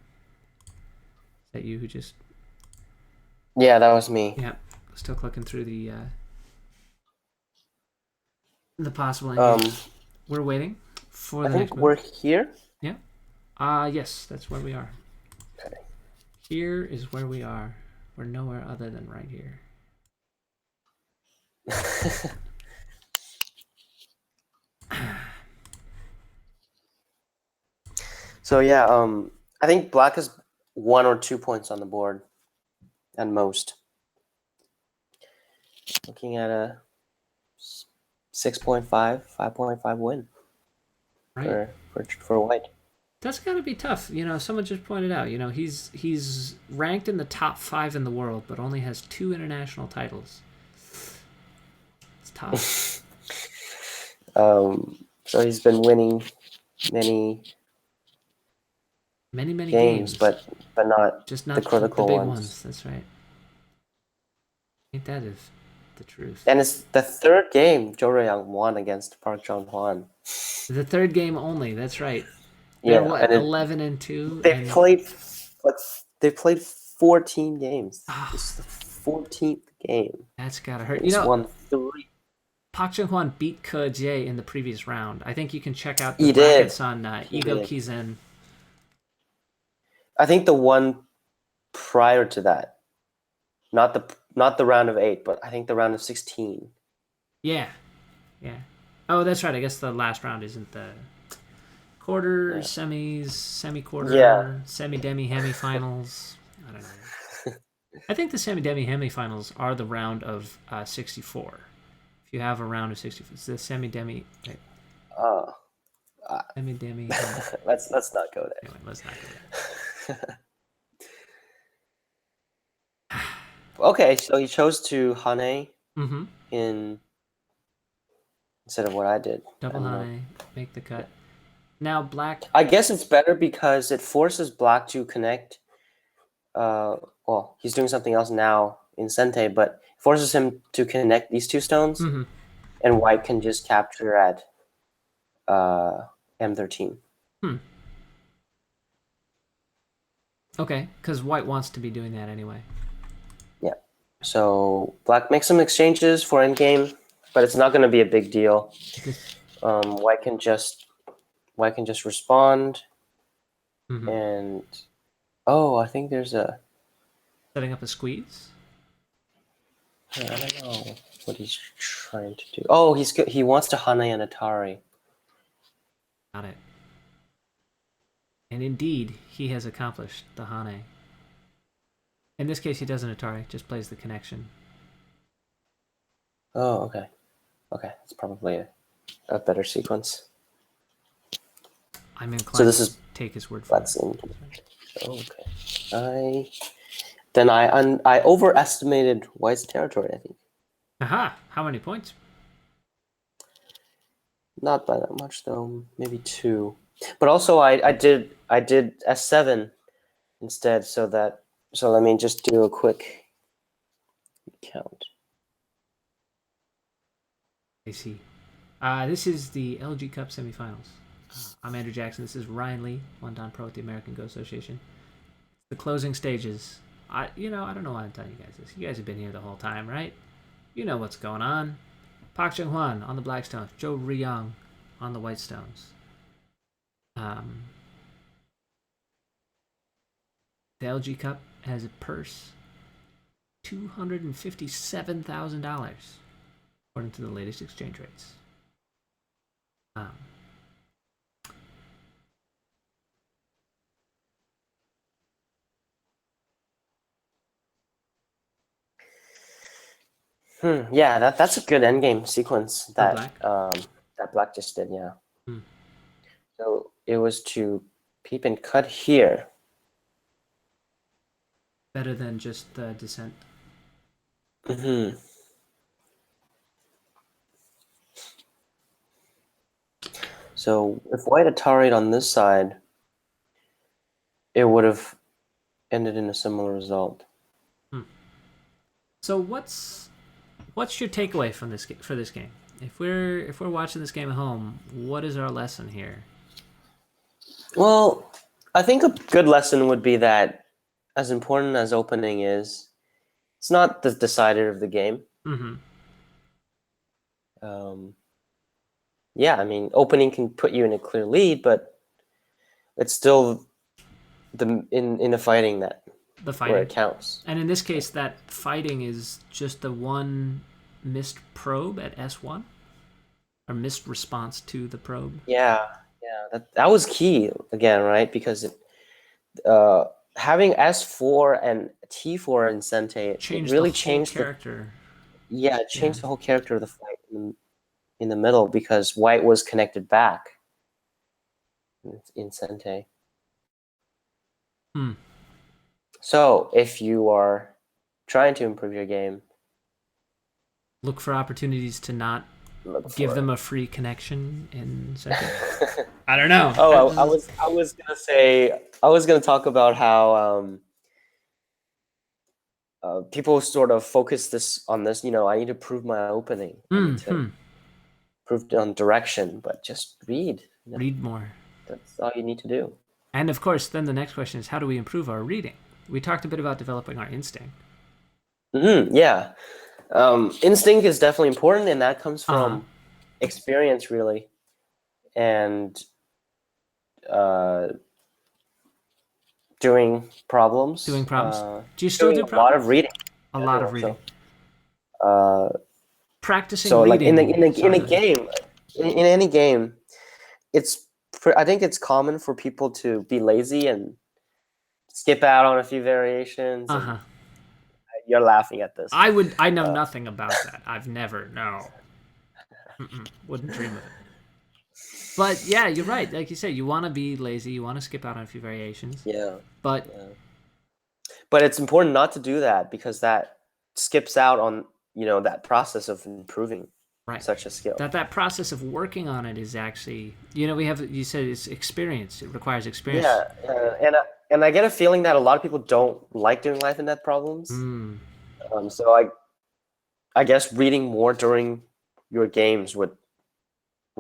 Is that you who just... Yeah, that was me. Yeah, still clicking through the possible endings. We're waiting for the next move. We're here? Yeah. Yes, that's where we are. Okay. Here is where we are. We're nowhere other than right here. So yeah, I think black is 1 or 2 points on the board at most. Looking at a 6.5, 5.5 win for white. That's got to be tough. Someone just pointed out, he's ranked in the top 5 in the world, but only has 2 international titles. It's tough. So he's been winning many games, but not just not the critical the big ones. That's right. Ain't that is the truth? And it's the 3rd game Zhou Ruiyang won against Park Junghwan. The 3rd game only. That's right. Yeah, They're what, 11-2. They played 14 games. This is the 14th game. That's gotta hurt. He's won 3. Park Junghwan beat Ke Jie in the previous round. I think you can check out the brackets on Ego Kizen. I think the one prior to that, not the round of 8, but I think the round of 16. Yeah. Oh, that's right. I guess the last round isn't the quarter, semis, semi-quarter, semi-demi, hemi-finals. I don't know. I think the semi-demi, hemi-finals are the round of 64. If you have a round of 64, it's the semi-demi. Right? Semi-demi. Let's not go there. Anyway, let's not go there. Okay, so he chose to Hane instead of what I did. Double Hane, make the cut. Now black. I guess it's better because it forces black to connect. Well, he's doing something else now in Sente, but forces him to connect these 2 stones, and white can just capture at M13. Okay, because white wants to be doing that anyway. Yeah. So black makes some exchanges for endgame, but it's not going to be a big deal. White can just respond, and I think there's a setting up a squeeze. I don't know what he's trying to do. Oh, he wants to Hane and Atari. Got it. And indeed, he has accomplished the Hane. In this case, he doesn't Atari, just plays the connection. Oh, okay. Okay, it's probably a better sequence. I'm inclined to take his word for it. Okay. I overestimated white's territory, I think. Aha! How many points? Not by that much, though. Maybe 2. But also, I did S7 instead, so let me just do a quick count. I see. This is the LG Cup semifinals. I'm Andrew Jackson. This is Ryan Lee, one-time pro with the American Go Association. The closing stages. I don't know why I'm telling you guys this. You guys have been here the whole time, right? You know what's going on. Park Junghwan on the black stones. Zhou Ruiyang on the white stones. The LG Cup has a purse $257,000 according to the latest exchange rates. Yeah, that's a good endgame sequence For that black. that Black just did. Yeah. Hmm. So it was to peep and cut here. Better than just the descent. Mm-hmm. So if White had tarried on this side, it would have ended in a similar result. So what's your takeaway from this for this game? If we're watching this game at home, what is our lesson here? Well, I think a good lesson would be that, as important as opening is, it's not the decider of the game. Mm-hmm. Yeah, I mean, opening can put you in a clear lead, but it's still in the fighting that The where fighting. it counts. And in this case, that fighting is just the one missed probe at S1? Or missed response to the probe? Yeah, that was key again, right? Because having S4 and T4 in Sente, it Changed the really whole changed character. it changed the whole character of the fight in the middle because White was connected back in Sente. So if you are trying to improve your game, Look for opportunities to not give them a free connection in second. I don't know. Oh, I was gonna say I was gonna talk about how people sort of focus on this. I need to prove my opening. I need to prove it on direction, but just read. Read more. That's all you need to do. And of course, then the next question is, how do we improve our reading? We talked a bit about developing our instinct. Yeah. Instinct is definitely important, and that comes from experience, really, and doing problems. Doing problems. Do you still do a problems? lot of reading. A lot of reading. Practicing So, like reading. in a game, in any game, I think it's common for people to be lazy and skip out on a few variations. And you're laughing at this. I know nothing about that. I've never, no. Wouldn't dream of it. But yeah, you're right. Like you said, you want to be lazy. You want to skip out on a few variations. Yeah. But it's important not to do that because that skips out on that process of improving such a skill. That process of working on it is actually you said it's experience. It requires experience. Yeah, and I get a feeling that a lot of people don't like doing life and death problems. So I guess reading more during your games would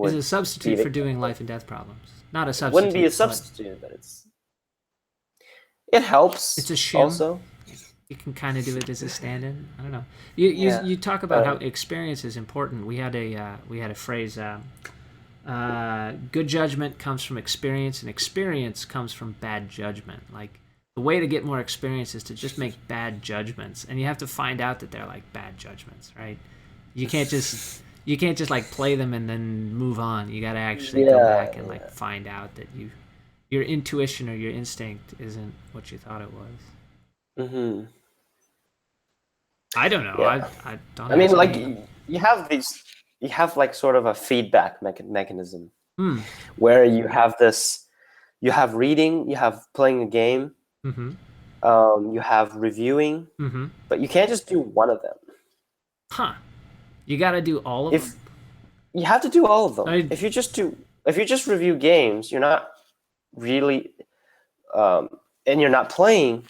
is a substitute for doing life and death problems. Not a substitute. It wouldn't be a substitute, but it helps. It's a shim. Also, you can kind of do it as a stand-in. I don't know. You talk about how experience is important. We had a phrase. Good judgment comes from experience, and experience comes from bad judgment. Like the way to get more experience is to just make bad judgments, and you have to find out that they're like bad judgments, right? You can't just like play them and then move on. You got to actually go back and like find out that your intuition or your instinct isn't what you thought it was. I don't know. Yeah. I don't. I mean, like you have like sort of a feedback mechanism where you have reading, you have playing a game, you have reviewing, but you can't just do one of them. You got to do all of them. You have to do all of them. If you just review games, you're not really, and you're not playing,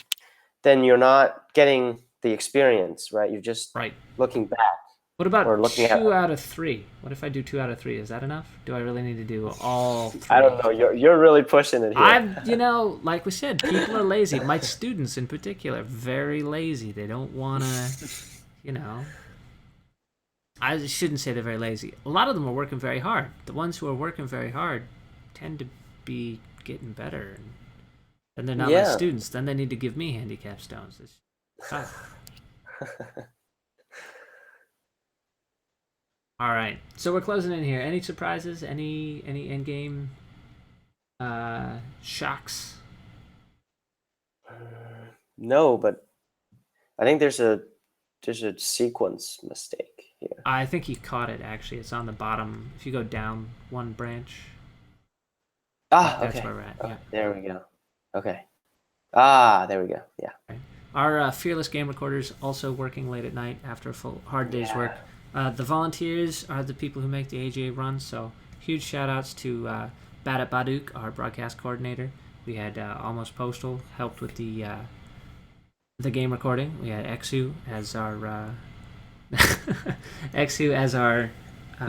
then you're not getting the experience, right? You're just looking back. What about We're looking at. 2 out of 3? What if I do 2 out of 3? Is that enough? Do I really need to do all 3? I don't know. You're really pushing it here. Like we said, people are lazy. My students in particular, very lazy. They don't want to, I shouldn't say they're very lazy. A lot of them are working very hard. The ones who are working very hard tend to be getting better. And then they're not my students. Then they need to give me handicap stones. It's tough. All right. So we're closing in here. Any surprises? Any end game shocks? No, but I think there's a sequence mistake here. I think he caught it, actually. It's on the bottom. If you go down one branch. That's where we're at. Yeah. There we go. Okay. There we go. Yeah. Okay. Our Fearless Game Recorders also working late at night after a full hard day's work. The volunteers are the people who make the AGA run, so huge shout outs to Badat Baduk, our broadcast coordinator. We had Almost Postal helped with the game recording. We had Exu as our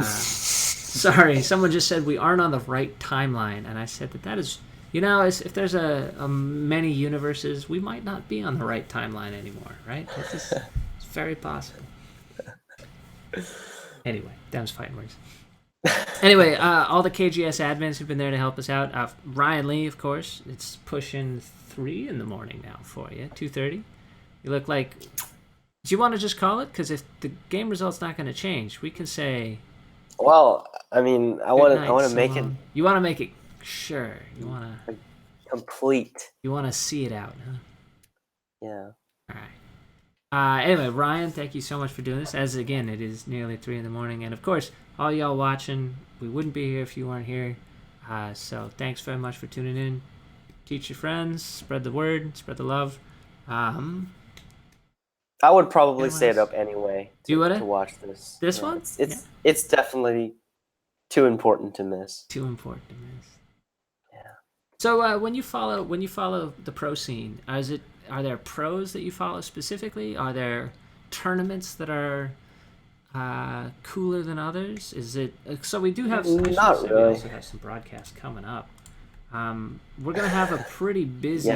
sorry, someone just said we aren't on the right timeline, and I said that is, if there's a many universes, we might not be on the right timeline anymore, right? It's very possible. Anyway, that was fighting words. Anyway, all the KGS admins who've been there to help us out. Ryan Lee, of course. It's pushing 3 in the morning now for you. 2:30. You look like. Do you want to just call it? Because if the game result's not going to change, we can say. Well, I mean, I want to make it. You want to make it. Sure. You want to. Complete. You want to see it out, huh? Yeah. All right. Anyway, Ryan, thank you so much for doing this. As again, it is nearly 3 in the morning, and of course, all y'all watching, we wouldn't be here if you weren't here. So thanks very much for tuning in. Teach your friends, spread the word, spread the love. I would probably stay it up anyway to watch this. This one? It's definitely too important to miss. Too important to miss. Yeah. So when you follow the pro scene, are there pros that you follow specifically? Are there tournaments that are cooler than others? Is it so? We do have not really. We also have some broadcasts coming up. We're gonna have a pretty busy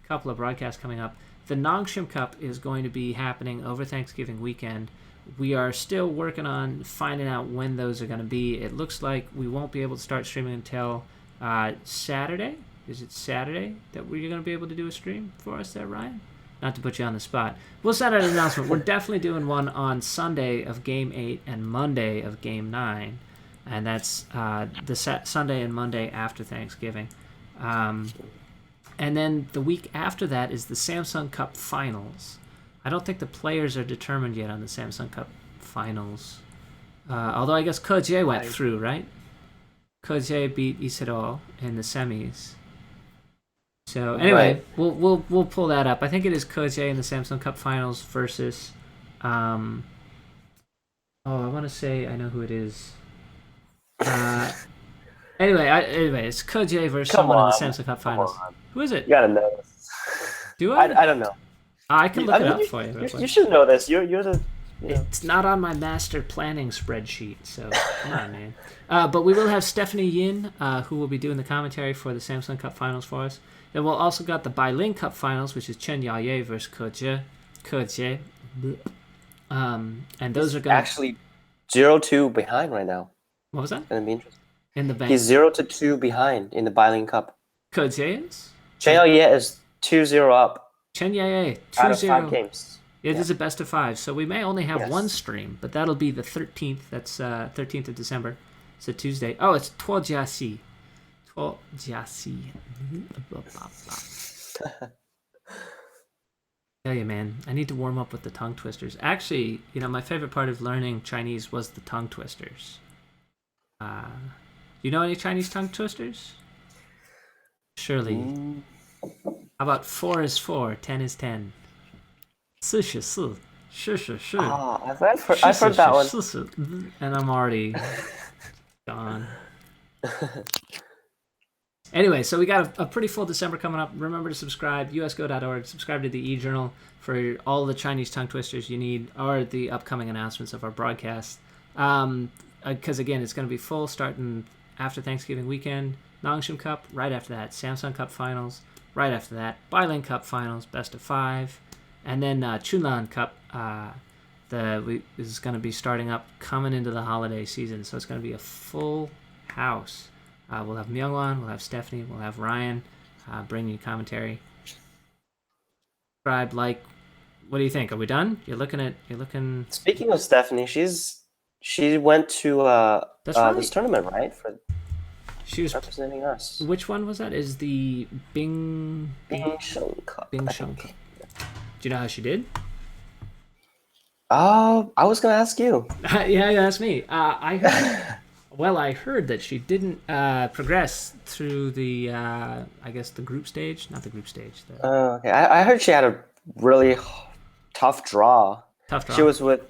couple of broadcasts coming up. The Nongshim Cup is going to be happening over Thanksgiving weekend. We are still working on finding out when those are going to be. It looks like we won't be able to start streaming until Saturday. Is it Saturday that we're going to be able to do a stream for us there, Ryan? Not to put you on the spot. We'll send out an announcement. We're definitely doing one on Sunday of Game 8 and Monday of Game 9. And that's the Sunday and Monday after Thanksgiving. And then the week after that is the Samsung Cup Finals. I don't think the players are determined yet on the Samsung Cup Finals. Although I guess Koje went through, right? Koje beat Isidore in the semis. So anyway, we'll pull that up. I think it is Koje in the Samsung Cup Finals versus. I want to say I know who it is. Anyway, it's Koje versus someone in the Samsung Cup Finals. Who is it? You gotta know this. Do I? I don't know. I can look it up for you. You should know this. You're the. It's not on my master planning spreadsheet, so come on, man. But we will have Stephanie Yin, who will be doing the commentary for the Samsung Cup Finals for us. Then we'll also got the Bailing Cup Finals, which is Chen Yaoye versus Koje. And those are going to... Actually 0-2 behind right now. What was that? It's going to be interesting. In the bank. He's 0-2 behind in the Bailing Cup. Koje is? Chen Yaoye is 2-0 up. Chen Yaoye, 2-0. Out of 5 games. It is a best of 5, so we may only have one stream, but that'll be the 13th. That's 13th of December. It's a Tuesday. Oh, it's Tuo Jiasi. Tuo Jiasi. Tell you, man, I need to warm up with the tongue twisters. Actually, my favorite part of learning Chinese was the tongue twisters. You know any Chinese tongue twisters? Surely. How about 4 is 4, 10 is 10? 4是4，是是是。Oh, I've heard that one. And I'm already gone. Anyway, so we got a pretty full December coming up. Remember to subscribe, usgo.org. Subscribe to the e-journal for all the Chinese tongue twisters you need, or the upcoming announcements of our broadcast. Because, again, it's going to be full starting after Thanksgiving weekend. Nongshim Cup, right after that. Samsung Cup Finals, right after that. Bailing Cup Finals, best of 5. And then Chunlan Cup is going to be starting up coming into the holiday season. So it's going to be a full house. We'll have Myungwon, we'll have Stephanie, we'll have Ryan bring you commentary. Subscribe, like. What do you think? Are we done? You're looking. Speaking of Stephanie, she went to That's right. this tournament, right? For She was representing us. Which one was that? Is the Bing Sheng Cup. Bing Sheng Cup. Do you know how she did? I was gonna ask you. Yeah, that's me. I heard that she didn't progress through the I guess the group stage, not the group stage. Okay. I heard she had a really tough draw. Tough draw. She was with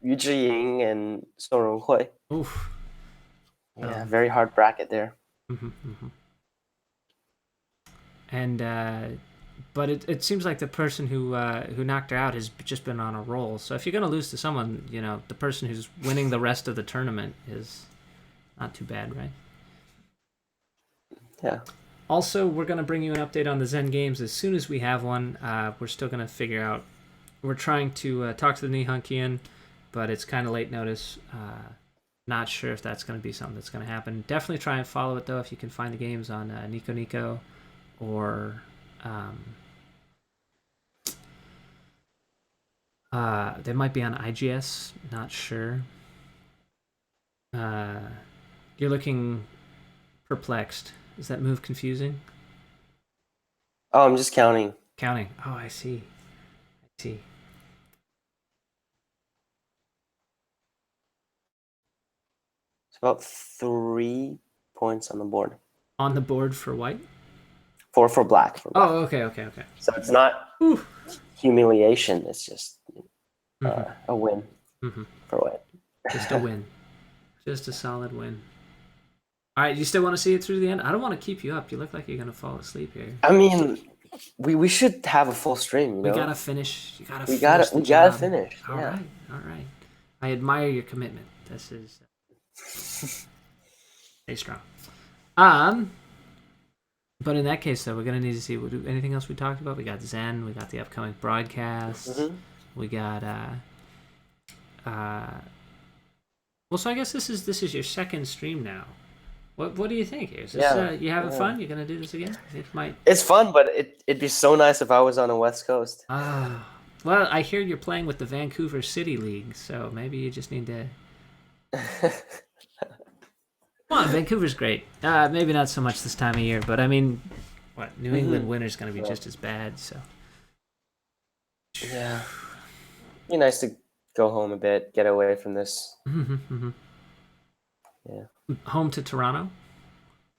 Yu Zhiying and Zhou Ruiyang. Oof. Yeah, very hard bracket there. And but it seems like the person who knocked her out has just been on a roll. So if you're gonna lose to someone, the person who's winning the rest of the tournament is not too bad, right? Yeah. Also, we're gonna bring you an update on the Zen games as soon as we have one. We're still gonna figure out. We're trying to talk to the Nihon Kian, but it's kind of late notice. Not sure if that's going to be something that's going to happen. Definitely try and follow it, though, if you can find the games on Nico Nico or they might be on IGS. Not sure. You're looking perplexed. Is that move confusing? Oh, I'm just counting. Counting. Oh, I see. It's about 3 points on the board. On the board for white? For black. Oh, okay. So it's not humiliation. It's just a win for white. Just a win. Just a solid win. All right, you still want to see it through the end? I don't want to keep you up. You look like you're going to fall asleep here. I mean, we should have a full stream, We got to finish. We got to finish. All right. I admire your commitment. This is stay strong. But in that case, though, we're going to need to see anything else we talked about. We got Zen. We got the upcoming broadcast. We got well, so I guess this is your second stream now. What do you think? Is this you having fun? You gonna do this again? It's fun, but it'd be so nice if I was on the West Coast. Well, I hear you're playing with the Vancouver City League, so maybe you just need to. Come on, Vancouver's great. Maybe not so much this time of year, but I mean, New England winter's gonna be just as bad. So. Yeah. Be nice to go home a bit, get away from this. Yeah. Home to Toronto,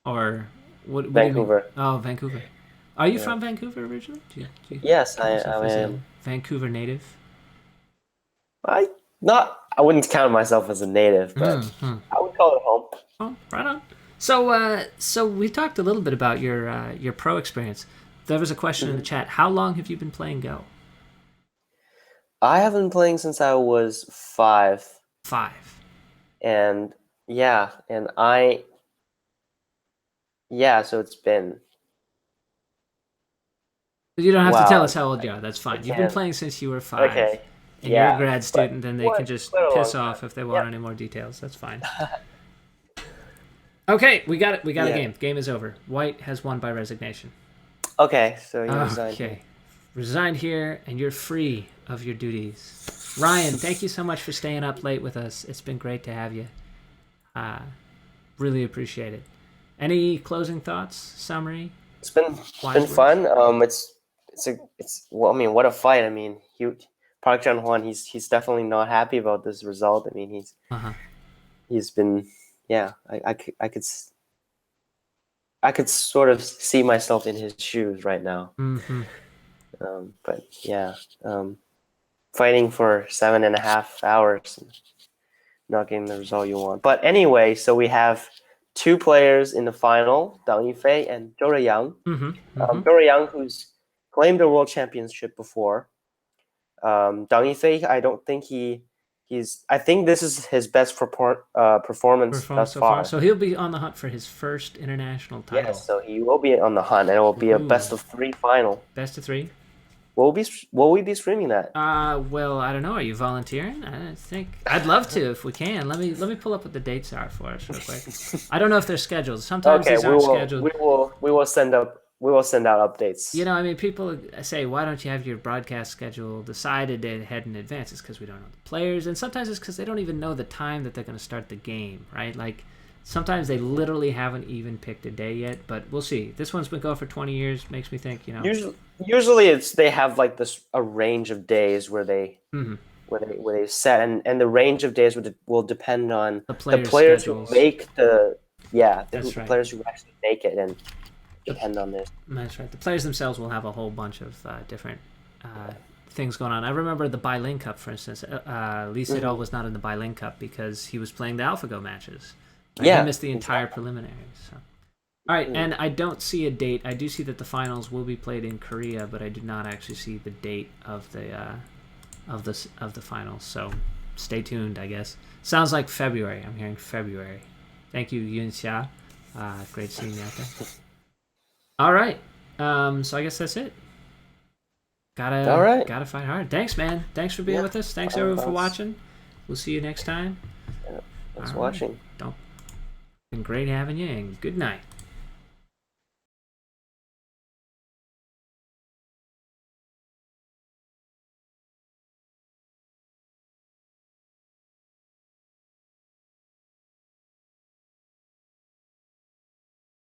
or what? Vancouver. Oh, Vancouver. Are you from Vancouver originally? Yes, I am. Vancouver native. I wouldn't count myself as a native, but I would call it home. Oh, right on. So we talked a little bit about your pro experience. There was a question in the chat. How long have you been playing Go? I have been playing since I was 5. 5. And so it's been. You don't have to tell us how old you are. That's fine. You've been playing since you were 5. Okay. And you're a grad student, then they can just piss off if they want any more details. That's fine. Okay, we got it. We got a game. Game is over. White has won by resignation. Okay, so you resigned. Okay. Resigned here, and you're free of your duties. Ryan, thank you so much for staying up late with us. It's been great to have you. Really appreciate it. Any closing thoughts? Summary? It's been fun. Well, I mean, what a fight. I mean, Park Junghwan, he's definitely not happy about this result. I mean, he's been I could sort of see myself in his shoes right now. But fighting for 7.5 hours and not getting the result you want. But anyway, so we have two players in the final, Dang Yifei and Zhou Ruiyang. Zhou Ruiyang, who's claimed a world championship before. Dang Yifei, I don't think I think this is his best performance thus so far. So he'll be on the hunt for his first international title. Yes, so he will be on the hunt, and it will be a best of 3 final. Best of 3. Will we be streaming that? Well, I don't know. Are you volunteering? I think I'd love to if we can. Let me pull up what the dates are for us real quick. I don't know if they're scheduled. Sometimes these aren't scheduled. We will send out updates. You know, I mean, people say, why don't you have your broadcast schedule decided ahead in advance? It's because we don't know the players, and sometimes it's because they don't even know the time that they're going to start the game, right? Like, sometimes they literally haven't even picked a day yet, but we'll see. This one's been going for 20 years. Makes me think, Usually they have like a range of days where they where they set, and the range of days will depend on the players schedules. Who make the right. players who actually make it and depend on this. That's right. The players themselves will have a whole bunch of different things going on. I remember the Bailin Cup, for instance. Lee Sedol was not in the Bailin Cup because he was playing the AlphaGo matches. He missed the entire preliminaries. So. All right, and I don't see a date. I do see that the finals will be played in Korea, but I do not actually see the date of the finals. So stay tuned, I guess. Sounds like February. I'm hearing February. Thank you, Yun Xia. Great seeing you out there. All right. So I guess that's it. Gotta fight hard. Thanks, man. Thanks for being with us. Thanks everyone for watching. We'll see you next time. Thanks for watching. Been great having you, and good night.